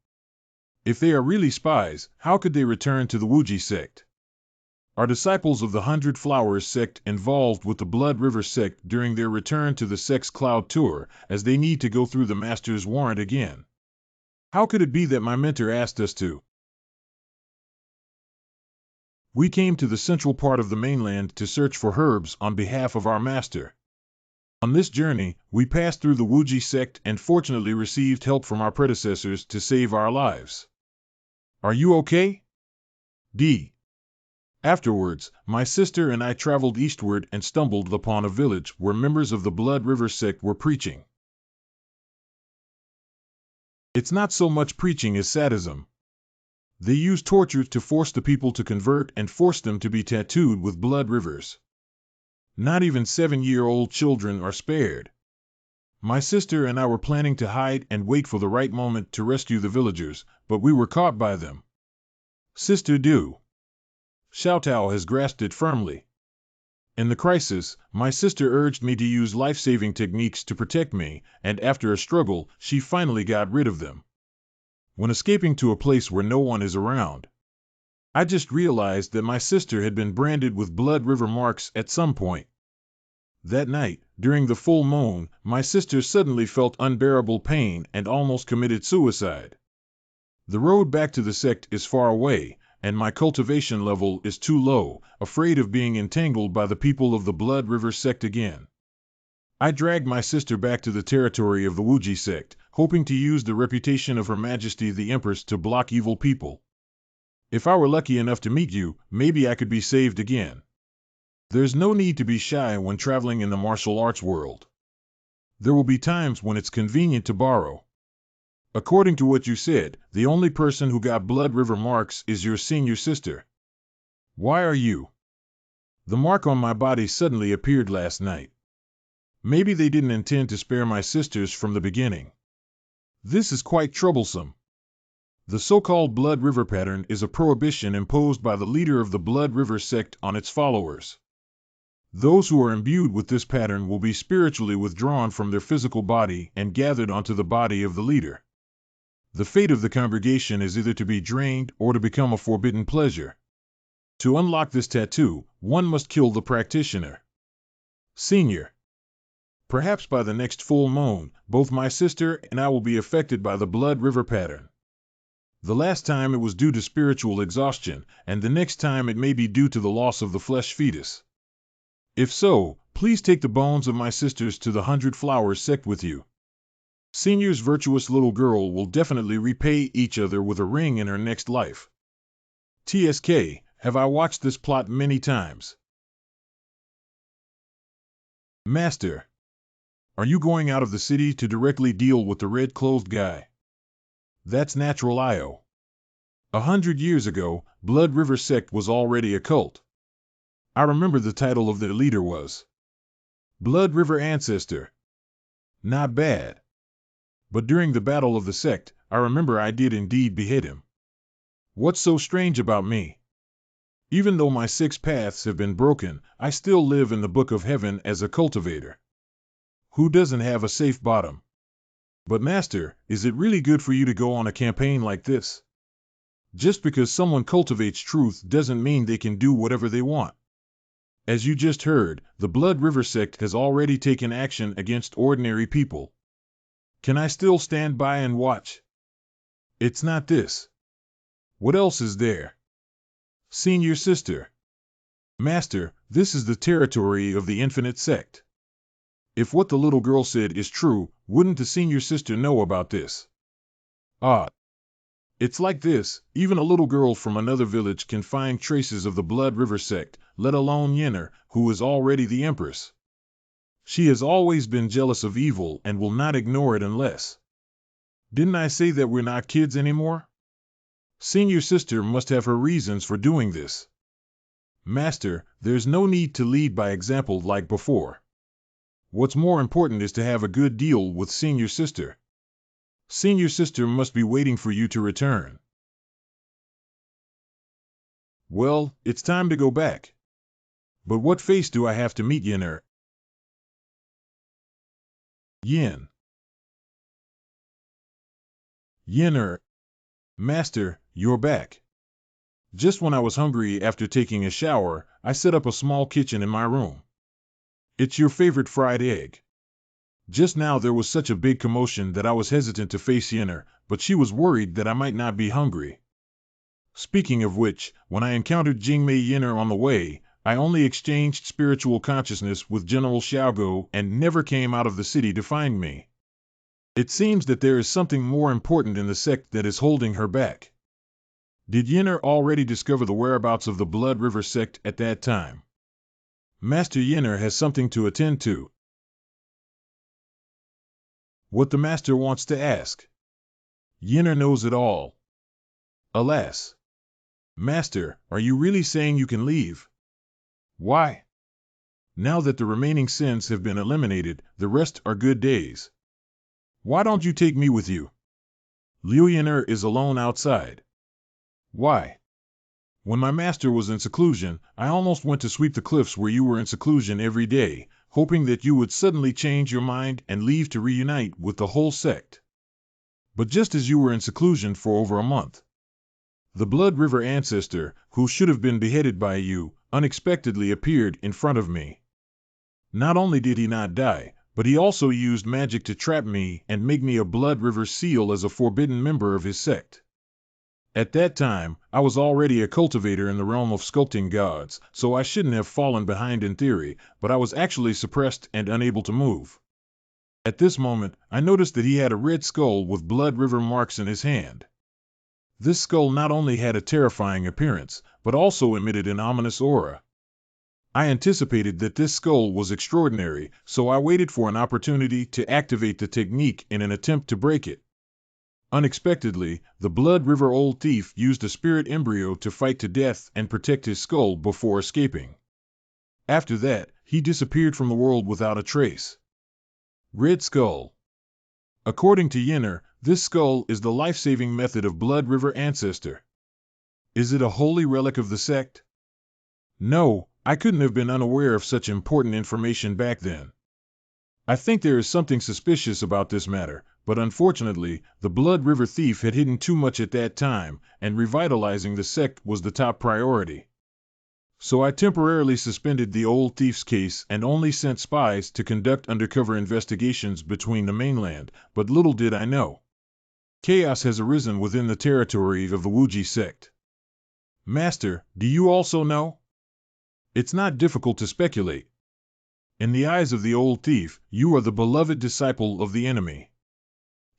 [SPEAKER 1] If they are really spies, how could they return to the Wuji sect? Are disciples of the 100 Flowers sect involved with the Blood River sect during their return to the sect's cloud tour, as they need to go through the master's warrant again? How could it be that my mentor asked us to? We came to the central part of the mainland to search for herbs on behalf of our master. On this journey, we passed through the Wuji sect and fortunately received help from our predecessors to save our lives. Are you okay? D. Afterwards, my sister and I traveled eastward and stumbled upon a village where members of the Blood River sect were preaching. It's not so much preaching as sadism. They use torture to force the people to convert and force them to be tattooed with blood rivers. Not even 7-year-old children are spared. My sister and I were planning to hide and wait for the right moment to rescue the villagers, but we were caught by them. Sister Du. Xiaotao has grasped it firmly. In the crisis, my sister urged me to use life-saving techniques to protect me, and after a struggle, she finally got rid of them. When escaping to a place where no one is around, I just realized that my sister had been branded with blood river marks at some point. That night, during the full moon, my sister suddenly felt unbearable pain and almost committed suicide. The road back to the sect is far away, and my cultivation level is too low, afraid of being entangled by the people of the Blood River sect again. I dragged my sister back to the territory of the Wuji sect, hoping to use the reputation of Her Majesty the Empress to block evil people. If I were lucky enough to meet you, maybe I could be saved again. There's no need to be shy when traveling in the martial arts world. There will be times when it's convenient to borrow. According to what you said, the only person who got blood river marks is your senior sister. Why are you? The mark on my body suddenly appeared last night. Maybe they didn't intend to spare my sisters from the beginning. This is quite troublesome. The so-called Blood River pattern is a prohibition imposed by the leader of the Blood River sect on its followers. Those who are imbued with this pattern will be spiritually withdrawn from their physical body and gathered onto the body of the leader. The fate of the congregation is either to be drained or to become a forbidden pleasure. To unlock this tattoo, one must kill the practitioner. Senior. Perhaps by the next full moon, both my sister and I will be affected by the Blood River pattern. The last time it was due to spiritual exhaustion, and the next time it may be due to the loss of the flesh fetus. If so, please take the bones of my sisters to the 100 Flowers sect with you. Senior's virtuous little girl will definitely repay each other with a ring in her next life. TSK, have I watched this plot many times? Master. Are you going out of the city to directly deal with the red-clothed guy? That's natural IO. 100 years ago, Blood River sect was already a cult. I remember the title of their leader was Blood River Ancestor. Not bad. But during the battle of the sect, I remember I did indeed behead him. What's so strange about me? Even though my 6 paths have been broken, I still live in the Book of Heaven as a cultivator. Who doesn't have a safe bottom? But Master, is it really good for you to go on a campaign like this? Just because someone cultivates truth doesn't mean they can do whatever they want. As you just heard, the Blood River sect has already taken action against ordinary people. Can I still stand by and watch? It's not this. What else is there? Senior sister. Master, this is the territory of the Infinite sect. If what the little girl said is true, wouldn't the senior sister know about this? Ah. It's like this, even a little girl from another village can find traces of the Blood River sect, let alone Yenner, who is already the Empress. She has always been jealous of evil and will not ignore it unless... Didn't I say that we're not kids anymore? Senior sister must have her reasons for doing this. Master, there's no need to lead by example like before. What's more important is to have a good deal with senior sister. Senior sister must be waiting for you to return. Well, it's time to go back. But what face do I have to meet Yenner? Yin. Yenner. Master, you're back. Just when I was hungry after taking a shower, I set up a small kitchen in my room. It's your favorite fried egg. Just now there was such a big commotion that I was hesitant to face Yenner, but she was worried that I might not be hungry. Speaking of which, when I encountered Jingmei Yenner on the way, I only exchanged spiritual consciousness with General Xiaogo and never came out of the city to find me. It seems that there is something more important in the sect that is holding her back. Did Yinner already discover the whereabouts of the Blood River sect at that time? Master Yinner has something to attend to. What the master wants to ask. Yinner knows it all. Alas. Master, are you really saying you can leave? Why? Now that the remaining sins have been eliminated, the rest are good days. Why don't you take me with you? Liu Yinner is alone outside. Why? When my master was in seclusion, I almost went to sweep the cliffs where you were in seclusion every day, hoping that you would suddenly change your mind and leave to reunite with the whole sect. But just as you were in seclusion for over a month, the Blood River ancestor, who should have been beheaded by you, unexpectedly appeared in front of me. Not only did he not die, but he also used magic to trap me and make me a Blood River seal as a forbidden member of his sect. At that time, I was already a cultivator in the realm of sculpting gods, so I shouldn't have fallen behind in theory, but I was actually suppressed and unable to move. At this moment, I noticed that he had a red skull with Blood River marks in his hand. This skull not only had a terrifying appearance, but also emitted an ominous aura. I anticipated that this skull was extraordinary, so I waited for an opportunity to activate the technique in an attempt to break it. Unexpectedly, the Blood River old thief used a spirit embryo to fight to death and protect his skull before escaping. After that, he disappeared from the world without a trace. Red Skull. According to Yinner, this skull is the life-saving method of Blood River ancestor. Is it a holy relic of the sect? No, I couldn't have been unaware of such important information back then. I think there is something suspicious about this matter, but unfortunately, the Blood River thief had hidden too much at that time, and revitalizing the sect was the top priority. So I temporarily suspended the old thief's case and only sent spies to conduct undercover investigations between the mainland, but little did I know. Chaos has arisen within the territory of the Wuji sect. Master, do you also know? It's not difficult to speculate. In the eyes of the old thief, you are the beloved disciple of the enemy.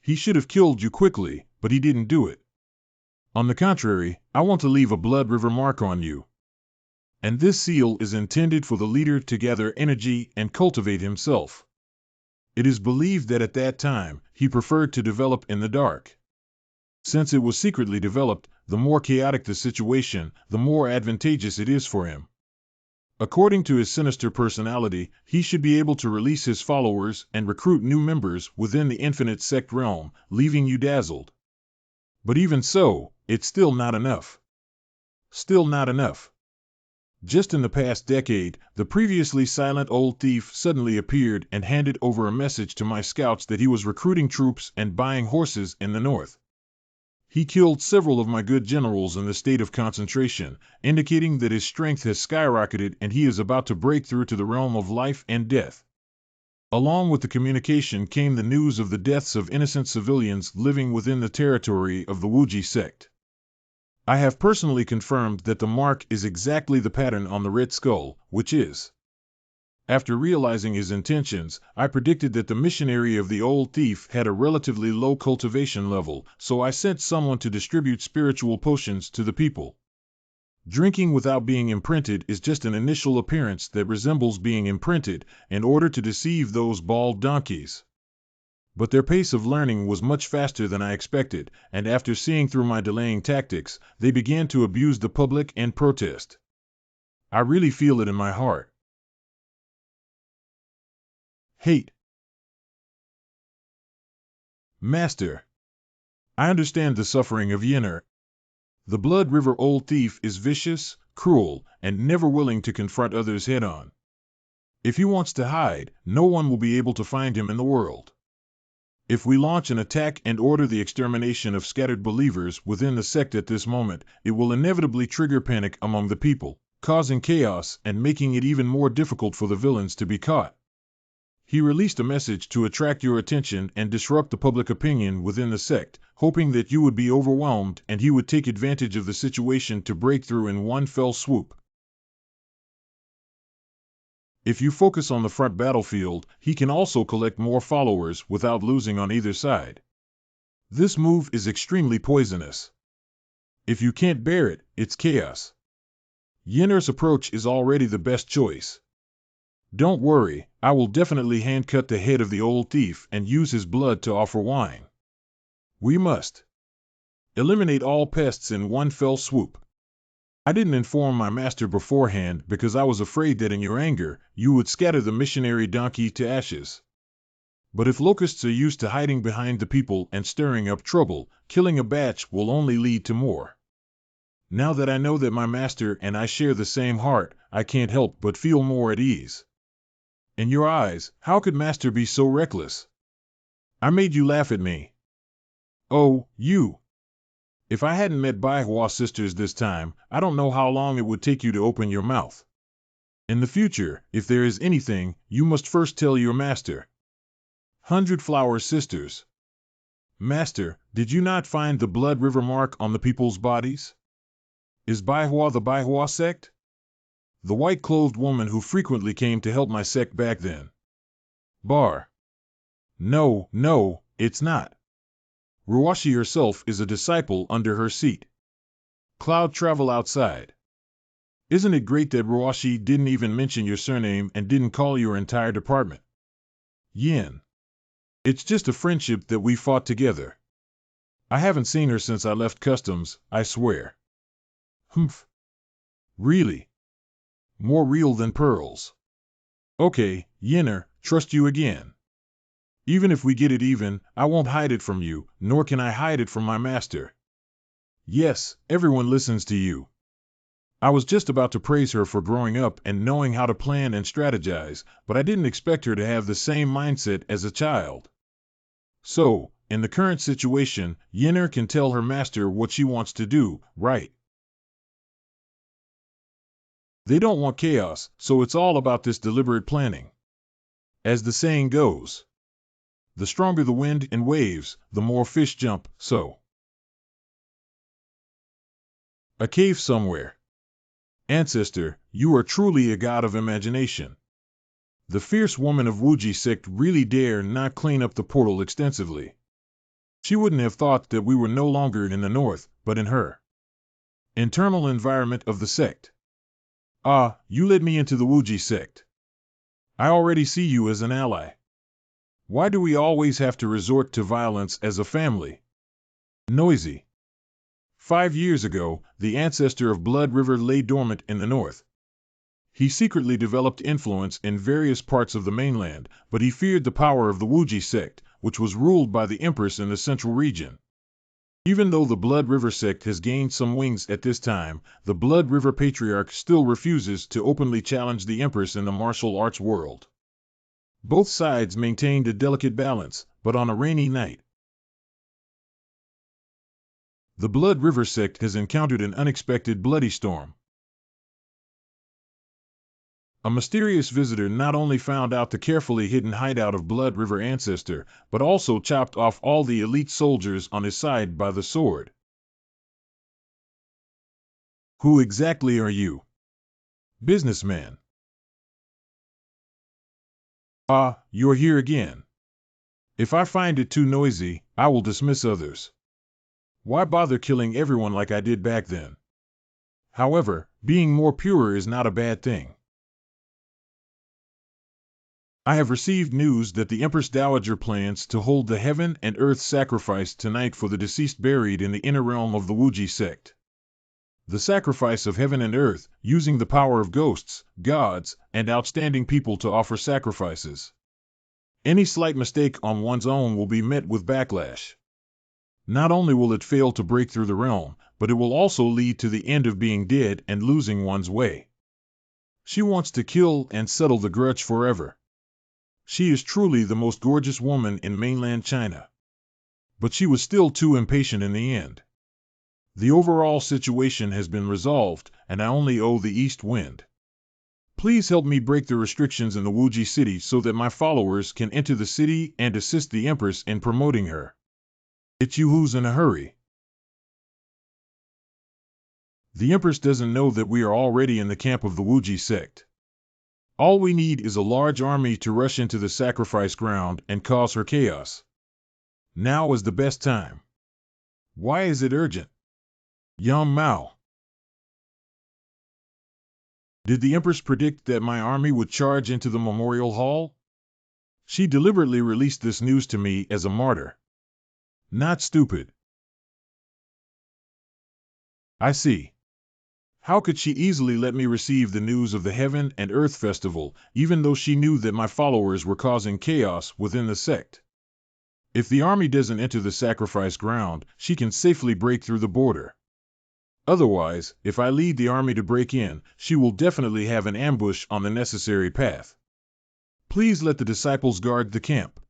[SPEAKER 1] He should have killed you quickly, but he didn't do it. On the contrary, I want to leave a Blood River mark on you. And this seal is intended for the leader to gather energy and cultivate himself. It is believed that at that time, he preferred to develop in the dark. Since it was secretly developed, the more chaotic the situation, the more advantageous it is for him. According to his sinister personality, he should be able to release his followers and recruit new members within the infinite sect realm, leaving you dazzled. But even so, it's still not enough. Still not enough. Just in the past decade, the previously silent old thief suddenly appeared and handed over a message to my scouts that he was recruiting troops and buying horses in the north. He killed several of my good generals in the state of concentration, indicating that his strength has skyrocketed and he is about to break through to the realm of life and death. Along with the communication came the news of the deaths of innocent civilians living within the territory of the Wuji sect. I have personally confirmed that the mark is exactly the pattern on the red skull, which is. After realizing his intentions, I predicted that the missionary of the old thief had a relatively low cultivation level, so I sent someone to distribute spiritual potions to the people. Drinking without being imprinted is just an initial appearance that resembles being imprinted, in order to deceive those bald donkeys. But their pace of learning was much faster than I expected, and after seeing through my delaying tactics, they began to abuse the public and protest. I really feel it in my heart. Hate. Master, I understand the suffering of Yinner. The Blood River old thief is vicious, cruel, and never willing to confront others head-on. If he wants to hide, no one will be able to find him in the world. If we launch an attack and order the extermination of scattered believers within the sect at this moment, it will inevitably trigger panic among the people, causing chaos and making it even more difficult for the villains to be caught. He released a message to attract your attention and disrupt the public opinion within the sect, hoping that you would be overwhelmed and he would take advantage of the situation to break through in one fell swoop. If you focus on the front battlefield, he can also collect more followers without losing on either side. This move is extremely poisonous. If you can't bear it, it's chaos. Yenner's approach is already the best choice. Don't worry, I will definitely hand-cut the head of the old thief and use his blood to offer wine. We must eliminate all pests in one fell swoop. I didn't inform my master beforehand because I was afraid that in your anger, you would scatter the missionary donkey to ashes. But if locusts are used to hiding behind the people and stirring up trouble, killing a batch will only lead to more. Now that I know that my master and I share the same heart, I can't help but feel more at ease. In your eyes, how could master be so reckless? I made you laugh at me. Oh, you! If I hadn't met Baihua's sisters this time, I don't know how long it would take you to open your mouth. In the future, if there is anything, you must first tell your master. 100 Flower Sisters. Master, did you not find the blood river mark on the people's bodies? Is Baihua the Baihua sect? The white-clothed woman who frequently came to help my sect back then. Bar. No, it's not. Ruwashi herself is a disciple under her seat. Cloud travel outside. Isn't it great that Ruwashi didn't even mention your surname and didn't call your entire department? Yin. It's just a friendship that we fought together. I haven't seen her since I left customs, I swear. Humph. Really? More real than pearls. Okay, Yenner, trust you again. Even if we get it even, I won't hide it from you, nor can I hide it from my master. Yes, everyone listens to you. I was just about to praise her for growing up and knowing how to plan and strategize, but I didn't expect her to have the same mindset as a child. So, in the current situation, Yenner can tell her master what she wants to do, right? They don't want chaos, so it's all about this deliberate planning. As the saying goes, the stronger the wind and waves, the more fish jump, so. A cave somewhere. Ancestor, you are truly a god of imagination. The fierce woman of Wuji sect really dare not clean up the portal extensively. She wouldn't have thought that we were no longer in the north, but in her internal environment of the sect. Ah, you led me into the Wuji sect. I already see you as an ally. Why do we always have to resort to violence as a family? Noisy. 5 years ago, the ancestor of Blood River lay dormant in the north. He secretly developed influence in various parts of the mainland, but he feared the power of the Wuji sect, which was ruled by the Empress in the central region. Even though the Blood River sect has gained some wings at this time, the Blood River Patriarch still refuses to openly challenge the Empress in the martial arts world. Both sides maintained a delicate balance, but on a rainy night, the Blood River sect has encountered an unexpected bloody storm. A mysterious visitor not only found out the carefully hidden hideout of Blood River ancestor, but also chopped off all the elite soldiers on his side by the sword. Who exactly are you? Businessman. Ah, you're here again. If I find it too noisy, I will dismiss others. Why bother killing everyone like I did back then? However, being more pure is not a bad thing. I have received news that the Empress Dowager plans to hold the heaven and earth sacrifice tonight for the deceased buried in the inner realm of the Wuji sect. The sacrifice of heaven and earth, using the power of ghosts, gods, and outstanding people to offer sacrifices. Any slight mistake on one's own will be met with backlash. Not only will it fail to break through the realm, but it will also lead to the end of being dead and losing one's way. She wants to kill and settle the grudge forever. She is truly the most gorgeous woman in mainland China. But she was still too impatient in the end. The overall situation has been resolved, and I only owe the east wind. Please help me break the restrictions in the Wuji city so that my followers can enter the city and assist the Empress in promoting her. It's you who's in a hurry. The Empress doesn't know that we are already in the camp of the Wuji sect. All we need is a large army to rush into the sacrifice ground and cause her chaos. Now is the best time. Why is it urgent? Yang Mao. Did the Empress predict that my army would charge into the memorial hall? She deliberately released this news to me as a martyr. Not stupid. I see. How could she easily let me receive the news of the Heaven and Earth Festival, even though she knew that my followers were causing chaos within the sect? If the army doesn't enter the sacrifice ground, she can safely break through the border. Otherwise, if I lead the army to break in, she will definitely have an ambush on the necessary path. Please let the disciples guard the camp.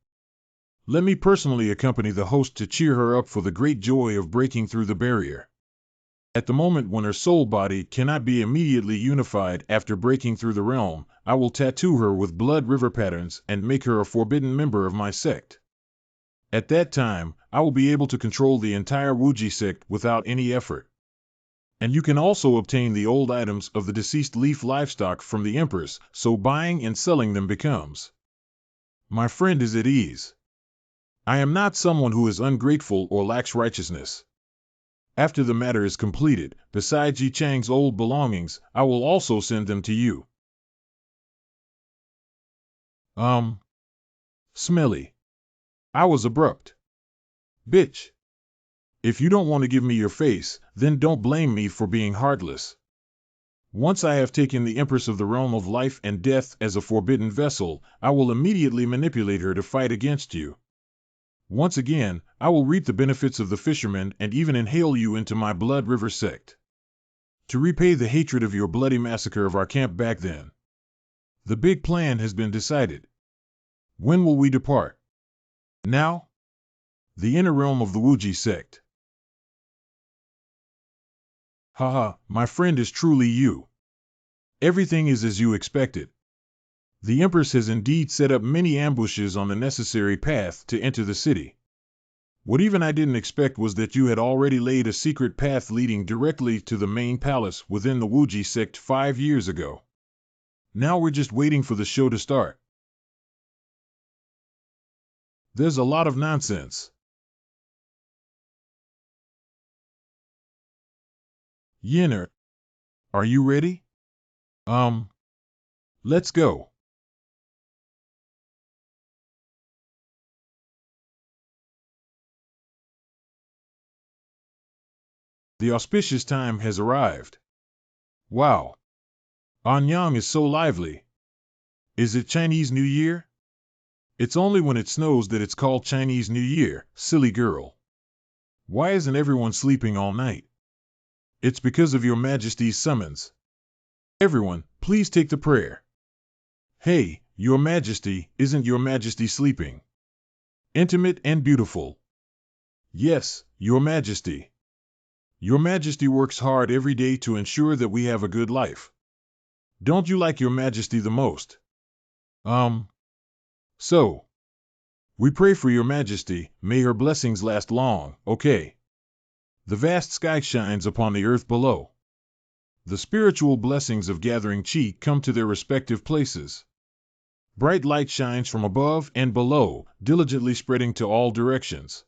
[SPEAKER 1] Let me personally accompany the host to cheer her up for the great joy of breaking through the barrier. At the moment when her soul body cannot be immediately unified after breaking through the realm, I will tattoo her with blood river patterns and make her a forbidden member of my sect. At that time, I will be able to control the entire Wuji sect without any effort. And you can also obtain the old items of the deceased leaf livestock from the Empress, so buying and selling them becomes. My friend is at ease. I am not someone who is ungrateful or lacks righteousness. After the matter is completed, besides Yi Chang's old belongings, I will also send them to you. Smelly. I was abrupt. Bitch. If you don't want to give me your face, then don't blame me for being heartless. Once I have taken the Empress of the realm of life and death as a forbidden vessel, I will immediately manipulate her to fight against you. Once again, I will reap the benefits of the fishermen and even inhale you into my blood river sect. To repay the hatred of your bloody massacre of our camp back then. The big plan has been decided. When will we depart? Now? The inner realm of the Wuji sect. Haha, my friend is truly you. Everything is as you expected. The Empress has indeed set up many ambushes on the necessary path to enter the city. What even I didn't expect was that you had already laid a secret path leading directly to the main palace within the Wuji sect 5 years ago. Now we're just waiting for the show to start. There's a lot of nonsense. Yenner, are you ready? Let's go. The auspicious time has arrived. Wow. Anyang is so lively. Is it Chinese New Year? It's only when it snows that it's called Chinese New Year, silly girl. Why isn't everyone sleeping all night? It's because of your Majesty's summons. Everyone, please take the prayer. Hey, Your Majesty, isn't Your Majesty sleeping? Intimate and beautiful. Yes, Your Majesty. Your Majesty works hard every day to ensure that we have a good life. Don't you like Your Majesty the most? So. We pray for Your Majesty, may her blessings last long, okay? The vast sky shines upon the earth below. The spiritual blessings of gathering chi come to their respective places. Bright light shines from above and below, diligently spreading to all directions.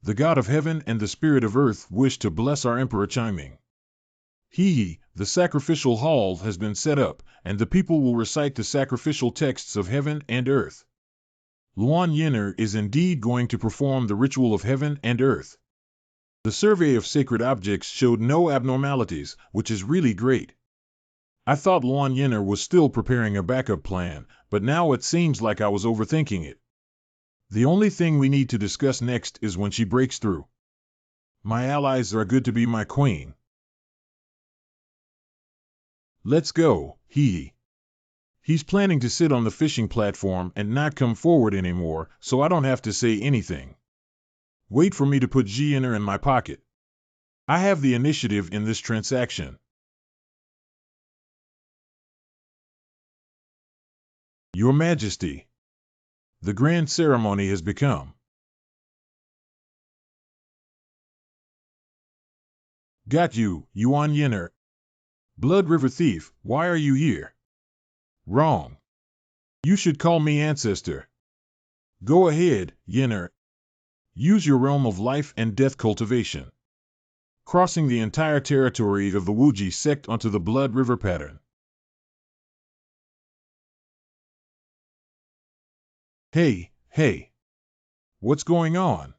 [SPEAKER 1] The God of heaven and the spirit of earth wish to bless our Emperor Chiming. The sacrificial hall has been set up, and the people will recite the sacrificial texts of heaven and earth. Luan Yenner is indeed going to perform the ritual of heaven and earth. The survey of sacred objects showed no abnormalities, which is really great. I thought Luan Yenner was still preparing a backup plan, but now it seems like I was overthinking it. The only thing we need to discuss next is when she breaks through. My allies are good to be my queen. Let's go, He's planning to sit on the fishing platform and not come forward anymore, so I don't have to say anything. Wait for me to put Yenner in my pocket. I have the initiative in this transaction. Your Majesty. The grand ceremony has become. Got you, Yuan Yenner. Blood River Thief, why are you here? Wrong. You should call me ancestor. Go ahead, Yenner. Use your realm of life and death cultivation, crossing the entire territory of the Wuji sect onto the Blood River pattern. Hey. What's going on?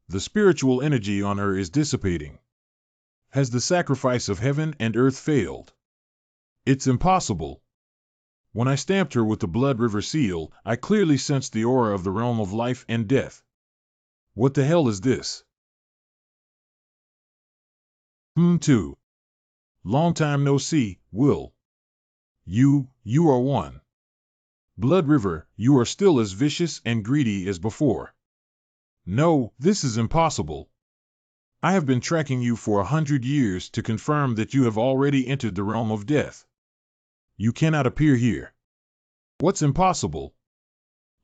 [SPEAKER 1] The spiritual energy on her is dissipating. Has the sacrifice of heaven and earth failed? It's impossible. When I stamped her with the Blood River seal, I clearly sensed the aura of the realm of life and death. What the hell is this? Too. Long time no see, Will. You are one. Blood River, you are still as vicious and greedy as before. No, this is impossible. I have been tracking you for 100 years to confirm that you have already entered the realm of death. You cannot appear here. What's impossible?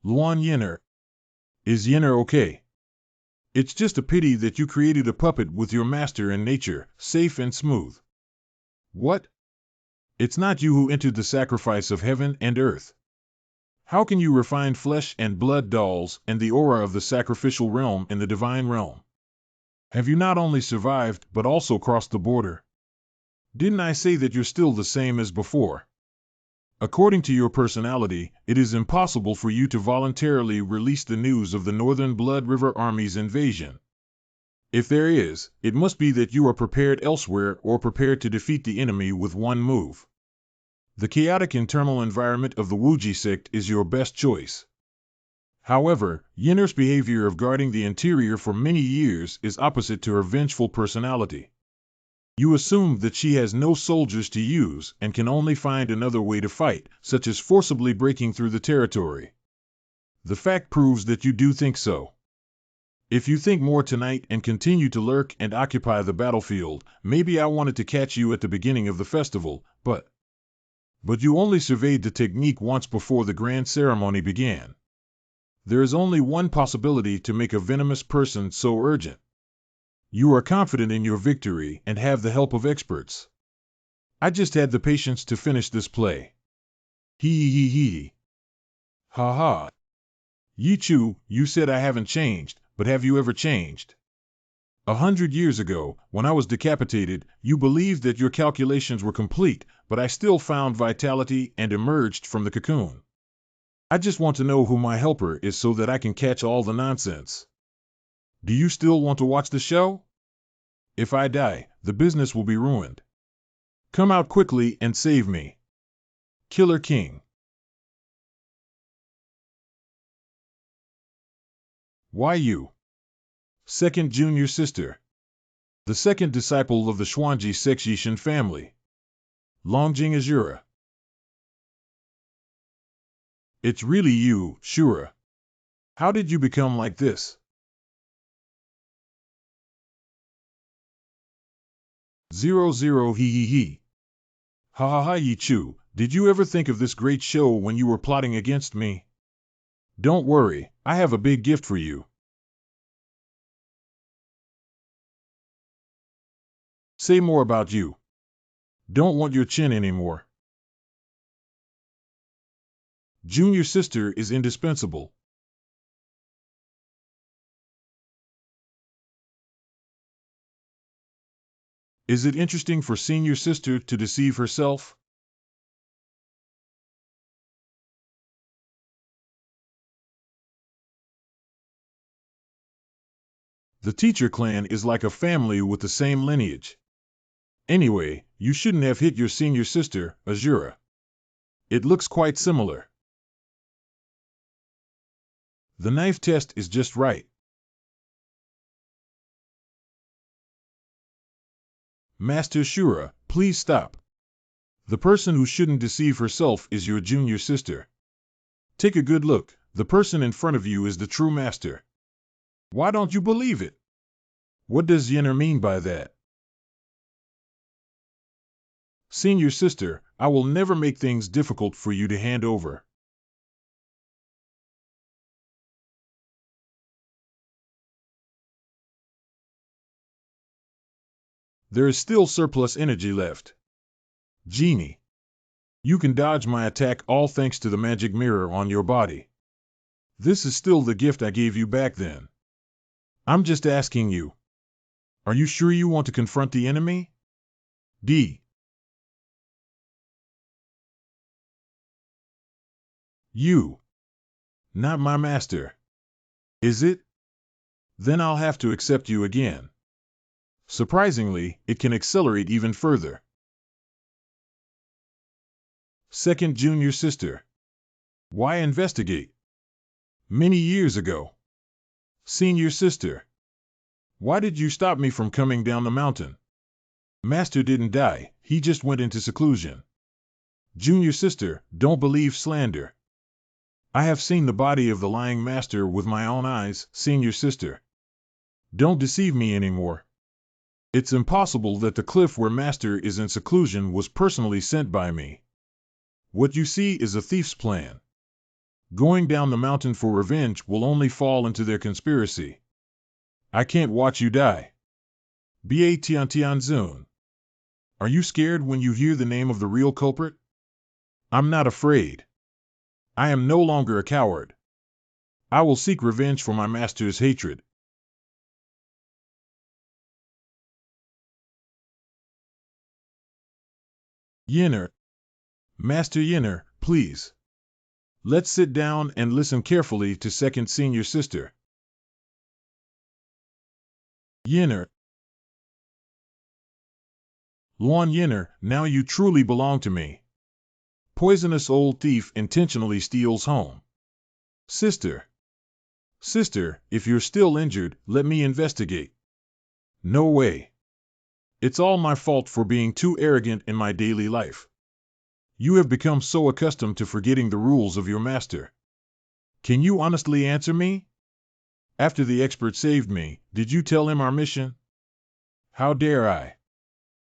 [SPEAKER 1] Luan Yenner. Is Yenner okay? It's just a pity that you created a puppet with your master in nature, safe and smooth. What? It's not you who entered the sacrifice of heaven and earth. How can you refine flesh and blood dolls and the aura of the sacrificial realm in the divine realm? Have you not only survived, but also crossed the border? Didn't I say that you're still the same as before? According to your personality, it is impossible for you to voluntarily release the news of the Northern Blood River Army's invasion. If there is, it must be that you are prepared elsewhere or prepared to defeat the enemy with one move. The chaotic internal environment of the Wuji sect is your best choice. However, Yenner's behavior of guarding the interior for many years is opposite to her vengeful personality. You assume that she has no soldiers to use and can only find another way to fight, such as forcibly breaking through the territory. The fact proves that you do think so. If you think more tonight and continue to lurk and occupy the battlefield, maybe I wanted to catch you at the beginning of the festival, but you only surveyed the technique once before the grand ceremony began. There is only one possibility to make a venomous person so urgent. You are confident in your victory and have the help of experts. I just had the patience to finish this play. Hee. Ha ha. Yichu, you said I haven't changed, but have you ever changed? 100 years ago, when I was decapitated, you believed that your calculations were complete, but I still found vitality and emerged from the cocoon. I just want to know who my helper is so that I can catch all the nonsense. Do you still want to watch the show? If I die, the business will be ruined. Come out quickly and save me. Killer King. Why you? Second junior sister. The second disciple of the Xuanji Sexyishan family. Longjing Azura. It's really you, Shura. How did you become like this? 00 Hee. Ha ha ha Yichu, did you ever think of this great show when you were plotting against me? Don't worry, I have a big gift for you. Say more about you. Don't want your chin anymore. Junior sister is indispensable. Is it interesting for senior sister to deceive herself? The teacher clan is like a family with the same lineage. Anyway, you shouldn't have hit your senior sister, Azura. It looks quite similar. The knife test is just right. Master Shura, please stop. The person who shouldn't deceive herself is your junior sister. Take a good look, the person in front of you is the true master. Why don't you believe it? What does Yenner mean by that? Senior sister, I will never make things difficult for you to hand over. There is still surplus energy left. Genie. You can dodge my attack all thanks to the magic mirror on your body. This is still the gift I gave you back then. I'm just asking you. Are you sure you want to confront the enemy? D. You. Not my master. Is it? Then I'll have to accept you again. Surprisingly, it can accelerate even further. Second junior sister. Why investigate? Many years ago. Senior sister. Why did you stop me from coming down the mountain? Master didn't die, he just went into seclusion. Junior sister, don't believe slander. I have seen the body of the lying master with my own eyes, senior sister. Don't deceive me anymore. It's impossible that the cliff where master is in seclusion was personally sent by me. What you see is a thief's plan. Going down the mountain for revenge will only fall into their conspiracy. I can't watch you die. Ba Tian Tian Zun. Are you scared when you hear the name of the real culprit? I'm not afraid. I am no longer a coward. I will seek revenge for my master's hatred. Yinner. Master Yinner, please. Let's sit down and listen carefully to second senior sister. Yinner. Luan Yinner, now you truly belong to me. Poisonous old thief intentionally steals home. Sister. Sister, if you're still injured, let me investigate. No way. It's all my fault for being too arrogant in my daily life. You have become so accustomed to forgetting the rules of your master. Can you honestly answer me? After the expert saved me, did you tell him our mission? How dare I?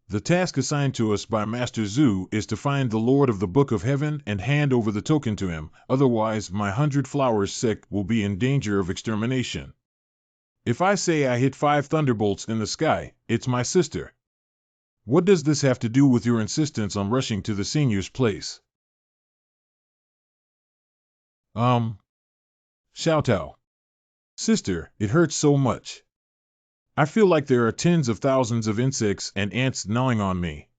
[SPEAKER 1] The task assigned to us by Master Zhu is to find the Lord of the Book of Heaven and hand over the token to him, otherwise my 100 Flowers sect will be in danger of extermination. If I say I hit 5 thunderbolts in the sky, it's my sister. What does this have to do with your insistence on rushing to the senior's place? Xiaotao. Sister, it hurts so much. I feel like there are tens of thousands of insects and ants gnawing on me.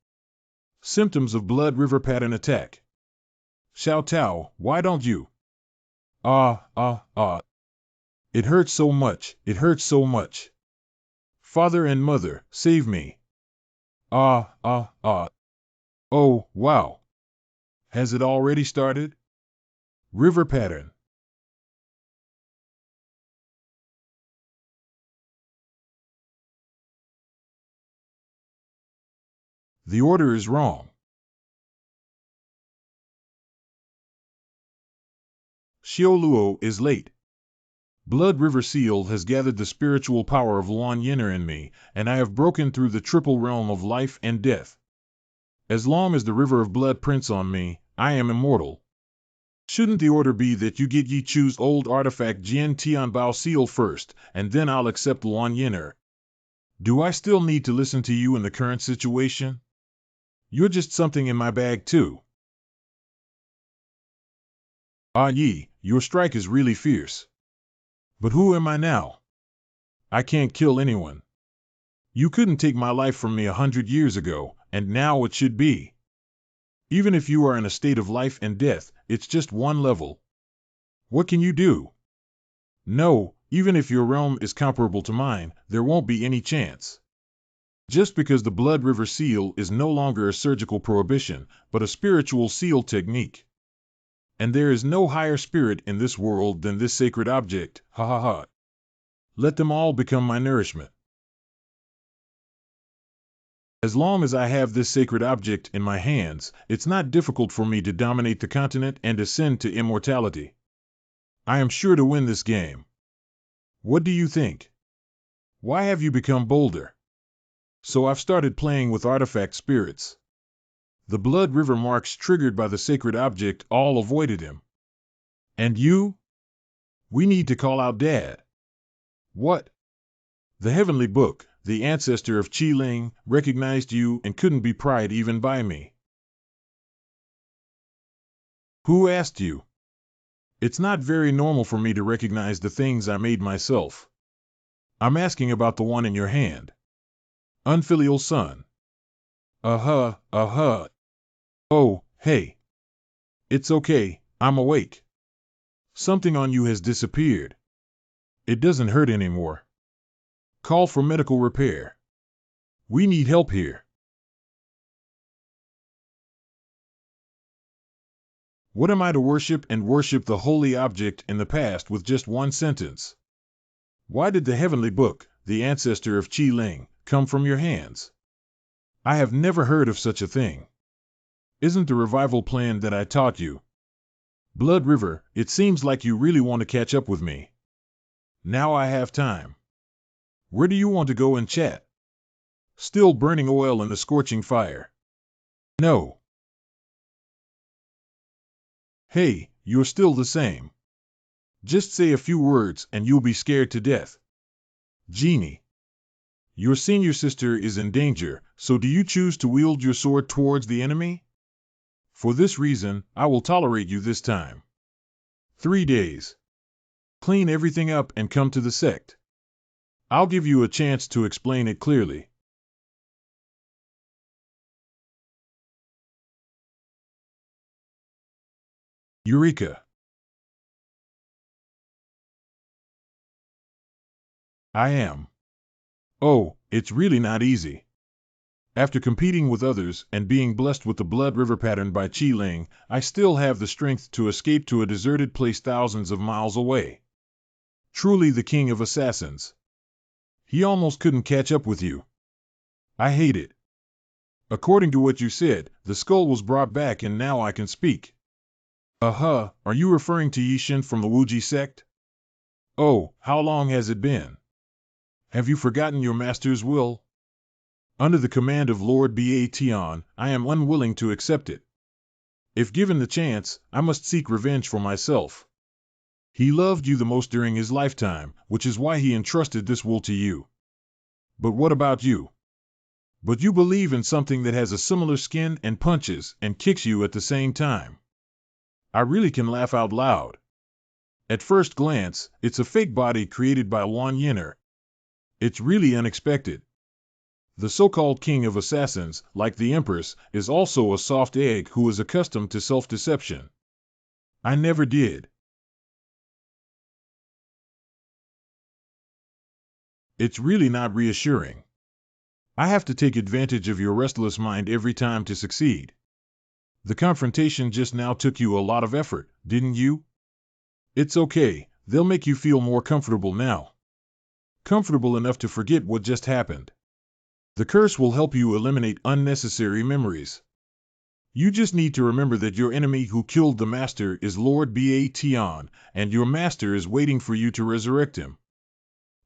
[SPEAKER 1] Symptoms of blood river pattern attack. Xiaotao, why don't you? It hurts so much, it hurts so much. Father and mother, save me. Oh, wow. Has it already started? River pattern. The order is wrong. Xiaoluo is late. Blood River Seal has gathered the spiritual power of Luan Yinner in me, and I have broken through the triple realm of life and death. As long as the river of blood prints on me, I am immortal. Shouldn't the order be that you get ye choose old artifact Jian Tian Bao Seal first, and then I'll accept Luan Yinner? Do I still need to listen to you in the current situation? You're just something in my bag too. Ah Yi, your strike is really fierce. But who am I now? I can't kill anyone. You couldn't take my life from me 100 years ago, and now it should be. Even if you are in a state of life and death, it's just one level. What can you do? No, even if your realm is comparable to mine, there won't be any chance. Just because the Blood River Seal is no longer a surgical prohibition, but a spiritual seal technique. And there is no higher spirit in this world than this sacred object, ha ha ha. Let them all become my nourishment. As long as I have this sacred object in my hands, it's not difficult for me to dominate the continent and ascend to immortality. I am sure to win this game. What do you think? Why have you become bolder? So I've started playing with artifact spirits. The blood river marks triggered by the sacred object all avoided him. And you? We need to call out Dad. What? The heavenly book, the ancestor of Qi Ling, recognized you and couldn't be pried even by me. Who asked you? It's not very normal for me to recognize the things I made myself. I'm asking about the one in your hand. Unfilial son. Uh-huh, uh-huh. Oh, hey. It's okay, I'm awake. Something on you has disappeared. It doesn't hurt anymore. Call for medical repair. We need help here. What am I to worship and worship the holy object in the past with just one sentence? Why did the heavenly book, the ancestor of Qi Ling, come from your hands? I have never heard of such a thing. Isn't the revival plan that I taught you? Blood River, it seems like you really want to catch up with me. Now I have time. Where do you want to go and chat? Still burning oil in the scorching fire. No. Hey, you're still the same. Just say a few words and you'll be scared to death. Genie. Your senior sister is in danger, so do you choose to wield your sword towards the enemy? For this reason, I will tolerate you this time. 3 days. Clean everything up and come to the sect. I'll give you a chance to explain it clearly. Eureka! I am. Oh, it's really not easy. After competing with others and being blessed with the blood river pattern by Qi Ling, I still have the strength to escape to a deserted place thousands of miles away. Truly the king of assassins. He almost couldn't catch up with you. I hate it. According to what you said, the skull was brought back and now I can speak. Uh-huh, are you referring to Yishin from the Wuji sect? Oh, how long has it been? Have you forgotten your master's will? Under the command of Lord Bation, I am unwilling to accept it. If given the chance, I must seek revenge for myself. He loved you the most during his lifetime, which is why he entrusted this will to you. But what about you? But you believe in something that has a similar skin and punches and kicks you at the same time. I really can laugh out loud. At first glance, it's a fake body created by Wan Yinner. It's really unexpected. The so-called king of assassins, like the Empress, is also a soft egg who is accustomed to self-deception. I never did. It's really not reassuring. I have to take advantage of your restless mind every time to succeed. The confrontation just now took you a lot of effort, didn't you? It's okay, they'll make you feel more comfortable now. Comfortable enough to forget what just happened. The curse will help you eliminate unnecessary memories. You just need to remember that your enemy who killed the master is Lord Bation, and your master is waiting for you to resurrect him.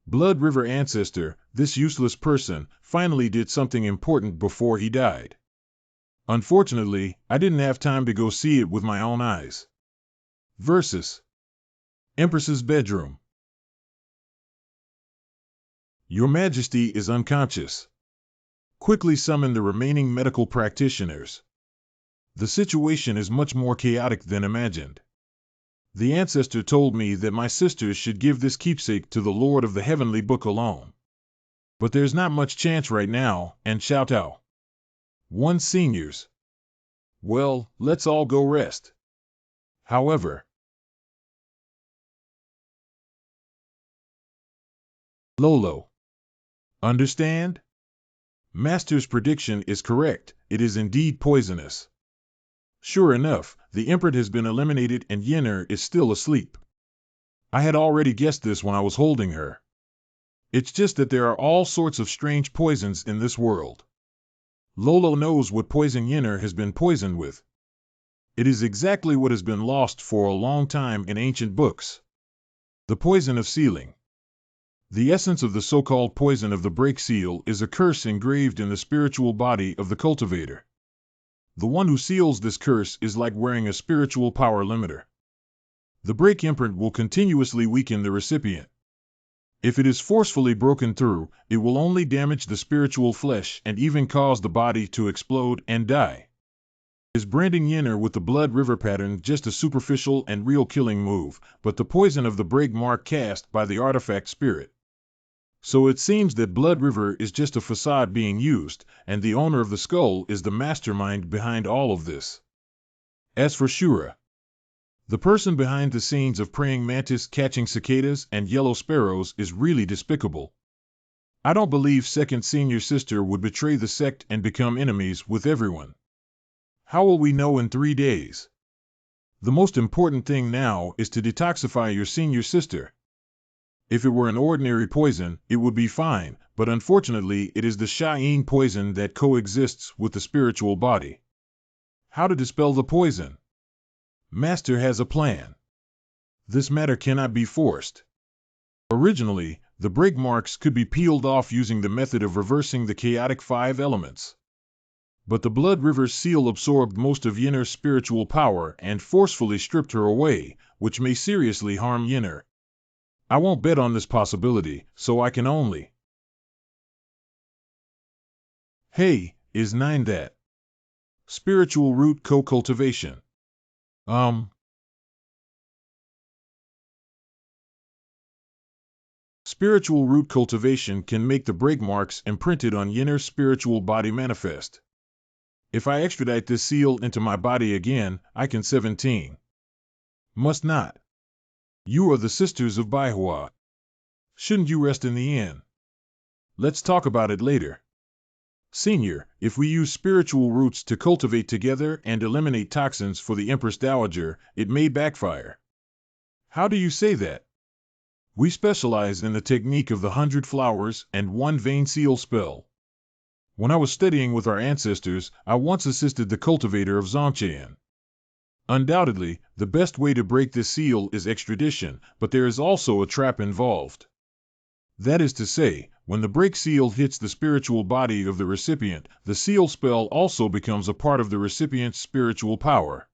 [SPEAKER 1] Blood River ancestor, this useless person, finally did something important before he died. Unfortunately, I didn't have time to go see it with my own eyes. Versus Empress's bedroom. Your Majesty is unconscious. Quickly summon the remaining medical practitioners. The situation is much more chaotic than imagined. The ancestor told me that my sisters should give this keepsake to the Lord of the Heavenly Book alone. But there's not much chance right now, and shout out. 1 seniors. Well, let's all go rest. However, Lolo. Understand? Master's prediction is correct, it is indeed poisonous. Sure enough, the Emperor has been eliminated and Yinner is still asleep. I had already guessed this when I was holding her. It's just that there are all sorts of strange poisons in this world. Lolo knows what poison Yinner has been poisoned with. It is exactly what has been lost for a long time in ancient books. The poison of sealing. The essence of the so-called poison of the break seal is a curse engraved in the spiritual body of the cultivator. The one who seals this curse is like wearing a spiritual power limiter. The break imprint will continuously weaken the recipient. If it is forcefully broken through, it will only damage the spiritual flesh and even cause the body to explode and die. Is branding Yenner with the blood river pattern just a superficial and real killing move, but the poison of the break mark cast by the artifact spirit? So it seems that Blood River is just a facade being used, and the owner of the skull is the mastermind behind all of this. As for Shura, the person behind the scenes of praying mantis catching cicadas and yellow sparrows is really despicable. I don't believe second senior sister would betray the sect and become enemies with everyone. How will we know in 3 days? The most important thing now is to detoxify your senior sister. If it were an ordinary poison, it would be fine, but unfortunately it is the Sha'in poison that coexists with the spiritual body. How to dispel the poison? Master has a plan. This matter cannot be forced. Originally, the break marks could be peeled off using the method of reversing the chaotic 5 elements. But the Blood River's seal absorbed most of Yenner's spiritual power and forcefully stripped her away, which may seriously harm Yenner. I won't bet on this possibility, so I can only. Hey, is 9 that? Spiritual root co-cultivation. Spiritual root cultivation can make the break marks imprinted on Yenner's spiritual body manifest. If I extradite this seal into my body again, I can 17. Must not. You are the sisters of Baihua. Shouldn't you rest in the inn? Let's talk about it later. Senior, if we use spiritual roots to cultivate together and eliminate toxins for the Empress Dowager, it may backfire. How do you say that? We specialize in the technique of the 100 flowers and 1 vein seal spell. When I was studying with our ancestors, I once assisted the cultivator of Zongchean. Undoubtedly, the best way to break this seal is extradition, but there is also a trap involved. That is to say, when the break seal hits the spiritual body of the recipient, the seal spell also becomes a part of the recipient's spiritual power.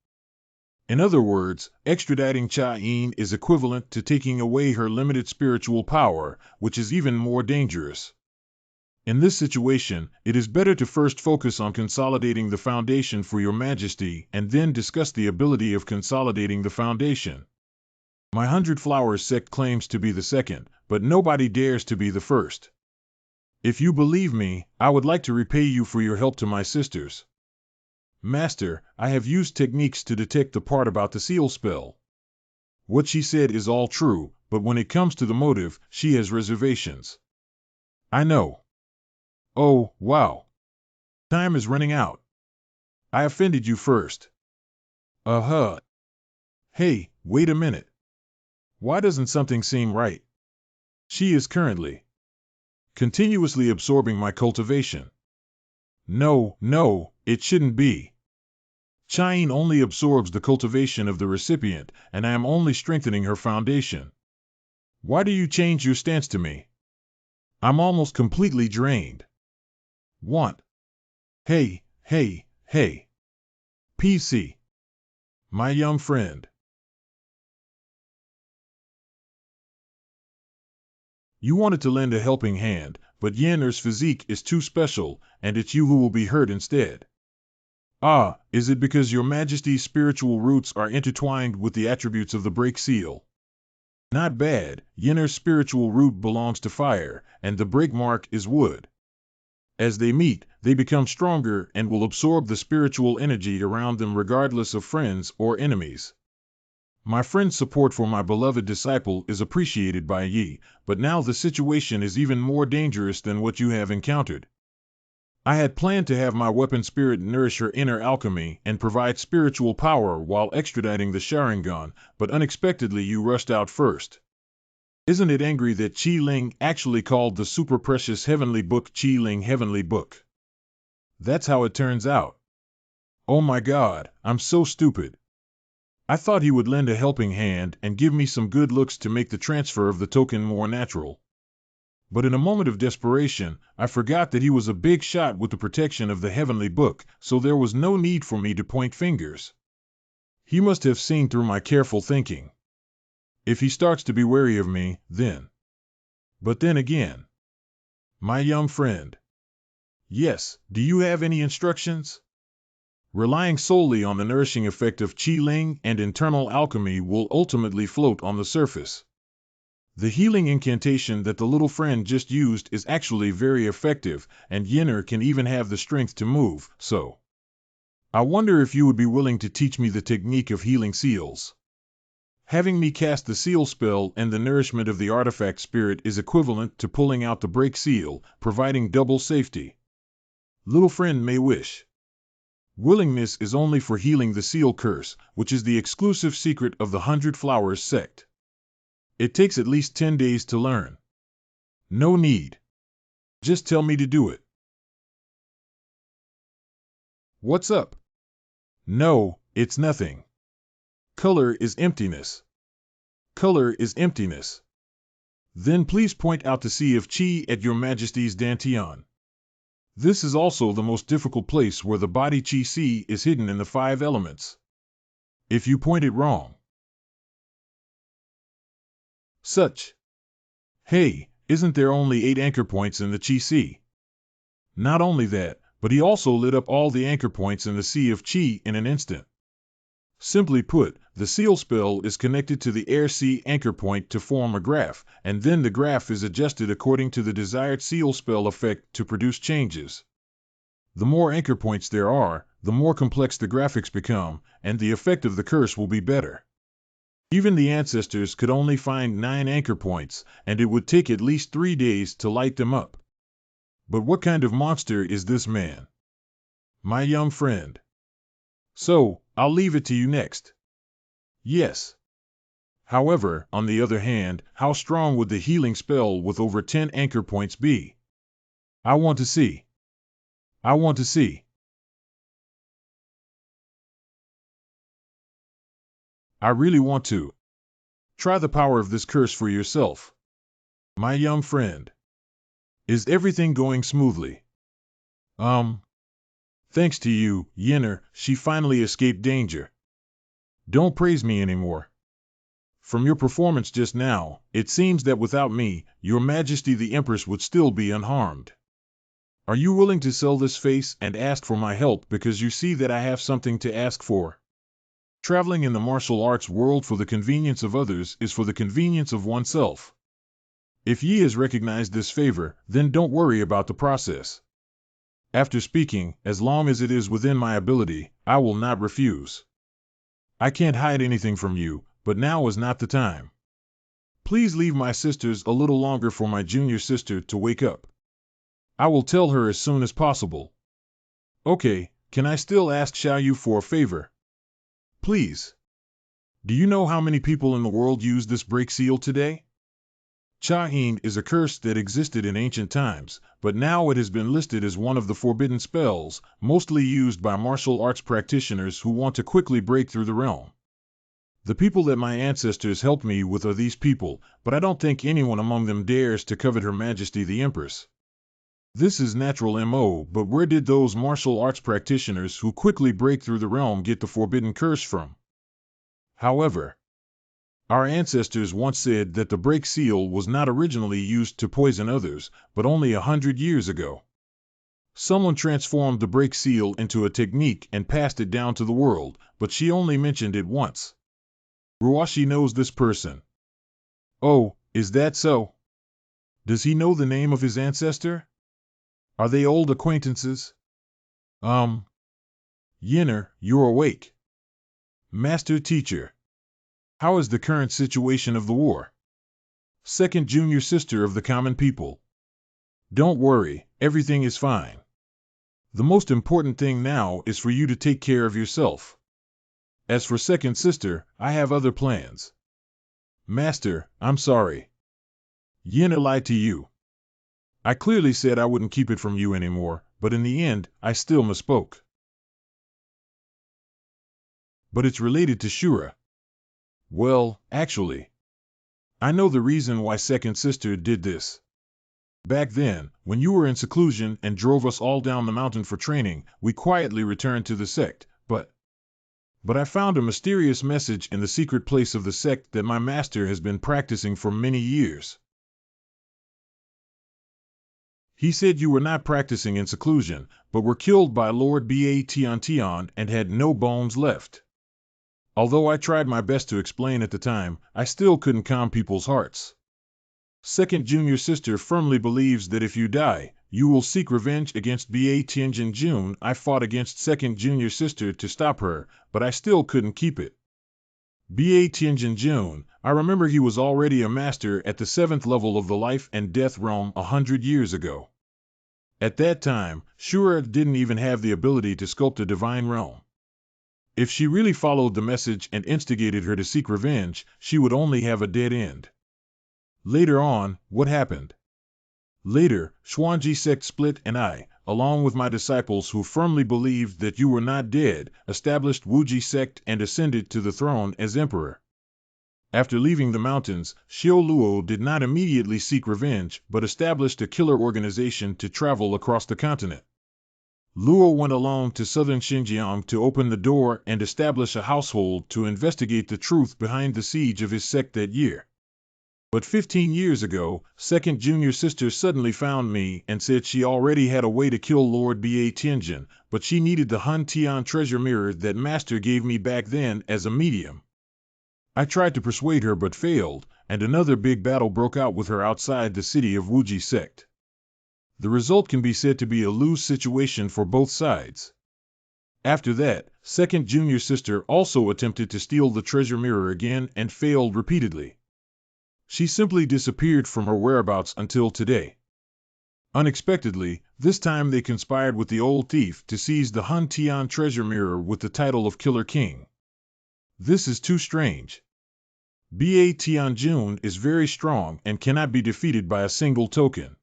[SPEAKER 1] In other words, extraditing Cha-In is equivalent to taking away her limited spiritual power, which is even more dangerous. In this situation, it is better to first focus on consolidating the foundation for your majesty and then discuss the ability of consolidating the foundation. My 100 Flowers sect claims to be the second, but nobody dares to be the first. If you believe me, I would like to repay you for your help to my sisters. Master, I have used techniques to detect the part about the seal spell. What she said is all true, but when it comes to the motive, she has reservations. I know. Oh, wow. Time is running out. I offended you first. Hey, wait a minute. Why doesn't something seem right? She is currently continuously absorbing my cultivation. No, it shouldn't be. Cha-In only absorbs the cultivation of the recipient, and I am only strengthening her foundation. Why do you change your stance to me? I'm almost completely drained. Want? Hey. PC. My young friend. You wanted to lend a helping hand, but Yenner's physique is too special, and it's you who will be hurt instead. Ah, is it because your majesty's spiritual roots are intertwined with the attributes of the break seal? Not bad. Yenner's spiritual root belongs to fire, and the break mark is wood. As they meet, they become stronger and will absorb the spiritual energy around them regardless of friends or enemies. My friend's support for my beloved disciple is appreciated by ye, but now the situation is even more dangerous than what you have encountered. I had planned to have my weapon spirit nourish her inner alchemy and provide spiritual power while extraditing the Sharingan, but unexpectedly you rushed out first. Isn't it angry that Qi Ling actually called the super precious heavenly book Qi Ling Heavenly Book? That's how it turns out. Oh my God, I'm so stupid. I thought he would lend a helping hand and give me some good looks to make the transfer of the token more natural. But in a moment of desperation, I forgot that he was a big shot with the protection of the heavenly book, so there was no need for me to point fingers. He must have seen through my careful thinking. If he starts to be wary of me, then. But then again. My young friend. Yes, do you have any instructions? Relying solely on the nourishing effect of Qi Ling and internal alchemy will ultimately float on the surface. The healing incantation that the little friend just used is actually very effective, and Yinner can even have the strength to move, so I wonder if you would be willing to teach me the technique of healing seals. Having me cast the seal spell and the nourishment of the artifact spirit is equivalent to pulling out the break seal, providing double safety. Little friend may wish. Willingness is only for healing the seal curse, which is the exclusive secret of the 100 Flowers sect. It takes at least 10 days to learn. No need. Just tell me to do it. What's up? No, it's nothing. Color is emptiness. Color is emptiness. Then please point out the Sea of Qi at Your Majesty's Dantian. This is also the most difficult place where the body Qi Sea is hidden in the 5 elements. If you point it wrong. Such. Hey, isn't there only 8 anchor points in the Qi Sea? Not only that, but he also lit up all the anchor points in the Sea of Qi in an instant. Simply put, the seal spell is connected to the air sea anchor point to form a graph, and then the graph is adjusted according to the desired seal spell effect to produce changes. The more anchor points there are, the more complex the graphics become, and the effect of the curse will be better. Even the ancestors could only find 9 anchor points, and it would take at least 3 days to light them up. But what kind of monster is this man? My young friend. So, I'll leave it to you next. Yes. However, on the other hand, how strong would the healing spell with over 10 anchor points be? I want to see. I want to see. I really want to. Try the power of this curse for yourself. My young friend. Is everything going smoothly? Thanks to you, Yinner, she finally escaped danger. Don't praise me anymore. From your performance just now, it seems that without me, Your Majesty the Empress would still be unharmed. Are you willing to sell this face and ask for my help because you see that I have something to ask for? Traveling in the martial arts world for the convenience of others is for the convenience of oneself. If Yi has recognized this favor, then don't worry about the process. After speaking, as long as it is within my ability, I will not refuse. I can't hide anything from you, but now is not the time. Please leave my sisters a little longer for my junior sister to wake up. I will tell her as soon as possible. Okay, can I still ask Xiaoyu for a favor? Please. Do you know how many people in the world use this break seal today? Chahin is a curse that existed in ancient times, but now it has been listed as one of the forbidden spells, mostly used by martial arts practitioners who want to quickly break through the realm. The people that my ancestors helped me with are these people, but I don't think anyone among them dares to covet Her Majesty the Empress. This is natural MO, but where did those martial arts practitioners who quickly break through the realm get the forbidden curse from? However, our ancestors once said that the break seal was not originally used to poison others, but only 100 years ago. Someone transformed the break seal into a technique and passed it down to the world, but she only mentioned it once. Ruashi knows this person. Oh, is that so? Does he know the name of his ancestor? Are they old acquaintances? Yinner, you're awake. Master Teacher. How is the current situation of the war? Second junior sister of the common people. Don't worry, everything is fine. The most important thing now is for you to take care of yourself. As for second sister, I have other plans. Master, I'm sorry. Yinner lied to you. I clearly said I wouldn't keep it from you anymore, but in the end, I still misspoke. But it's related to Shura. Well, actually, I know the reason why second sister did this. Back then, when you were in seclusion and drove us all down the mountain for training, we quietly returned to the sect, but I found a mysterious message in the secret place of the sect that my master has been practicing for many years. He said you were not practicing in seclusion, but were killed by Lord Bation and had no bones left. Although I tried my best to explain at the time, I still couldn't calm people's hearts. Second junior sister firmly believes that if you die, you will seek revenge against Bation. In June, I fought against second junior sister to stop her, but I still couldn't keep it. Bation. In June, I remember he was already a master at the 7th level of the life and death realm 100 years ago. At that time, Shura didn't even have the ability to sculpt a divine realm. If she really followed the message and instigated her to seek revenge, she would only have a dead end. Later on, what happened? Later, Xuanji sect split and I, along with my disciples who firmly believed that you were not dead, established Wuji sect and ascended to the throne as emperor. After leaving the mountains, Xiao Luo did not immediately seek revenge, but established a killer organization to travel across the continent. Luo went alone to southern Xinjiang to open the door and establish a household to investigate the truth behind the siege of his sect that year. But 15 years ago, second junior sister suddenly found me and said she already had a way to kill Lord Bation, but she needed the Han Tian treasure mirror that Master gave me back then as a medium. I tried to persuade her but failed, and another big battle broke out with her outside the city of Wuji sect. The result can be said to be a lose situation for both sides. After that, second junior sister also attempted to steal the treasure mirror again and failed repeatedly. She simply disappeared from her whereabouts until today. Unexpectedly, this time they conspired with the old thief to seize the Han Tian treasure mirror with the title of Killer King. This is too strange. Bation is very strong and cannot be defeated by a single token.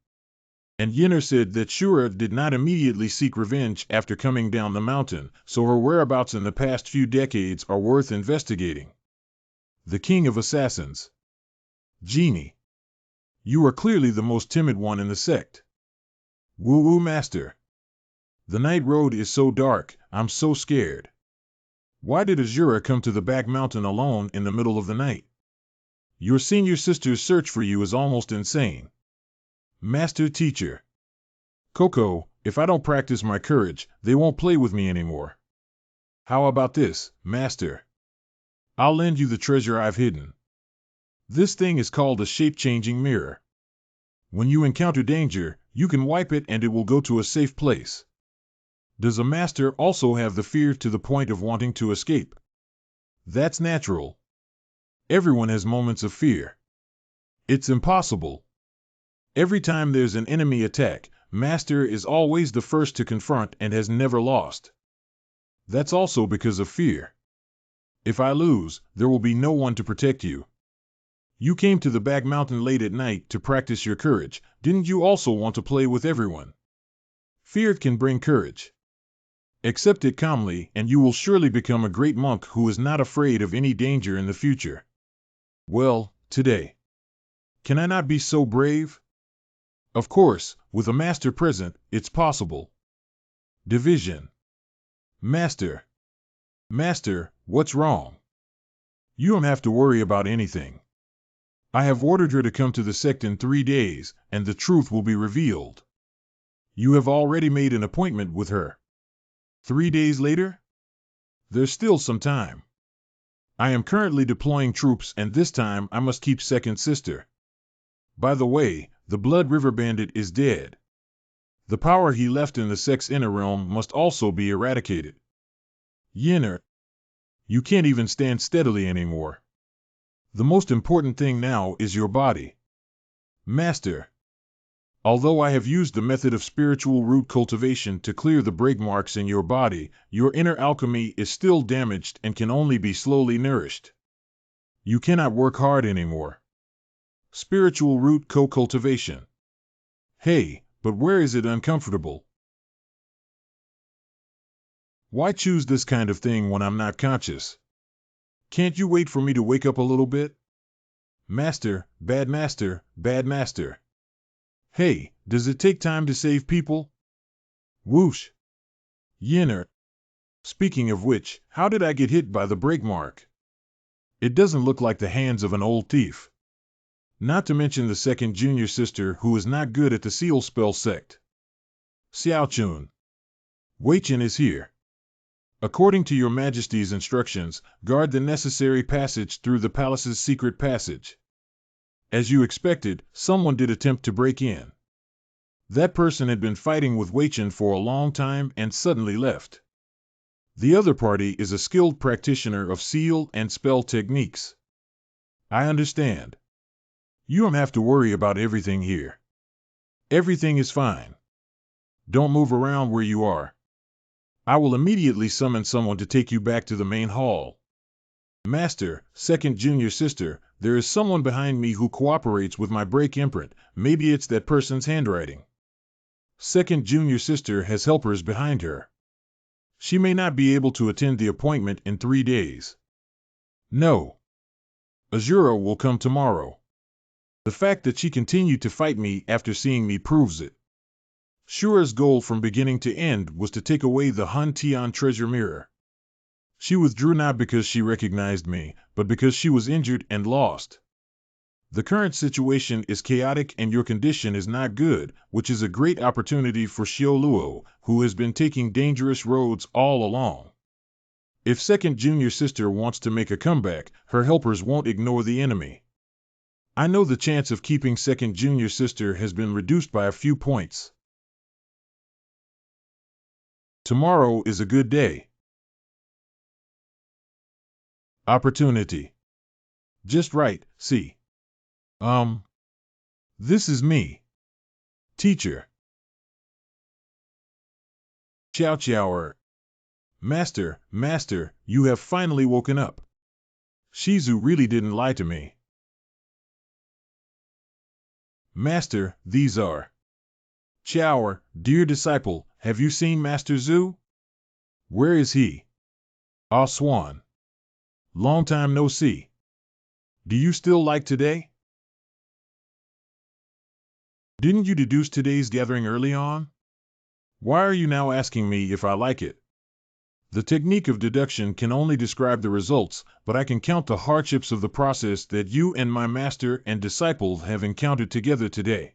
[SPEAKER 1] And Yinner said that Shura did not immediately seek revenge after coming down the mountain, so her whereabouts in the past few decades are worth investigating. The King of Assassins. Genie. You are clearly the most timid one in the sect. Woo-woo Master. The night road is so dark, I'm so scared. Why did Azura come to the back mountain alone in the middle of the night? Your senior sister's search for you is almost insane. Master Teacher. Coco, if I don't practice my courage, they won't play with me anymore. How about this, Master? I'll lend you the treasure I've hidden. This thing is called a shape-changing mirror. When you encounter danger, you can wipe it and it will go to a safe place. Does a master also have the fear to the point of wanting to escape? That's natural. Everyone has moments of fear. It's impossible. Every time there's an enemy attack, Master is always the first to confront and has never lost. That's also because of fear. If I lose, there will be no one to protect you. You came to the back mountain late at night to practice your courage. Didn't you also want to play with everyone? Fear can bring courage. Accept it calmly, and you will surely become a great monk who is not afraid of any danger in the future. Well, today. Can I not be so brave? Of course, with a master present, it's possible. Division. Master. Master, what's wrong? You don't have to worry about anything. I have ordered her to come to the sect in 3 days, and the truth will be revealed. You have already made an appointment with her. 3 days later? There's still some time. I am currently deploying troops, and this time I must keep second sister. By the way, the Blood River Bandit is dead. The power he left in the sect's inner realm must also be eradicated. Yinner, you can't even stand steadily anymore. The most important thing now is your body. Master. Although I have used the method of spiritual root cultivation to clear the break marks in your body, your inner alchemy is still damaged and can only be slowly nourished. You cannot work hard anymore. Spiritual root co-cultivation. Hey, but where is it uncomfortable? Why choose this kind of thing when I'm not conscious? Can't you wait for me to wake up a little bit? Master, bad master, bad master. Hey, does it take time to save people? Whoosh. Yinner. Speaking of which, how did I get hit by the break mark? It doesn't look like the hands of an old thief. Not to mention the second junior sister who is not good at the seal spell sect. Xiao Chun. Wei Chen is here. According to your majesty's instructions, guard the necessary passage through the palace's secret passage. As you expected, someone did attempt to break in. That person had been fighting with Wei Chen for a long time and suddenly left. The other party is a skilled practitioner of seal and spell techniques. I understand. You don't have to worry about everything here. Everything is fine. Don't move around where you are. I will immediately summon someone to take you back to the main hall. Master, second junior sister, there is someone behind me who cooperates with my break imprint. Maybe it's that person's handwriting. Second junior sister has helpers behind her. She may not be able to attend the appointment in 3 days. No. Azura will come tomorrow. The fact that she continued to fight me after seeing me proves it. Shura's goal from beginning to end was to take away the Han Tian treasure mirror. She withdrew not because she recognized me, but because she was injured and lost. The current situation is chaotic and your condition is not good, which is a great opportunity for Xiao Luo, who has been taking dangerous roads all along. If second junior sister wants to make a comeback, her helpers won't ignore the enemy. I know the chance of keeping second junior sister has been reduced by a few points. Tomorrow is a good day. Opportunity. Just right, see. This is me. Teacher. Chow Chower. Master, you have finally woken up. Shizu really didn't lie to me. Master, these are. Chower, dear disciple, have you seen Master Zhu? Where is he? Ah Swan. Long time no see. Do you still like today? Didn't you deduce today's gathering early on? Why are you now asking me if I like it? The technique of deduction can only describe the results, but I can count the hardships of the process that you and my master and disciple have encountered together today.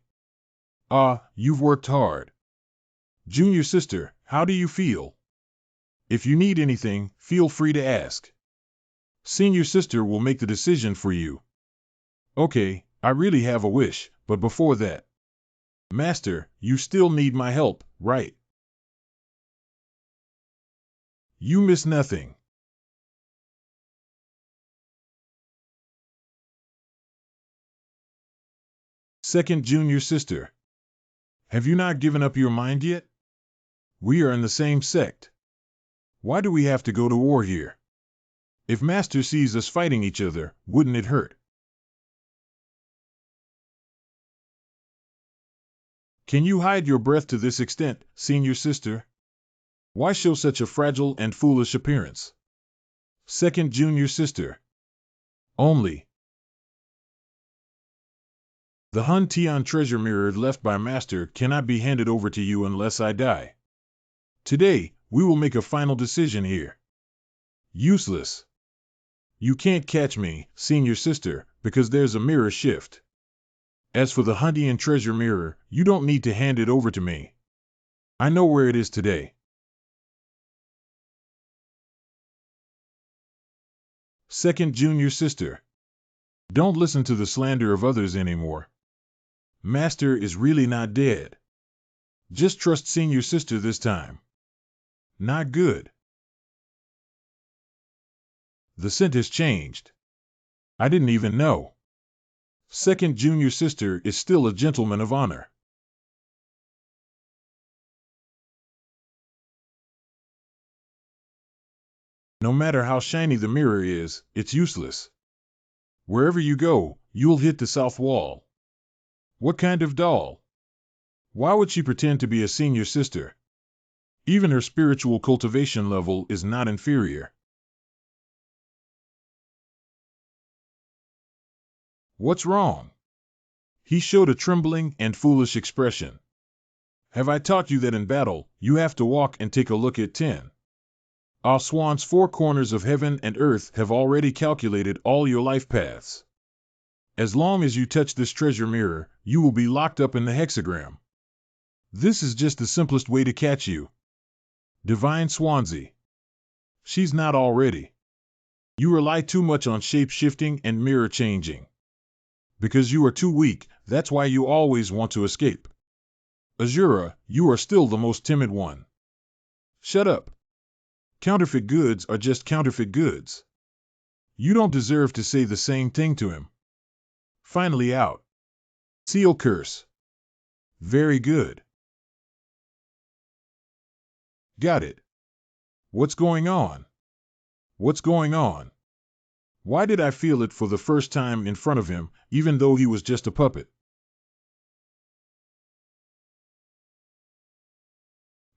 [SPEAKER 1] Ah, you've worked hard. Junior sister, how do you feel? If you need anything, feel free to ask. Senior sister will make the decision for you. Okay, I really have a wish, but before that. Master, you still need my help, right? You miss nothing. Second junior sister. Have you not given up your mind yet? We are in the same sect. Why do we have to go to war here? If Master sees us fighting each other, wouldn't it hurt? Can you hide your breath to this extent, senior sister? Why show such a fragile and foolish appearance? Second junior sister. Only. The Han Tian treasure mirror left by Master cannot be handed over to you unless I die. Today, we will make a final decision here. Useless. You can't catch me, senior sister, because there's a mirror shift. As for the Han Tian treasure mirror, you don't need to hand it over to me. I know where it is today. Second junior sister. Don't listen to the slander of others anymore. Master is really not dead. Just trust senior sister this time. Not good. The scent has changed. I didn't even know. Second junior sister is still a gentleman of honor. No matter how shiny the mirror is, it's useless. Wherever you go, you'll hit the south wall. What kind of doll? Why would she pretend to be a senior sister? Even her spiritual cultivation level is not inferior. What's wrong? He showed a trembling and foolish expression. Have I taught you that in battle, you have to walk and take a look at 10? Ah Swan's 4 corners of heaven and earth have already calculated all your life paths. As long as you touch this treasure mirror, you will be locked up in the hexagram. This is just the simplest way to catch you. Divine Swansea. She's not already. You rely too much on shape-shifting and mirror changing. Because you are too weak, that's why you always want to escape. Azura, you are still the most timid one. Shut up. Counterfeit goods are just counterfeit goods. You don't deserve to say the same thing to him. Finally out. Seal curse. Very good. Got it. What's going on? What's going on? Why did I feel it for the first time in front of him, even though he was just a puppet?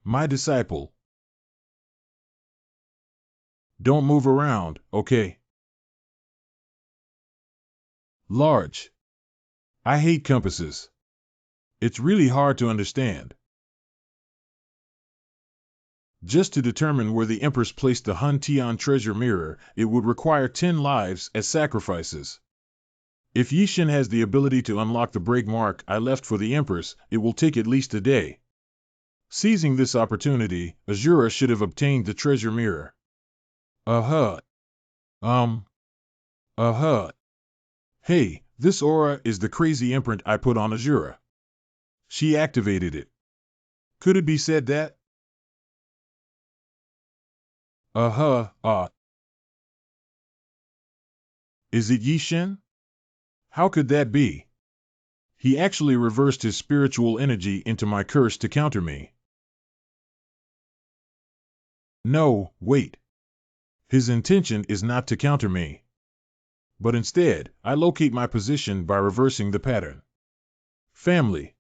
[SPEAKER 1] My disciple. Don't move around, okay? Large. I hate compasses. It's really hard to understand. Just to determine where the Empress placed the Hun Tian treasure mirror, it would require 10 lives as sacrifices. If Yishin has the ability to unlock the break mark I left for the Empress, it will take at least a day. Seizing this opportunity, Azura should have obtained the treasure mirror. Uh-huh. Hey, this aura is the crazy imprint I put on Azura. She activated it. Could it be said that? Is it Yishin? How could that be? He actually reversed his spiritual energy into my curse to counter me. No, wait. His intention is not to counter me. But instead, I locate my position by reversing the pattern. Family.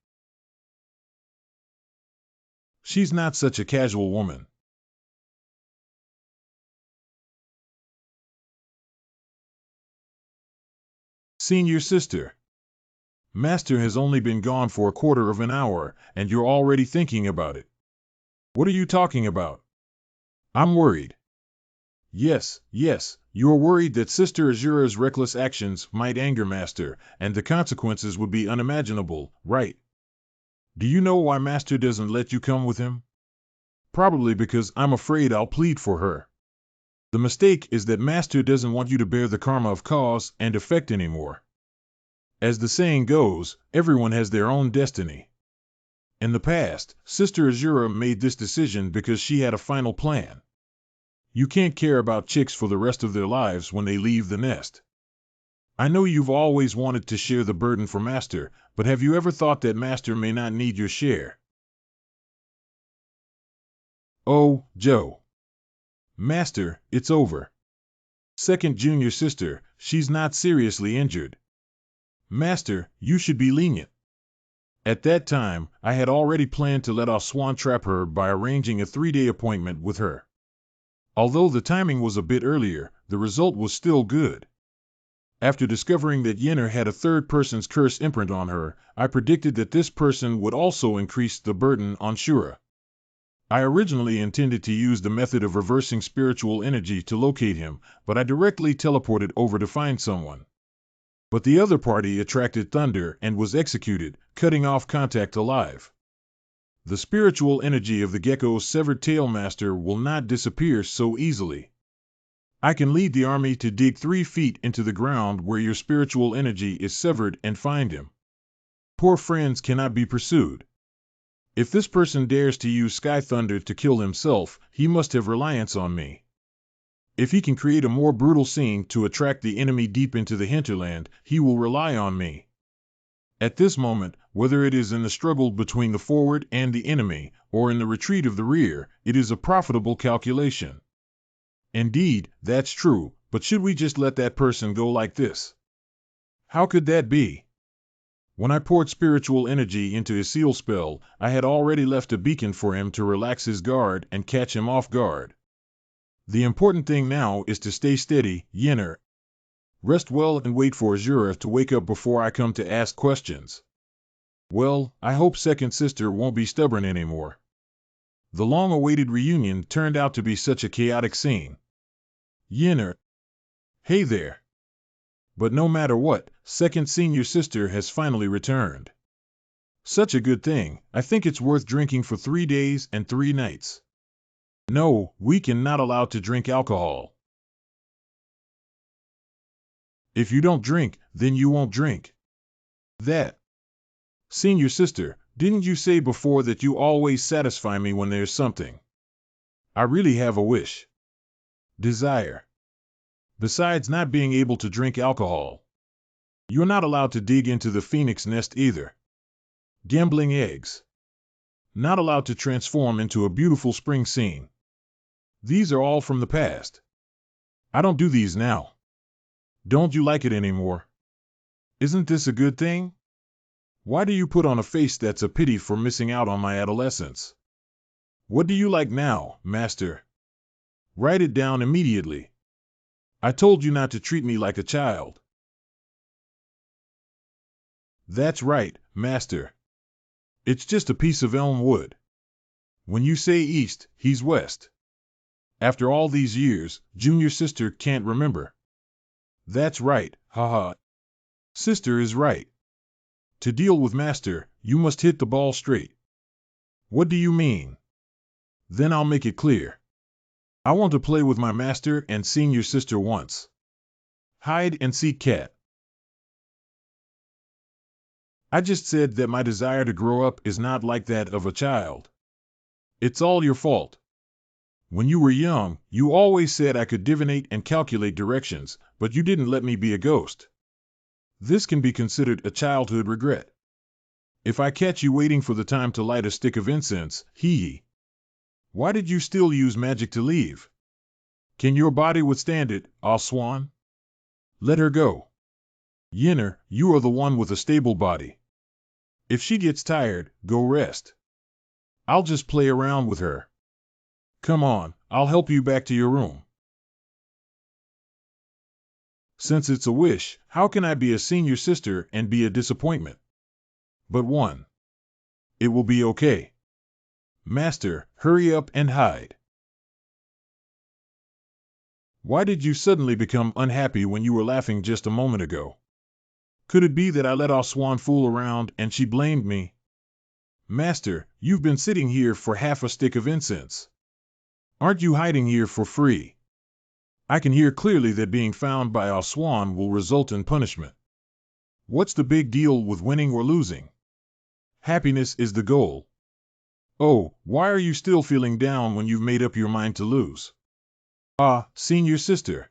[SPEAKER 1] She's not such a casual woman. Senior sister. Master has only been gone for a quarter of an hour, and you're already thinking about it. What are you talking about? I'm worried. Yes, you're worried that Sister Azura's reckless actions might anger Master, and the consequences would be unimaginable, right? Do you know why Master doesn't let you come with him? Probably because I'm afraid I'll plead for her. The mistake is that Master doesn't want you to bear the karma of cause and effect anymore. As the saying goes, everyone has their own destiny. In the past, Sister Azura made this decision because she had a final plan. You can't care about chicks for the rest of their lives when they leave the nest. I know you've always wanted to share the burden for Master, but have you ever thought that Master may not need your share? Oh, Joe. Master, it's over. Second junior sister, she's not seriously injured. Master, you should be lenient. At that time, I had already planned to let off Swan trap her by arranging a 3-day appointment with her. Although the timing was a bit earlier, the result was still good. After discovering that Yenner had a third person's curse imprint on her, I predicted that this person would also increase the burden on Shura. I originally intended to use the method of reversing spiritual energy to locate him, but I directly teleported over to find someone. But the other party attracted thunder and was executed, cutting off contact alive. The spiritual energy of the gecko's severed tail master will not disappear so easily. I can lead the army to dig 3 feet into the ground where your spiritual energy is severed and find him. Poor friends cannot be pursued. If this person dares to use Sky Thunder to kill himself, he must have reliance on me. If he can create a more brutal scene to attract the enemy deep into the hinterland, he will rely on me. At this moment, whether it is in the struggle between the forward and the enemy, or in the retreat of the rear, it is a profitable calculation. Indeed, that's true, but should we just let that person go like this? How could that be? When I poured spiritual energy into his seal spell, I had already left a beacon for him to relax his guard and catch him off guard. The important thing now is to stay steady, Yenner. Rest well and wait for Azura to wake up before I come to ask questions. Well, I hope second sister won't be stubborn anymore. The long-awaited reunion turned out to be such a chaotic scene. Yenner. Hey there. But no matter what, second senior sister has finally returned. Such a good thing. I think it's worth drinking for 3 days and 3 nights. No, we can not allowed to drink alcohol. If you don't drink, then you won't drink. That. Senior sister, didn't you say before that you always satisfy me when there's something? I really have a wish. Desire. Besides not being able to drink alcohol. You're not allowed to dig into the phoenix nest either. Gambling eggs. Not allowed to transform into a beautiful spring scene. These are all from the past. I don't do these now. Don't you like it anymore? Isn't this a good thing? Why do you put on a face that's a pity for missing out on my adolescence? What do you like now, master? Write it down immediately. I told you not to treat me like a child. That's right, master. It's just a piece of elm wood. When you say east, he's west. After all these years, junior sister can't remember. That's right, haha. Sister is right. To deal with master, you must hit the ball straight. What do you mean? Then I'll make it clear. I want to play with my master and senior sister once. Hide and seek cat. I just said that my desire to grow up is not like that of a child. It's all your fault. When you were young, you always said I could divinate and calculate directions, but you didn't let me be a ghost. This can be considered a childhood regret. If I catch you waiting for the time to light a stick of incense, hee. Why did you still use magic to leave? Can your body withstand it, ah swan? Let her go. Yinner, you are the one with a stable body. If she gets tired, go rest. I'll just play around with her. Come on, I'll help you back to your room. Since it's a wish, how can I be a senior sister and be a disappointment? But one. It will be okay. Master, hurry up and hide. Why did you suddenly become unhappy when you were laughing just a moment ago? Could it be that I let our swan fool around and she blamed me? Master, you've been sitting here for half a stick of incense. Aren't you hiding here for free? I can hear clearly that being found by our swan will result in punishment. What's the big deal with winning or losing? Happiness is the goal. Oh, why are you still feeling down when you've made up your mind to lose? Ah, senior sister.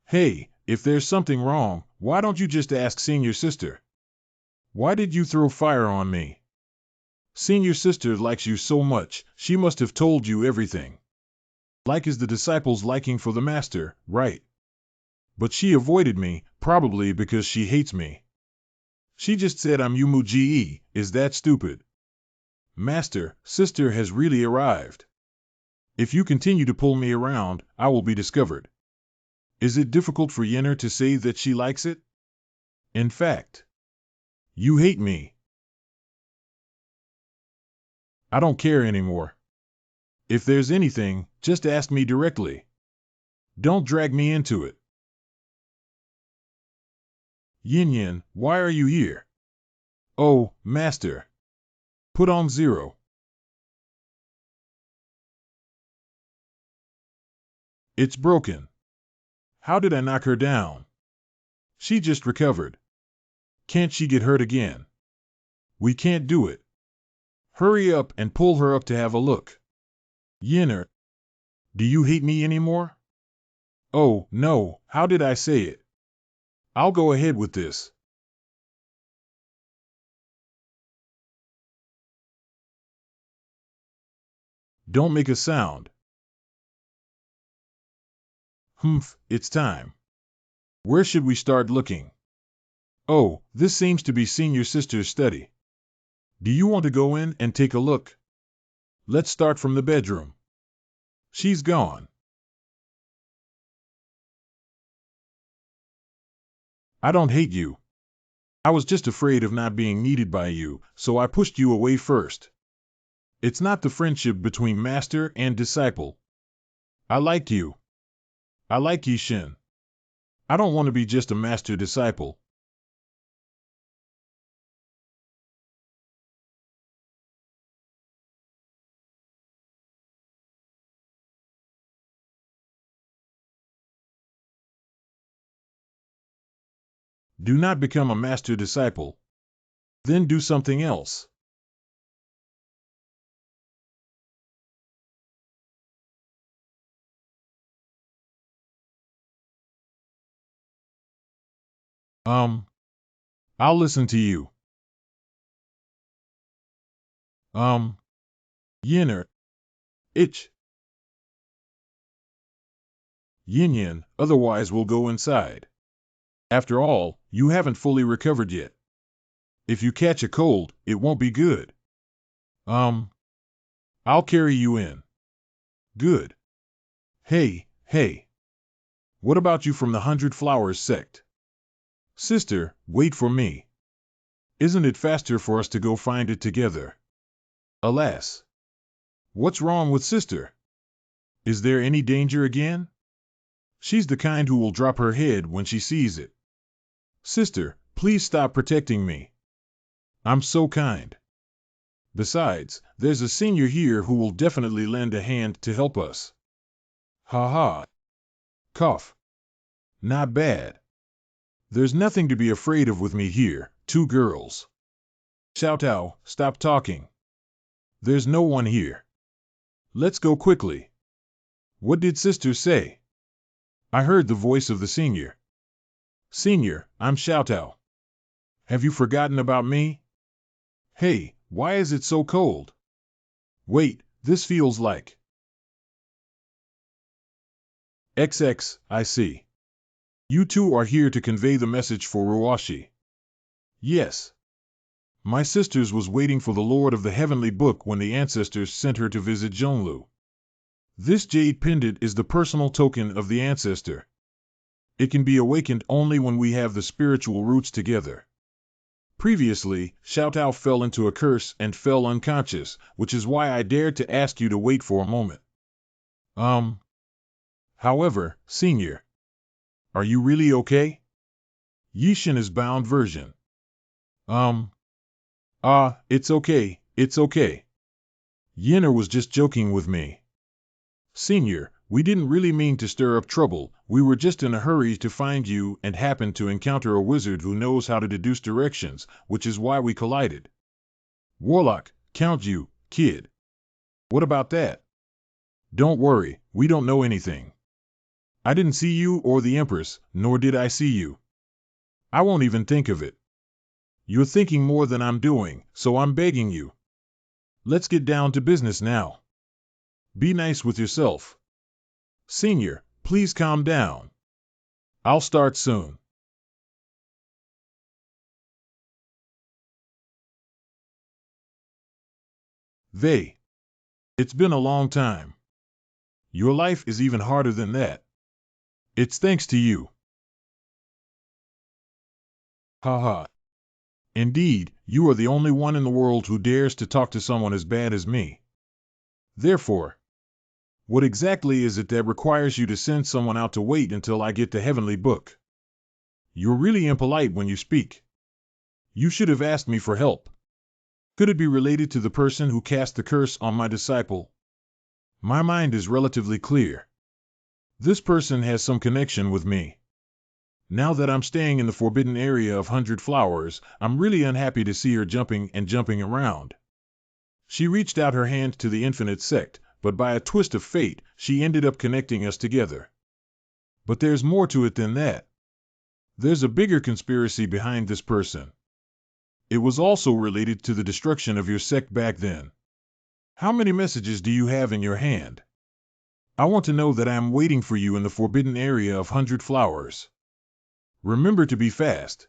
[SPEAKER 1] Hey, if there's something wrong, why don't you just ask senior sister? Why did you throw fire on me? Senior sister likes you so much, she must have told you everything. Like is the disciple's liking for the master, right? But she avoided me, probably because she hates me. She just said I'm Umuge, is that stupid? Master, sister has really arrived. If you continue to pull me around, I will be discovered. Is it difficult for Yenner to say that she likes it? In fact, you hate me. I don't care anymore. If there's anything, just ask me directly. Don't drag me into it. Yin Yin, why are you here? Oh, master. Put on 0. It's broken. How did I knock her down? She just recovered. Can't she get hurt again? We can't do it. Hurry up and pull her up to have a look. Yinner, do you hate me anymore? Oh, no, how did I say it? I'll go ahead with this. Don't make a sound. Humph, it's time. Where should we start looking? Oh, this seems to be senior sister's study. Do you want to go in and take a look? Let's start from the bedroom. She's gone. I don't hate you. I was just afraid of not being needed by you, so I pushed you away first. It's not the friendship between master and disciple. I like you. I like Yishin. I don't want to be just a master disciple. Do not become a master disciple. Then do something else. Um, I'll listen to you. Um, Yinner, itch. Yin yin, otherwise we'll go inside. After all, you haven't fully recovered yet. If you catch a cold, it won't be good. Um, I'll carry you in. Good. Hey, hey. What about you from the 100 Flowers sect? Sister, wait for me. Isn't it faster for us to go find it together? Alas. What's wrong with sister? Is there any danger again? She's the kind who will drop her head when she sees it. Sister, please stop protecting me. I'm so kind. Besides, there's a senior here who will definitely lend a hand to help us. Ha ha. Cough. Not bad. There's nothing to be afraid of with me here, 2 girls. Xiaotao, stop talking. There's no one here. Let's go quickly. What did sister say? I heard the voice of the senior. Senior, I'm Xiaotao. Have you forgotten about me? Hey, why is it so cold? Wait, this feels like... XX, I see. You two are here to convey the message for Ruashi. Yes. My sisters was waiting for the Lord of the Heavenly Book when the ancestors sent her to visit Zhonglu. This jade pendant is the personal token of the ancestor. It can be awakened only when we have the spiritual roots together. Previously, Xiaotao fell into a curse and fell unconscious, which is why I dared to ask you to wait for a moment. However, Senior, are you really okay? Yishin is bound version. It's okay, it's okay. Yinner was just joking with me. Senior, we didn't really mean to stir up trouble, we were just in a hurry to find you and happened to encounter a wizard who knows how to deduce directions, which is why we collided. Warlock, count you, kid. What about that? Don't worry, we don't know anything. I didn't see you or the Empress, nor did I see you. I won't even think of it. You're thinking more than I'm doing, so I'm begging you. Let's get down to business now. Be nice with yourself. Senior, please calm down. I'll start soon. It's been a long time. Your life is even harder than that. It's thanks to you. Haha. Indeed, you are the only one in the world who dares to talk to someone as bad as me. Therefore, what exactly is it that requires you to send someone out to wait until I get the heavenly book? You're really impolite when you speak. You should have asked me for help. Could it be related to the person who cast the curse on my disciple? My mind is relatively clear. This person has some connection with me. Now that I'm staying in the forbidden area of 100 Flowers, I'm really unhappy to see her jumping and jumping around. She reached out her hand to the infinite sect, but by a twist of fate, she ended up connecting us together. But there's more to it than that. There's a bigger conspiracy behind this person. It was also related to the destruction of your sect back then. How many messages do you have in your hand? I want to know that I am waiting for you in the forbidden area of 100 Flowers. Remember to be fast.